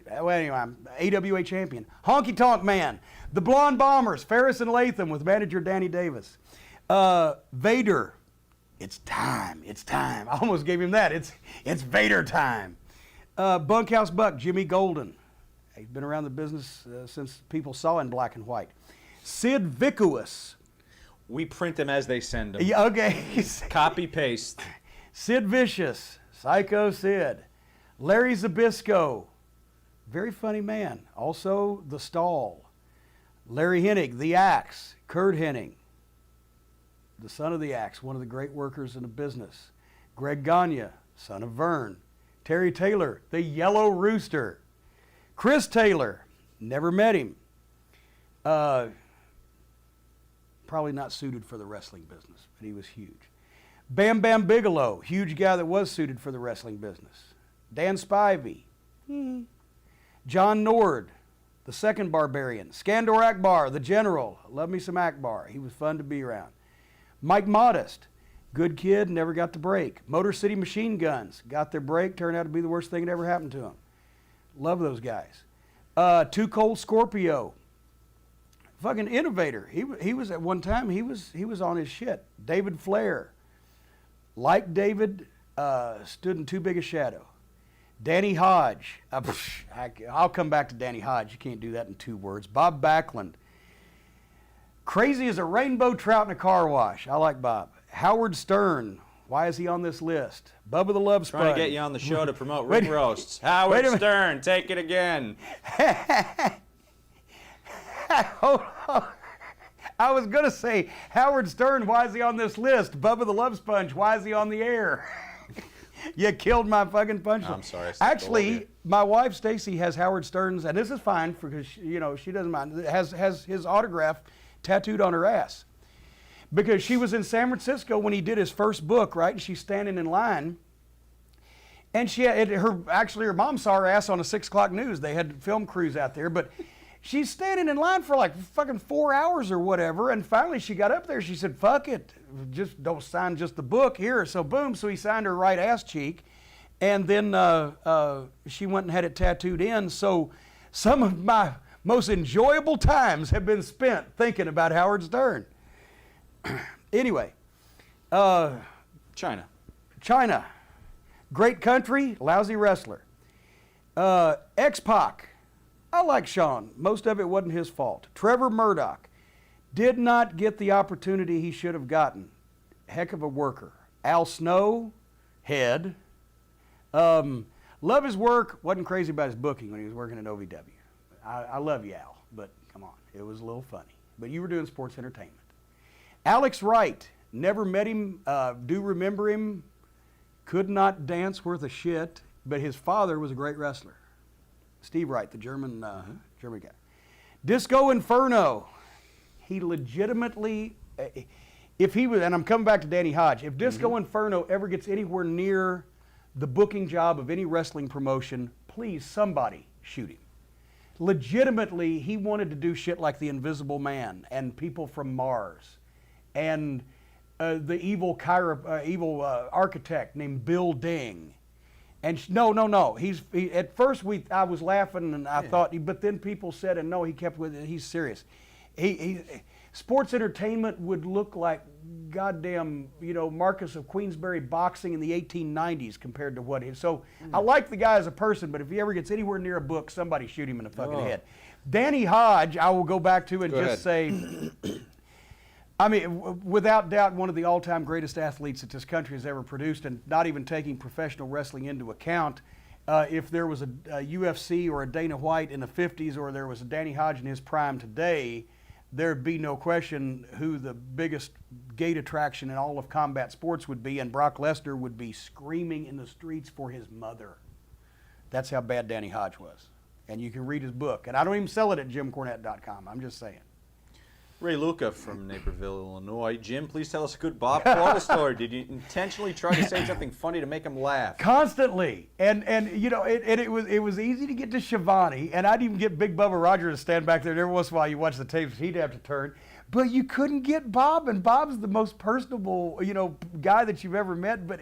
Well, anyway, I'm AWA champion. Honky Tonk Man. The Blonde Bombers, Ferris and Latham with manager Danny Davis. Vader. It's time. It's time. I almost gave him that. It's Vader time. Bunkhouse Buck, Jimmy Golden. He's been around the business since people saw in black and white. Sid Vicious. We print them as they send them. Yeah, okay. Copy paste. Sid Vicious, Psycho Sid. Larry Zbyszko. Very funny man. Also, The Stall. Larry Hennig, The Axe. Kurt Hennig, the son of The Axe, one of the great workers in the business. Greg Gagne, son of Vern. Terry Taylor, the Yellow Rooster. Chris Taylor, never met him. Probably not suited for the wrestling business, but he was huge. Bam Bam Bigelow, huge guy that was suited for the wrestling business. Dan Spivey. John Nord, the second Barbarian. Skandor Akbar, the General. Love me some Akbar. He was fun to be around. Mike Modest, good kid, never got the break. Motor City Machine Guns, got their break, turned out to be the worst thing that ever happened to them. Love those guys. Too Cold Scorpio, fucking innovator. He was at one time, he was on his shit. David Flair, like David, stood in too big a shadow. Danny Hodge. I'll come back to Danny Hodge. You can't do that in 2 words. Bob Backlund. Crazy as a rainbow trout in a car wash. I like Bob. Howard Stern. Why is he on this list? Bubba the Love Sponge. Trying to get you on the show to promote Ring Roasts. Howard Stern, take it again. Hold on. I was going to say, Howard Stern, why is he on this list? Bubba the Love Sponge, why is he on the air? You killed my fucking punchline. I'm sorry. Actually, my wife Stacy has Howard Stern's, and this is fine because she doesn't mind. Has his autograph tattooed on her ass because she was in San Francisco when he did his first book, right? And she's standing in line, and her mom saw her ass on a 6 o'clock news. They had film crews out there, but she's standing in line for like fucking 4 hours or whatever, and finally she got up there. She said, "Fuck it, just don't sign just the book here." So boom, so he signed her right ass cheek, and then she went and had it tattooed in. So some of my most enjoyable times have been spent thinking about Howard Stern. Anyway, China, great country, lousy wrestler. X-Pac. I like Sean. Most of it wasn't his fault. Trevor Murdoch did not get the opportunity he should have gotten. Heck of a worker. Al Snow, head. Love his work. Wasn't crazy about his booking when he was working at OVW. I love you, Al, but come on. It was a little funny. But you were doing sports entertainment. Alex Wright. Never met him. Do remember him. could not dance worth a shit, but his father was a great wrestler. Steve Wright, the German guy. Disco Inferno. He legitimately, if he was, and I'm coming back to Danny Hodge, if Disco Inferno ever gets anywhere near the booking job of any wrestling promotion, please, somebody shoot him. Legitimately, he wanted to do shit like the Invisible Man and People from Mars and the evil architect named Bill Ding. And no. At first I was laughing and I thought, but then people said, and no, he kept with it. He's serious. Sports entertainment would look like goddamn, Marcus of Queensberry boxing in the 1890s compared to what he is. So I like the guy as a person, but if he ever gets anywhere near a book, somebody shoot him in the fucking head. Danny Hodge, I will go back to and just say, I mean, without doubt, one of the all-time greatest athletes that this country has ever produced, and not even taking professional wrestling into account, if there was a UFC or a Dana White in the 50s or there was a Danny Hodge in his prime today, there'd be no question who the biggest gate attraction in all of combat sports would be, and Brock Lesnar would be screaming in the streets for his mother. That's how bad Danny Hodge was. And you can read his book. And I don't even sell it at jimcornette.com. I'm just saying. Ray Luca from Naperville, Illinois. Jim, please tell us a good Bob Caudle story. Did you intentionally try to say something funny to make him laugh? Constantly. And it was easy to get to Shivani, and I'd even get Big Bubba Rogers to stand back there, and every once in a while you watch the tapes, he'd have to turn. But you couldn't get Bob, and Bob's the most personable, guy that you've ever met, but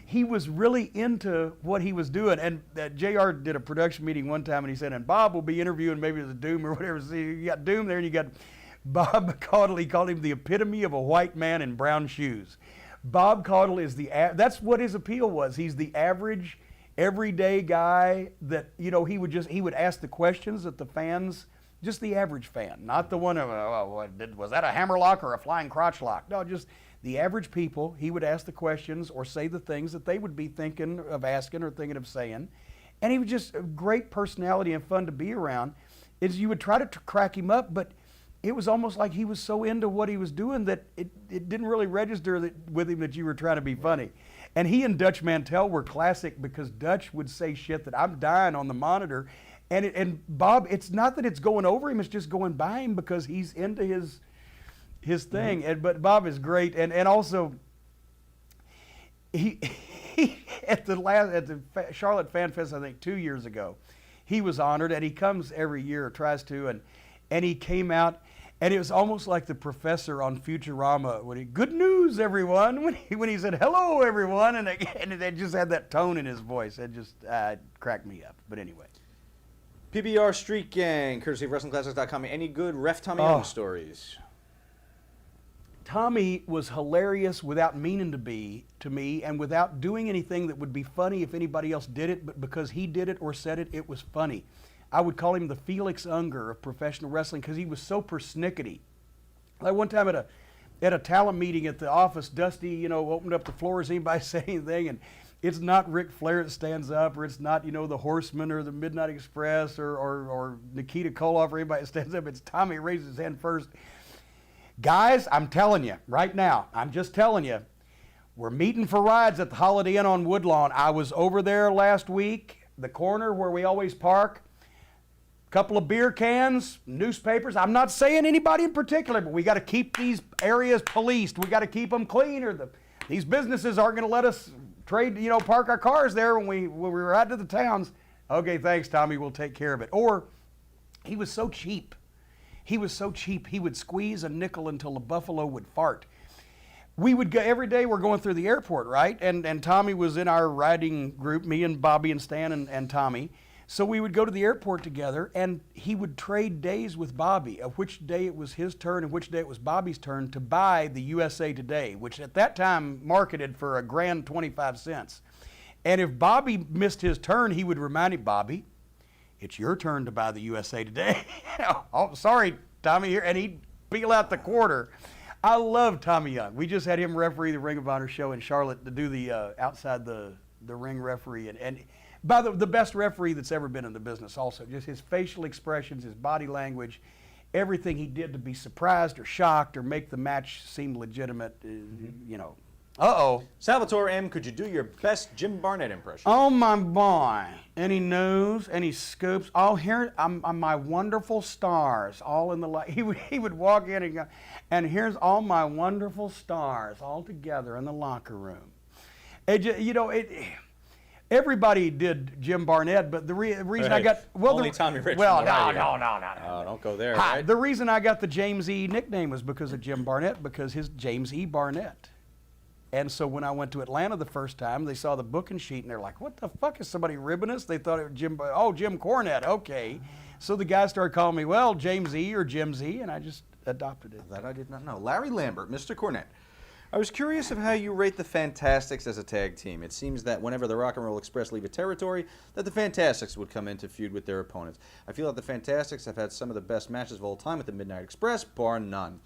he was really into what he was doing. And JR did a production meeting one time, and he said, and Bob will be interviewing maybe the Doom or whatever. So you got Doom there, and you got Bob Caudle. He called him the epitome of a white man in brown shoes. Bob Caudle is that's what his appeal was. He's the average, everyday guy that, he would ask the questions that the fans, just the average fan, not the one of, was that a hammerlock or a flying crotch lock? No, just the average people. He would ask the questions or say the things that they would be thinking of asking or thinking of saying. And he was just a great personality and fun to be around. You would try to crack him up, but it was almost like he was so into what he was doing that it didn't really register with him that you were trying to be funny. And he and Dutch Mantell were classic because Dutch would say shit that I'm dying on the monitor. And Bob, it's not that it's going over him, it's just going by him because he's into his thing. But Bob is great. And also, he at the Charlotte Fan Fest, I think 2 years ago, he was honored, and he comes every year, tries to, and he came out, and it was almost like the professor on Futurama when good news, everyone, when he said, hello, everyone, and they just had that tone in his voice. It just cracked me up. But anyway. PBR Street Gang, courtesy of WrestlingClassics.com. Any good Ref Tommy Young stories? Tommy was hilarious without meaning to be to me, and without doing anything that would be funny if anybody else did it, but because he did it or said it, it was funny. I would call him the Felix Unger of professional wrestling because he was so persnickety. Like one time at a talent meeting at the office, Dusty, opened up the floor. Does anybody say anything? And it's not Ric Flair that stands up, or it's not, the Horseman or the Midnight Express or Nikita Koloff or anybody that stands up. It's Tommy raises his hand first. Guys, I'm telling you right now, I'm just telling you, we're meeting for rides at the Holiday Inn on Woodlawn. I was over there last week, the corner where we always park. Couple of beer cans, newspapers. I'm not saying anybody in particular, but we got to keep these areas policed. We got to keep them clean, or these businesses aren't going to let us park our cars there when we were out to the towns. Okay, thanks, Tommy. We'll take care of it. Or he was so cheap. He would squeeze a nickel until a buffalo would fart. We would go every day. We're going through the airport, right? And Tommy was in our riding group. Me and Bobby and Stan and Tommy. So we would go to the airport together, and he would trade days with Bobby, of which day it was his turn and which day it was Bobby's turn, to buy the USA Today, which at that time marketed for a grand 25 cents. And if Bobby missed his turn, he would remind him, Bobby, it's your turn to buy the USA Today. Oh, sorry, Tommy here. And he'd peel out the quarter. I love Tommy Young. We just had him referee the Ring of Honor show in Charlotte to do the outside the ring referee. And by the best referee that's ever been in the business also. Just his facial expressions, his body language, everything he did to be surprised or shocked or make the match seem legitimate, Uh-oh. Salvatore M., could you do your best Jim Barnett impression? Oh, my boy. Any news, any scoops? Oh, here, my wonderful stars, all in the light. He would walk in and go, and here's all my wonderful stars all together in the locker room. Everybody did Jim Barnett, but the reason I got... Only Tommy Rich. Well, no. No, Don't go there, right? The reason I got the James E. nickname was because of Jim Barnett, because his James E. Barnett. And so when I went to Atlanta the first time, they saw the booking sheet, and they're like, what the fuck, is somebody ribbing us? They thought it was Jim Cornette, okay. So the guys started calling me, well, James E. or Jim Z, and I just adopted it. That I did not know. Larry Lambert, Mr. Cornette. I was curious of how you rate the Fantastics as a tag team. It seems that whenever the Rock and Roll Express leave a territory, that the Fantastics would come in to feud with their opponents. I feel that the Fantastics have had some of the best matches of all time with the Midnight Express, bar none.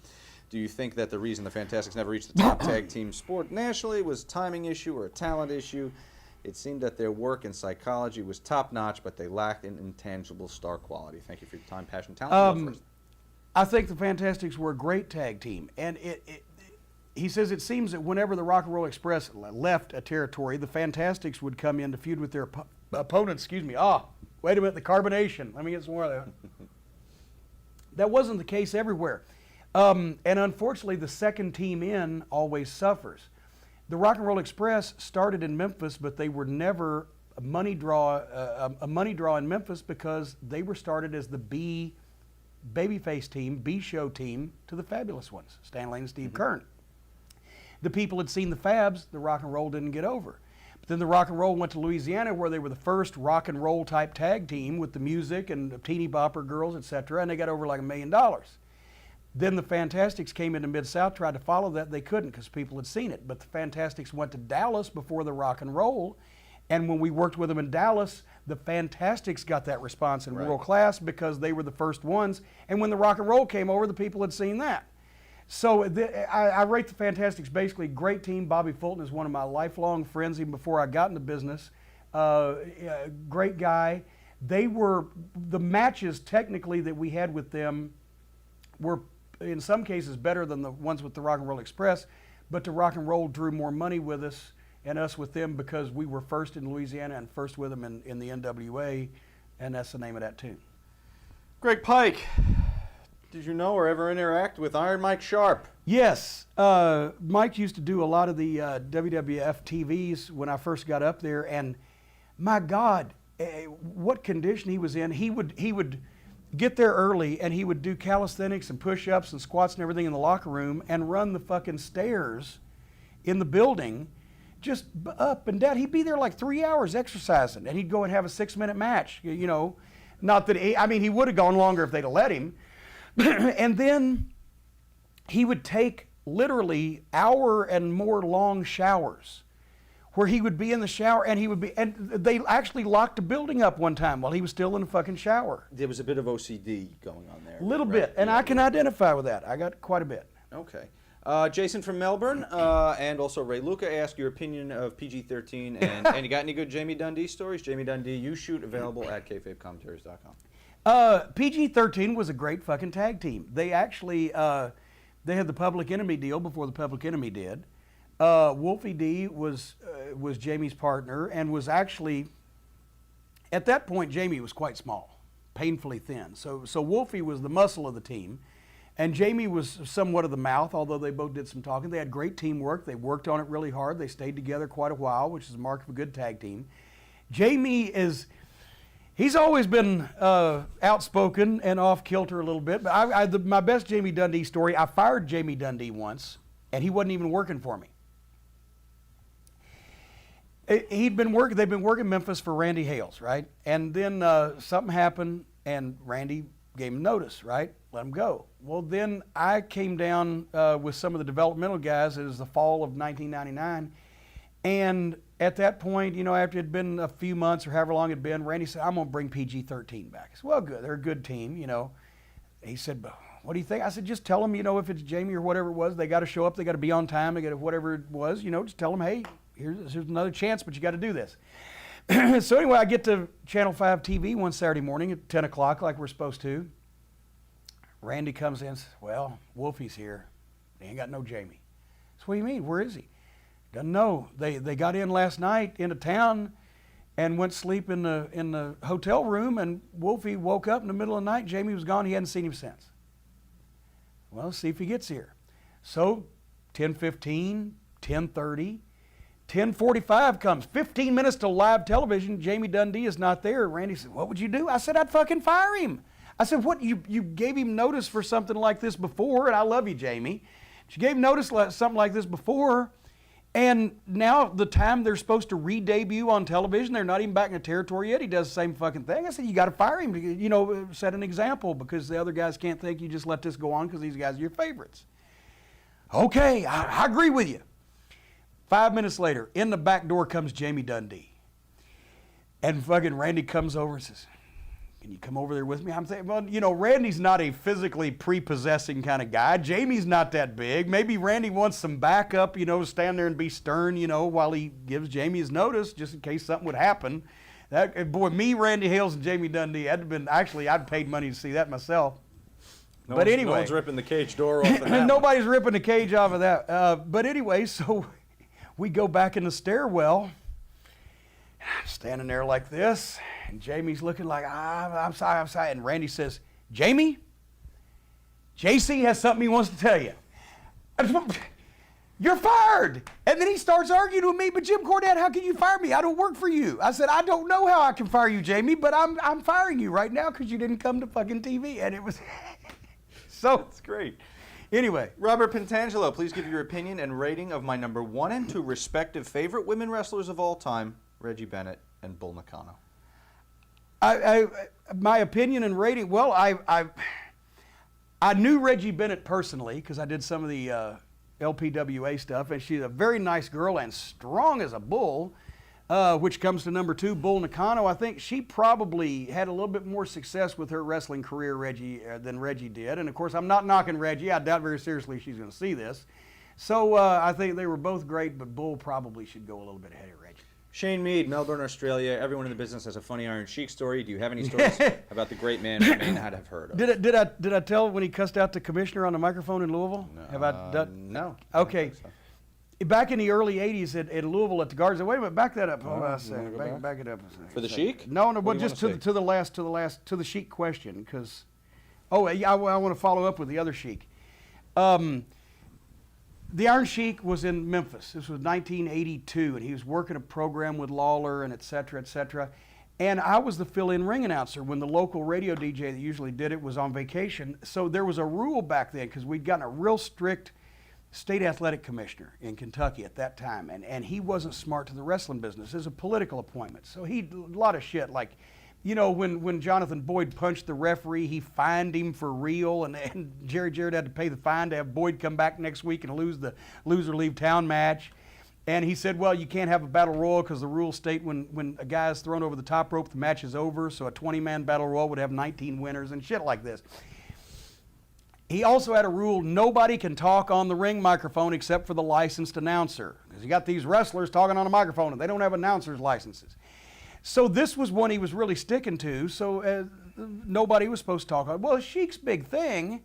Do you think that the reason the Fantastics never reached the top tag team sport nationally was a timing issue or a talent issue? It seemed that their work and psychology was top-notch, but they lacked an intangible star quality. Thank you for your time, passion, talent. I think the Fantastics were a great tag team, and he says it seems that whenever the Rock and Roll Express left a territory, the Fantastics would come in to feud with their opponents. Excuse me. Wait a minute, the carbonation. Let me get some more of that. That wasn't the case everywhere. And unfortunately, the second team in always suffers. The Rock and Roll Express started in Memphis, but they were never a money draw in Memphis because they were started as the B babyface team, B show team to the Fabulous Ones, Stan Lane and Steve Kern. The people had seen the Fabs, the Rock and Roll didn't get over. But then the Rock and Roll went to Louisiana, where they were the first rock and roll type tag team with the music and the teeny bopper girls, etc., and they got over like $1 million. Then the Fantastics came into Mid-South, tried to follow that. They couldn't because people had seen it. But the Fantastics went to Dallas before the Rock and Roll. And when we worked with them in Dallas, the Fantastics got that response in world class because they were the first ones. And when the Rock and Roll came over, the people had seen that. So I rate the Fantastics basically a great team. Bobby Fulton is one of my lifelong friends even before I got into business. Great guy. They were, the matches technically that we had with them were in some cases better than the ones with the Rock and Roll Express, but the Rock and Roll drew more money with us and us with them because we were first in Louisiana and first with them in the NWA, and that's the name of that tune. Greg Pike, did you know or ever interact with Iron Mike Sharp? Yes. Mike used to do a lot of the WWF TVs when I first got up there, and my God, what condition he was in. He would get there early, and he would do calisthenics and push-ups and squats and everything in the locker room and run the fucking stairs in the building just up and down. He'd be there like 3 hours exercising, and he'd go and have a 6-minute match. You know, not that he would have gone longer if they'd have let him. And then he would take literally hour and more long showers where he would be in the shower and they actually locked the building up one time while he was still in the fucking shower. There was a bit of OCD going on there. A little bit, and I can identify with that. I got quite a bit. Okay. Jason from Melbourne, and also Ray Luca asked your opinion of PG-13, and you got any good Jamie Dundee stories? Jamie Dundee, YouShoot, available at kayfabecommentaries.com. PG-13 was a great fucking tag team. They actually, they had the Public Enemy deal before the Public Enemy did. Wolfie D was Jamie's partner and was actually, at that point, Jamie was quite small, painfully thin. So Wolfie was the muscle of the team, and Jamie was somewhat of the mouth, although they both did some talking. They had great teamwork. They worked on it really hard. They stayed together quite a while, which is a mark of a good tag team. Jamie he's always been outspoken and off-kilter a little bit, but my best Jamie Dundee story, I fired Jamie Dundee once, and he wasn't even working for me. They'd been working in Memphis for Randy Hales, right? And then something happened, and Randy gave him notice, right? Let him go. Well, then I came down with some of the developmental guys. It was the fall of 1999, and at that point, you know, after it had been a few months or however long it had been, Randy said, "I'm going to bring PG-13 back." I said, "Well, good. They're a good team, you know." He said, "What do you think?" I said, "Just tell them, you know, if it's Jamie or whatever it was, they got to show up. They got to be on time. They got to whatever it was, you know. Just tell them, hey, here's another chance, but you got to do this." So anyway, I get to Channel 5 TV one Saturday morning at 10 o'clock like we're supposed to. Randy comes in and says, "Well, Wolfie's here. They ain't got no Jamie." So what do you mean? Where is he? Doesn't know. They got in last night into town and went to sleep in the hotel room, and Wolfie woke up in the middle of the night. Jamie was gone. He hadn't seen him since. Well, see if he gets here. So 10:15, 10:30, 10:45 comes. 15 minutes to live television. Jamie Dundee is not there. Randy said, what would you do? I said, I'd fucking fire him. I said, what, you gave him notice for something like this before, and I love you, Jamie. She gave him notice something like this before, and now the time they're supposed to re-debut on television, they're not even back in the territory yet. He does the same fucking thing. I said, you got to fire him, you know, set an example, because the other guys can't think you just let this go on because these guys are your favorites. Okay, I agree with you. 5 minutes later, in the back door comes Jamie Dundee. And fucking Randy comes over and says, can you come over there with me? I'm saying, well, you know, Randy's not a physically prepossessing kind of guy. Jamie's not that big. Maybe Randy wants some backup, you know, to stand there and be stern, you know, while he gives Jamie his notice, just in case something would happen. That, boy, me, Randy Hales, and Jamie Dundee, that'd have been, actually, I'd paid money to see that myself. But anyway. No one's ripping the cage door off of that. Nobody's ripping the cage off of that. But anyway, so we go back in the stairwell, standing there like this, and Jamie's looking like, I'm sorry. And Randy says, Jamie, JC has something he wants to tell you. You're fired. And then he starts arguing with me, but Jim Cornette, how can you fire me? I don't work for you. I said, I don't know how I can fire you, Jamie, but I'm firing you right now because you didn't come to fucking TV. And it was, so That's great. anyway. Robert Pintangelo, please give your opinion and rating of my number 1 and 2 respective favorite women wrestlers of all time, Reggie Bennett and Bull Nakano. My opinion and rating, well, I knew Reggie Bennett personally because I did some of the LPWA stuff, and she's a very nice girl and strong as a bull, which comes to number 2, Bull Nakano. I think she probably had a little bit more success with her wrestling career, than Reggie did. And of course, I'm not knocking Reggie. I doubt very seriously she's going to see this. So I think they were both great, but Bull probably should go a little bit ahead of Reggie. Shane Mead, Melbourne, Australia. Everyone in the business has a funny Iron Sheik story. Do you have any stories about the great man we may not have heard of? Did I tell when he cussed out the commissioner on the microphone in Louisville? No. Have I done? No. Okay. Back in the early 80s at Louisville at the Gardens. Wait a minute, back that up. Hold on a second. Back it up a second. For the Sheik? No, What but do you just to the Sheik question, because I want to follow up with the other Sheik. The Iron Sheik was in Memphis. This was 1982, and he was working a program with Lawler and et cetera, et cetera. And I was the fill-in ring announcer when the local radio DJ that usually did it was on vacation. So there was a rule back then, because we'd gotten a real strict state athletic commissioner in Kentucky at that time, and he wasn't smart to the wrestling business. It was a political appointment. So a lot of shit, like, you know, when Jonathan Boyd punched the referee, he fined him for real, and Jerry Jarrett had to pay the fine to have Boyd come back next week and lose the loser leave town match. And he said, well, you can't have a battle royal because the rules state when a guy is thrown over the top rope, the match is over. So a 20-man battle royal would have 19 winners and shit like this. He also had a rule, nobody can talk on the ring microphone except for the licensed announcer. Because you got these wrestlers talking on a microphone and they don't have announcers' licenses. So this was one he was really sticking to, so nobody was supposed to talk on it. Well, Sheik's big thing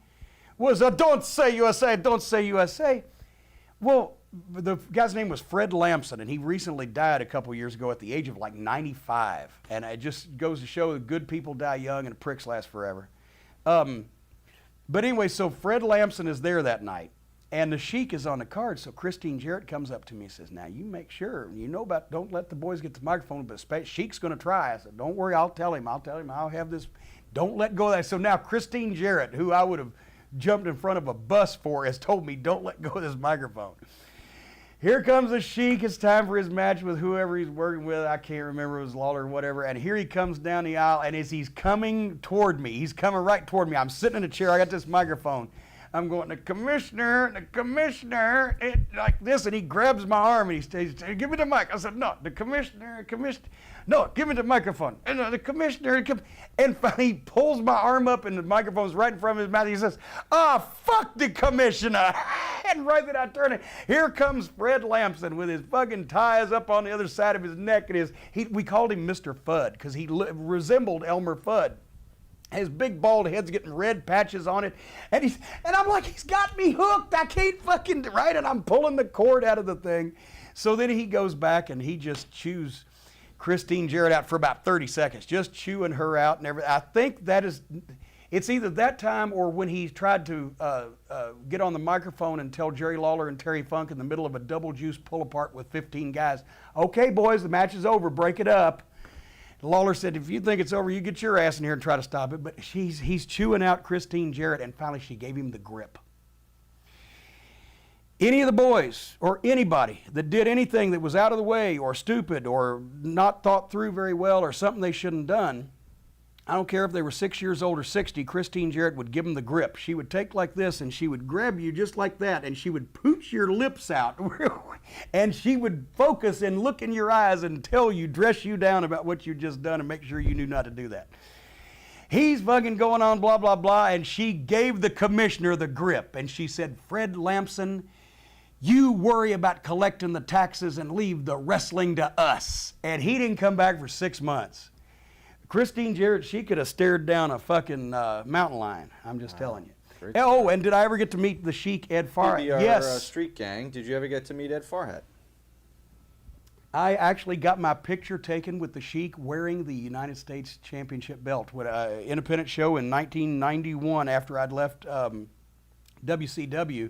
was, don't say USA, don't say USA. Well, the guy's name was Fred Lamson, and he recently died a couple years ago at the age of like 95. And it just goes to show that good people die young and pricks last forever. But anyway, so Fred Lamson is there that night. And the Sheik is on the card, so Christine Jarrett comes up to me and says, now you make sure, you know about, don't let the boys get the microphone, but Sheik's going to try. I said, don't worry, I'll tell him, I'll have this, don't let go of that. So now Christine Jarrett, who I would have jumped in front of a bus for, has told me, don't let go of this microphone. Here comes the Sheik, it's time for his match with whoever he's working with, I can't remember, it was Lawler or whatever, and here he comes down the aisle, and as he's coming toward me, he's coming right toward me, I'm sitting in a chair, I got this microphone, I'm going, the commissioner, like this, and he grabs my arm and he says, give me the mic. I said, no, the commissioner, no, give me the microphone. And the commissioner, and finally he pulls my arm up and the microphone's right in front of his mouth. He says, fuck the commissioner. And right then I turn it, here comes Fred Lamson with his fucking ties up on the other side of his neck. And we called him Mr. Fudd because he resembled Elmer Fudd. His big bald head's getting red patches on it. And I'm like, he's got me hooked. I can't fucking, right? And I'm pulling the cord out of the thing. So then he goes back and he just chews Christine Jarrett out for about 30 seconds, just chewing her out and everything. I think that is, it's either that time or when he tried to get on the microphone and tell Jerry Lawler and Terry Funk in the middle of a double juice pull apart with 15 guys, okay, boys, the match is over, break it up. Lawler said, if you think it's over, you get your ass in here and try to stop it. But he's chewing out Christine Jarrett, and finally she gave him the grip. Any of the boys or anybody that did anything that was out of the way or stupid or not thought through very well or something they shouldn't have done, I don't care if they were 6 years old or 60, Christine Jarrett would give them the grip. She would take like this and she would grab you just like that and she would pooch your lips out and she would focus and look in your eyes and tell you, dress you down about what you just done and make sure you knew not to do that. He's fucking going on blah, blah, blah, and she gave the commissioner the grip and she said, Fred Lampson, you worry about collecting the taxes and leave the wrestling to us. And he didn't come back for 6 months. Christine Jarrett, she could have stared down a fucking mountain lion. I'm just telling you. Oh, and did I ever get to meet the Sheik Ed Farhat? Yes. Street gang. Did you ever get to meet Ed Farhat? I actually got my picture taken with the Sheik wearing the United States Championship belt with an independent show in 1991 after I'd left WCW.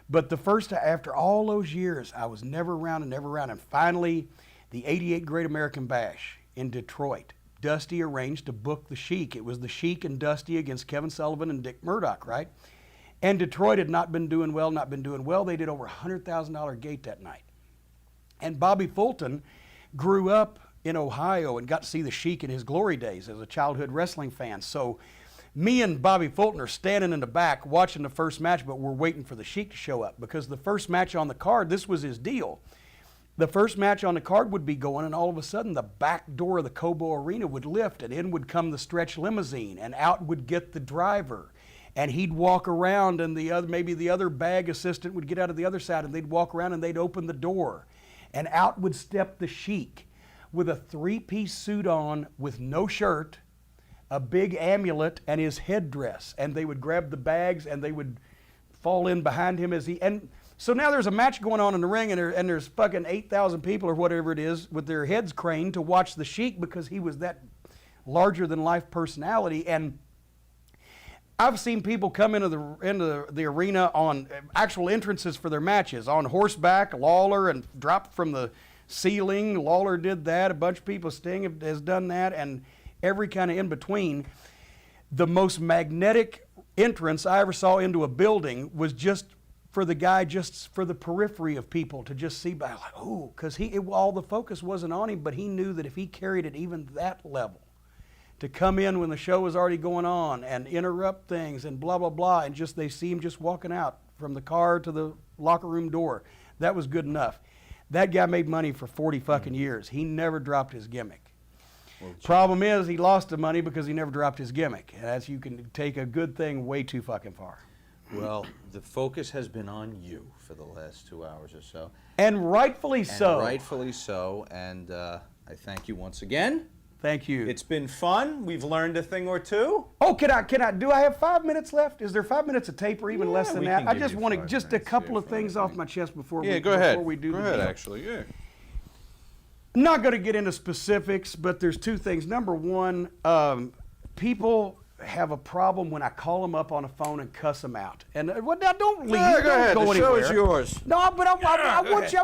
But the first, after all those years, I was never around. And finally, the 88 Great American Bash in Detroit, Dusty arranged to book the Sheik. It was the Sheik and Dusty against Kevin Sullivan and Dick Murdoch, right? And Detroit had not been doing well. They did over $100,000 gate that night. And Bobby Fulton grew up in Ohio and got to see the Sheik in his glory days as a childhood wrestling fan. So me and Bobby Fulton are standing in the back watching the first match, but we're waiting for the Sheik to show up because the first match on the card, this was his deal. The first match on the card would be going, and all of a sudden the back door of the Cobo Arena would lift, and in would come the stretch limousine, and out would get the driver. And he'd walk around, and maybe the other bag assistant would get out of the other side, and they'd walk around and they'd open the door. And out would step the Sheik with a three-piece suit on with no shirt, a big amulet, and his headdress. And they would grab the bags and they would fall in behind him as he... And so now there's a match going on in the ring, and there's fucking 8,000 people or whatever it is with their heads craned to watch the Sheik because he was that larger-than-life personality. And I've seen people come into the arena on actual entrances for their matches, on horseback, Lawler, and drop from the ceiling. Lawler did that. A bunch of people, Sting has done that, and every kind of in-between. The most magnetic entrance I ever saw into a building was just for the guy, just for the periphery of people to just see, like, oh, because all the focus wasn't on him, but he knew that if he carried it even that level, to come in when the show was already going on and interrupt things and blah, blah, blah, and just they see him just walking out from the car to the locker room door, that was good enough. That guy made money for 40 fucking years. He never dropped his gimmick. Well, problem is he lost the money because he never dropped his gimmick. And that's, you can take a good thing way too fucking far. Well, the focus has been on you for the last 2 hours or so. And rightfully so. Rightfully so. And I thank you once again. Thank you. It's been fun. We've learned a thing or two. Oh, do I have 5 minutes left? Is there 5 minutes of tape or even less than that? I just want to, just a couple of things off my chest before we do the deal. Go ahead, actually, yeah. I'm not going to get into specifics, but there's two things. Number one, people have a problem when I call them up on a phone and cuss them out. And now don't leave. Yeah, go ahead. Go the anywhere. show is yours. No, but I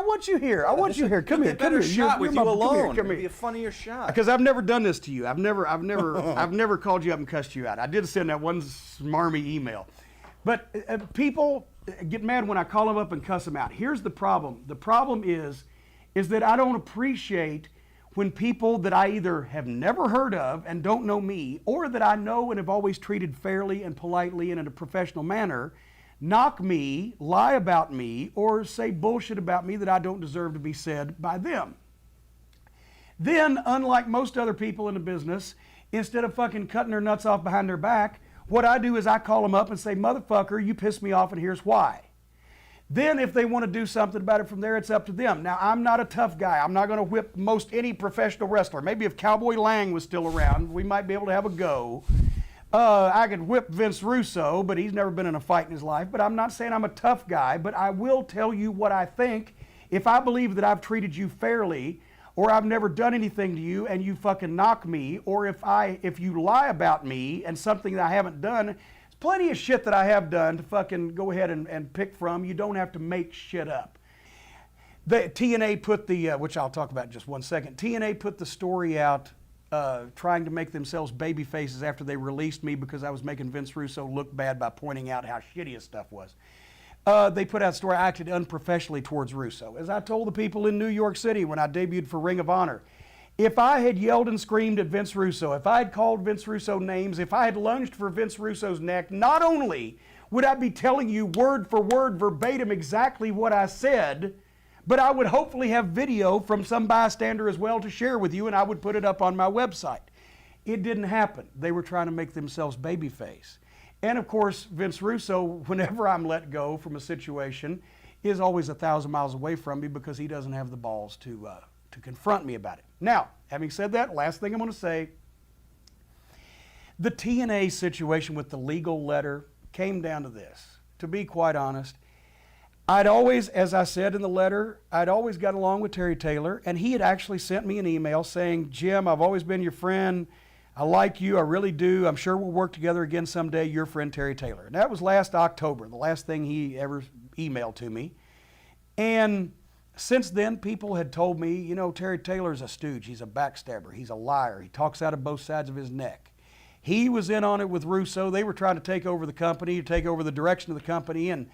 want you here. I want you here. Come here. Come here. Shot with you alone. Come here. It'd be a funnier shot. Because I've never done this to you. I've never called you up and cussed you out. I did send that one smarmy email. But people get mad when I call them up and cuss them out. Here's the problem. The problem is that I don't appreciate when people that I either have never heard of and don't know me, or that I know and have always treated fairly and politely and in a professional manner, knock me, lie about me, or say bullshit about me that I don't deserve to be said by them. Then, unlike most other people in the business, instead of fucking cutting their nuts off behind their back, what I do is I call them up and say, motherfucker, you pissed me off and here's why. Then if they want to do something about it from there, it's up to them. Now, I'm not a tough guy. I'm not going to whip most any professional wrestler. Maybe if Cowboy Lang was still around, we might be able to have a go. I could whip Vince Russo, but he's never been in a fight in his life. But I'm not saying I'm a tough guy, but I will tell you what I think if I believe that I've treated you fairly, or I've never done anything to you and you fucking knock me, or if you lie about me and something that I haven't done, there's plenty of shit that I have done to fucking go ahead and pick from. You don't have to make shit up. The TNA put the, which I'll talk about in just one second, TNA put the story out trying to make themselves baby faces after they released me because I was making Vince Russo look bad by pointing out how shitty his stuff was. They put out a story, I acted unprofessionally towards Russo. As I told the people in New York City when I debuted for Ring of Honor, if I had yelled and screamed at Vince Russo, if I had called Vince Russo names, if I had lunged for Vince Russo's neck, not only would I be telling you word for word, verbatim, exactly what I said, but I would hopefully have video from some bystander as well to share with you, and I would put it up on my website. It didn't happen. They were trying to make themselves babyface. And of course, Vince Russo, whenever I'm let go from a situation, is always 1,000 miles away from me because he doesn't have the balls to confront me about it. Now, having said that, last thing I'm going to say, the TNA situation with the legal letter came down to this. To be quite honest, I'd always, as I said in the letter, I'd always got along with Terry Taylor, and he had actually sent me an email saying, Jim, I've always been your friend. I like you, I really do. I'm sure we'll work together again someday, your friend Terry Taylor. And that was last October, the last thing he ever emailed to me. And since then, people had told me, you know, Terry Taylor's a stooge. He's a backstabber. He's a liar. He talks out of both sides of his neck. He was in on it with Russo. They were trying to take over the company, to take over the direction of the company, and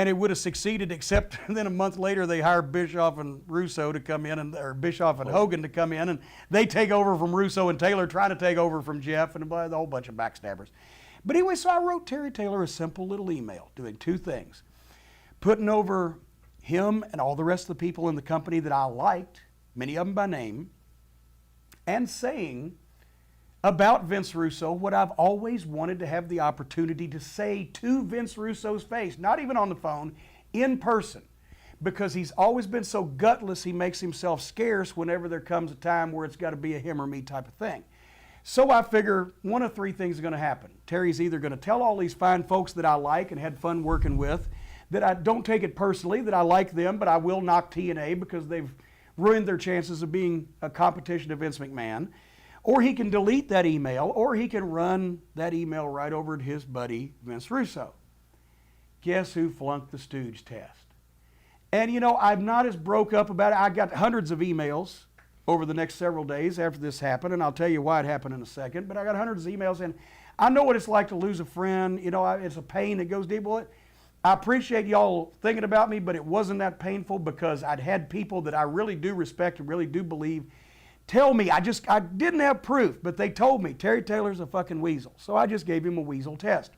it would have succeeded, except then a month later they hired Bischoff and Russo to come in, or Bischoff and Hogan to come in, and they take over from Russo and Taylor, trying to take over from Jeff, and a whole bunch of backstabbers. But anyway, so I wrote Terry Taylor a simple little email doing two things. Putting over him and all the rest of the people in the company that I liked, many of them by name, and saying about Vince Russo what I've always wanted to have the opportunity to say to Vince Russo's face, not even on the phone, in person, because he's always been so gutless he makes himself scarce whenever there comes a time where it's got to be a him or me type of thing. So I figure one of three things is going to happen. Terry's either going to tell all these fine folks that I like and had fun working with that I don't take it personally, that I like them, but I will knock TNA because they've ruined their chances of being a competition to Vince McMahon. Or he can delete that email, or he can run that email right over to his buddy, Vince Russo. Guess who flunked the stooge test? And you know, I'm not as broke up about it. I got hundreds of emails over the next several days after this happened, and I'll tell you why it happened in a second, but I got hundreds of emails, and I know what it's like to lose a friend. You know, it's a pain that goes deep. Well, I appreciate y'all thinking about me, but it wasn't that painful because I'd had people that I really do respect and really do believe tell me, I didn't have proof, but they told me Terry Taylor's a fucking weasel. So I just gave him a weasel test.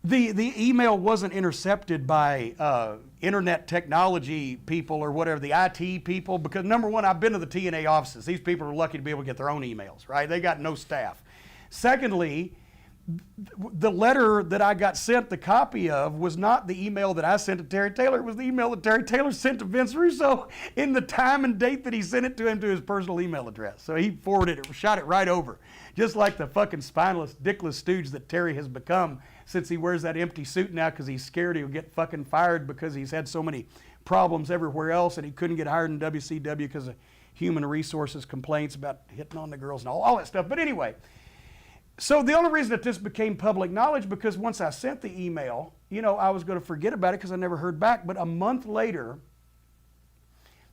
The email wasn't intercepted by internet technology people or whatever, the IT people, because number one, I've been to the TNA offices. These people are lucky to be able to get their own emails, right? They got no staff. Secondly, the letter that I got sent the copy of was not the email that I sent to Terry Taylor. It was the email that Terry Taylor sent to Vince Russo in the time and date that he sent it to him to his personal email address. So he forwarded it, shot it right over. Just like the fucking spineless, dickless stooge that Terry has become since he wears that empty suit now because he's scared he'll get fucking fired because he's had so many problems everywhere else and he couldn't get hired in WCW because of human resources complaints about hitting on the girls and all that stuff. But anyway, so the only reason that this became public knowledge, because once I sent the email, you know, I was going to forget about it because I never heard back. But a month later,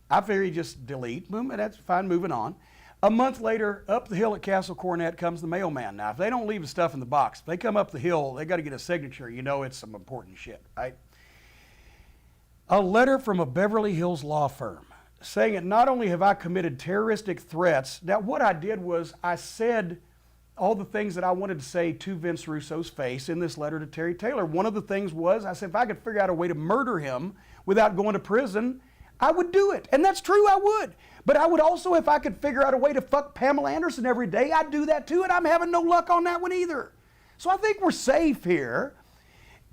I figured you just delete, boom, and that's fine, moving on. A month later, up the hill at Castle Cornette comes the mailman. Now, if they don't leave the stuff in the box, if they come up the hill, they got to get a signature. You know it's some important shit, right? A letter from a Beverly Hills law firm saying that not only have I committed terroristic threats, now what I did was I said all the things that I wanted to say to Vince Russo's face in this letter to Terry Taylor. One of the things was, I said, if I could figure out a way to murder him without going to prison, I would do it. And that's true, I would. But I would also, if I could figure out a way to fuck Pamela Anderson every day, I'd do that too, and I'm having no luck on that one either. So I think we're safe here.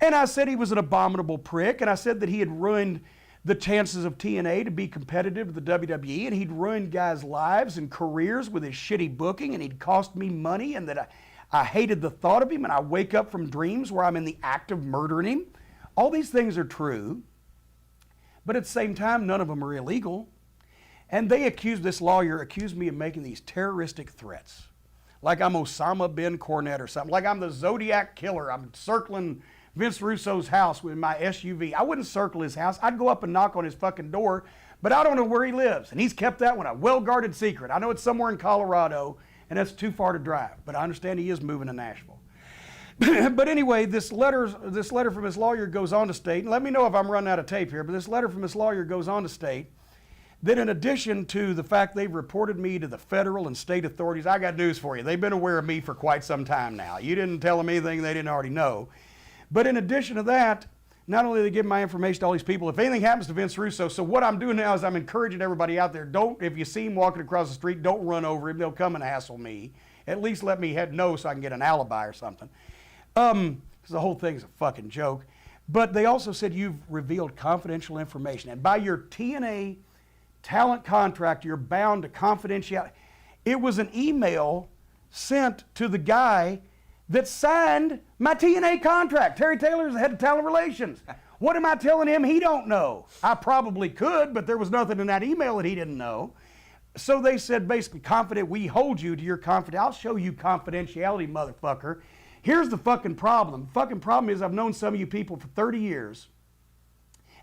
And I said he was an abominable prick, and I said that he had ruined the chances of TNA to be competitive with the WWE, and he'd ruined guys' lives and careers with his shitty booking, and he'd cost me money, and that I hated the thought of him, and I wake up from dreams where I'm in the act of murdering him. All these things are true, But at the same time, none of them are illegal. And this lawyer accused me of making these terroristic threats. Like I'm Osama bin Cornette or something. Like I'm the Zodiac Killer. I'm circling Vince Russo's house with my SUV. I wouldn't circle his house. I'd go up and knock on his fucking door, but I don't know where he lives. And he's kept that one a well-guarded secret. I know it's somewhere in Colorado, and that's too far to drive. But I understand he is moving to Nashville. But anyway, this letter from his lawyer goes on to state, and let me know if I'm running out of tape here, but this letter from his lawyer goes on to state that in addition to the fact they've reported me to the federal and state authorities, I got news for you. They've been aware of me for quite some time now. You didn't tell them anything they didn't already know. But in addition to that, not only do they give my information to all these people, if anything happens to Vince Russo, so what I'm doing now is I'm encouraging everybody out there, if you see him walking across the street, don't run over him. They'll come and hassle me. At least let me know so I can get an alibi or something. Because the whole thing's a fucking joke. But they also said you've revealed confidential information. And by your TNA talent contract, you're bound to confidentiality. It was an email sent to the guy that signed my TNA contract. Terry Taylor's the head of talent relations. What am I telling him he don't know? I probably could, but there was nothing in that email that he didn't know. So they said basically, we hold you to your confidentiality. I'll show you confidentiality, motherfucker. Here's the fucking problem. The fucking problem is I've known some of you people for 30 years,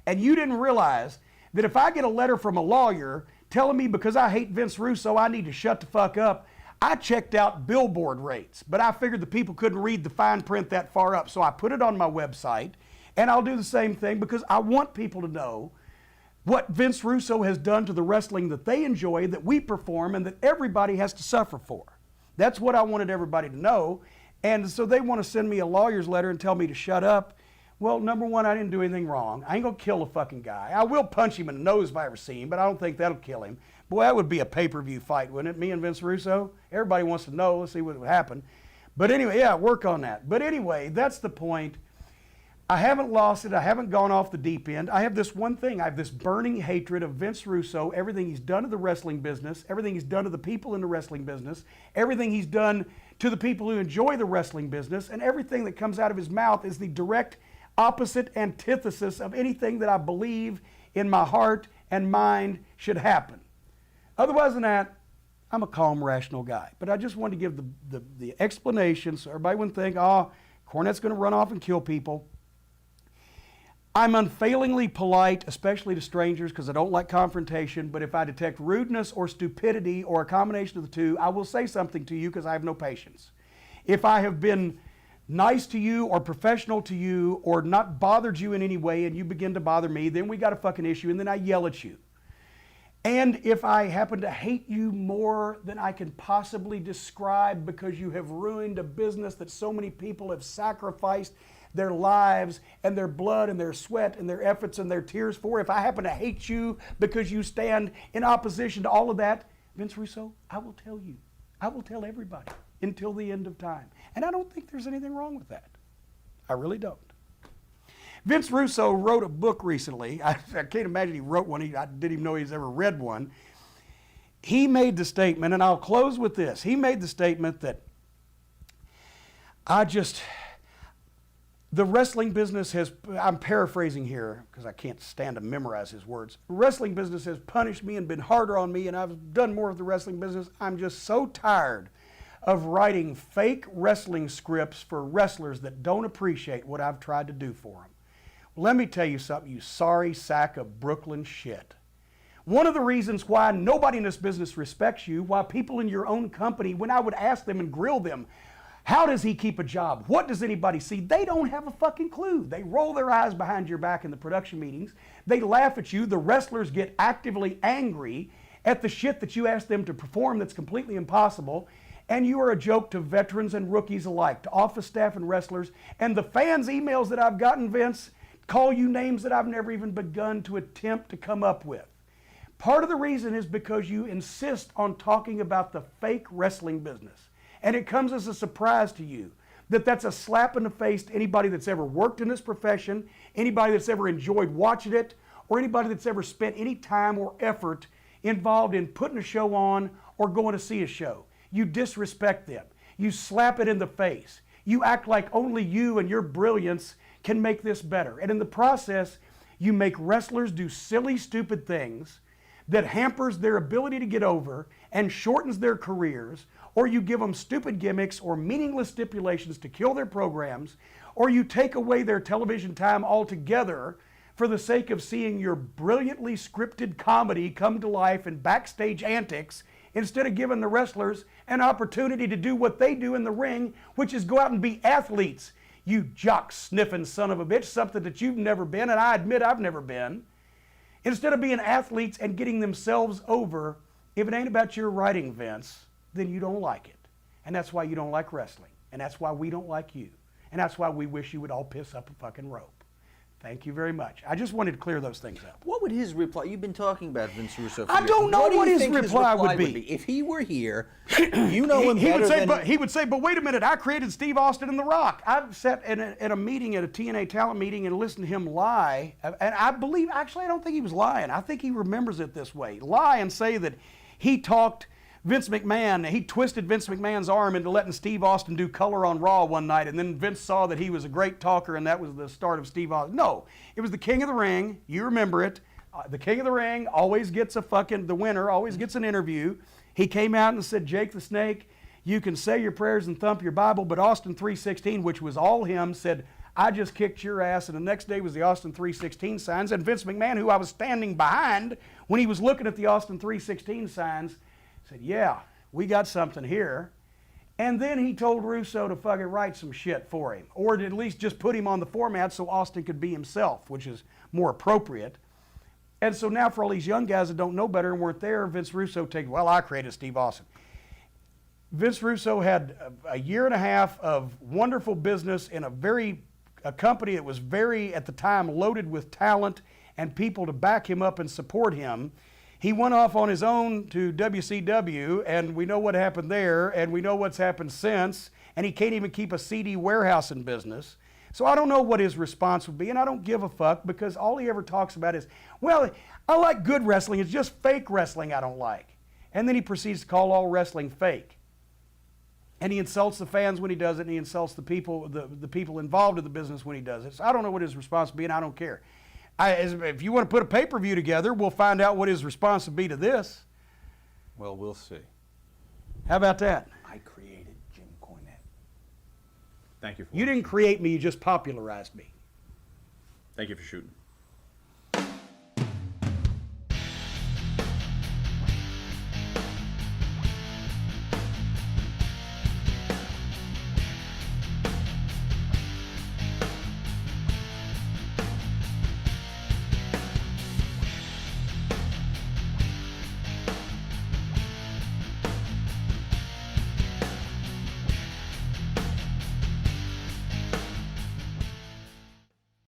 and you didn't realize that if I get a letter from a lawyer telling me because I hate Vince Russo, I need to shut the fuck up, I checked out billboard rates, but I figured the people couldn't read the fine print that far up, so I put it on my website, and I'll do the same thing because I want people to know what Vince Russo has done to the wrestling that they enjoy, that we perform, and that everybody has to suffer for. That's what I wanted everybody to know, and so they want to send me a lawyer's letter and tell me to shut up. Well, number one, I didn't do anything wrong. I ain't gonna kill a fucking guy. I will punch him in the nose if I ever see him, but I don't think that'll kill him. Boy, that would be a pay-per-view fight, wouldn't it? Me and Vince Russo? Everybody wants to know. Let's see what would happen. But anyway, yeah, work on that. But anyway, that's the point. I haven't lost it. I haven't gone off the deep end. I have this one thing. I have this burning hatred of Vince Russo, everything he's done to the wrestling business, everything he's done to the people in the wrestling business, everything he's done to the people who enjoy the wrestling business, and everything that comes out of his mouth is the direct opposite antithesis of anything that I believe in my heart and mind should happen. Otherwise than that, I'm a calm, rational guy. But I just wanted to give the explanation so everybody wouldn't think, oh, Cornette's going to run off and kill people. I'm unfailingly polite, especially to strangers, because I don't like confrontation. But if I detect rudeness or stupidity or a combination of the two, I will say something to you because I have no patience. If I have been nice to you or professional to you or not bothered you in any way and you begin to bother me, then we got a fucking issue and then I yell at you. And if I happen to hate you more than I can possibly describe because you have ruined a business that so many people have sacrificed their lives and their blood and their sweat and their efforts and their tears for, if I happen to hate you because you stand in opposition to all of that, Vince Russo, I will tell you. I will tell everybody until the end of time. And I don't think there's anything wrong with that. I really don't. Vince Russo wrote a book recently. I can't imagine he wrote one. I didn't even know he's ever read one. He made the statement, and I'll close with this. He made the statement that the wrestling business has, I'm paraphrasing here because I can't stand to memorize his words. The wrestling business has punished me and been harder on me, and I've done more of the wrestling business. I'm just so tired of writing fake wrestling scripts for wrestlers that don't appreciate what I've tried to do for them. Let me tell you something, you sorry sack of Brooklyn shit. One of the reasons why nobody in this business respects you, why people in your own company, when I would ask them and grill them, how does he keep a job? What does anybody see? They don't have a fucking clue. They roll their eyes behind your back in the production meetings. They laugh at you. The wrestlers get actively angry at the shit that you ask them to perform that's completely impossible. And you are a joke to veterans and rookies alike, to office staff and wrestlers. And the fans' emails that I've gotten, Vince, call you names that I've never even begun to attempt to come up with. Part of the reason is because you insist on talking about the fake wrestling business. And it comes as a surprise to you that that's a slap in the face to anybody that's ever worked in this profession, anybody that's ever enjoyed watching it, or anybody that's ever spent any time or effort involved in putting a show on or going to see a show. You disrespect them. You slap it in the face. You act like only you and your brilliance can make this better. And in the process, You make wrestlers do silly, stupid things that hampers their ability to get over and shortens their careers, or you give them stupid gimmicks or meaningless stipulations to kill their programs, or you take away their television time altogether for the sake of seeing your brilliantly scripted comedy come to life in backstage antics, instead of giving the wrestlers an opportunity to do what they do in the ring, which is go out and be athletes. You jock-sniffing son of a bitch, something that you've never been, and I admit I've never been. Instead of being athletes and getting themselves over, if it ain't about your writing, Vince, then you don't like it. And that's why you don't like wrestling. And that's why we don't like you. And that's why we wish you would all piss up a fucking rope. Thank you very much. I just wanted to clear those things up. What would his reply? You've been talking about Vince Russo for I years. don't know What do what you his think reply would be. If he were here, you know him he better would say, than... but he would say, but wait a minute, I created Steve Austin and The Rock. I've sat at a meeting, at a TNA talent meeting, and listened to him lie. And I believe, actually, I don't think he was lying. I think he remembers it this way. Lie and say that he talked Vince McMahon, he twisted Vince McMahon's arm into letting Steve Austin do color on Raw one night, and then Vince saw that he was a great talker, and that was the start of Steve Austin. No, it was the King of the Ring. You remember it. The King of the Ring always gets the winner always gets an interview. He came out and said, Jake the Snake, you can say your prayers and thump your Bible, but Austin 3:16, which was all him, said, I just kicked your ass, and the next day was the Austin 3:16 signs, and Vince McMahon, who I was standing behind when he was looking at the Austin 3:16 signs, said, yeah, we got something here. And then he told Russo to fucking write some shit for him, or to at least just put him on the format so Austin could be himself, which is more appropriate. And so now for all these young guys that don't know better and weren't there, Vince Russo well, I created Steve Austin. Vince Russo had a year and a half of wonderful business in a company that was very, at the time, loaded with talent and people to back him up and support him. He went off on his own to WCW, and we know what happened there, and we know what's happened since, and he can't even keep a CD warehouse in business. So I don't know what his response would be, and I don't give a fuck, because all he ever talks about is, well, I like good wrestling, it's just fake wrestling I don't like. And then he proceeds to call all wrestling fake. And he insults the fans when he does it, and he insults the people involved in the business when he does it. So I don't know what his response would be, and I don't care. If you want to put a pay-per-view together, we'll find out what his response would be to this. Well, we'll see. How about that? I created Jim Cornette. Thank you for You didn't create me, you just popularized me. Thank you for shooting.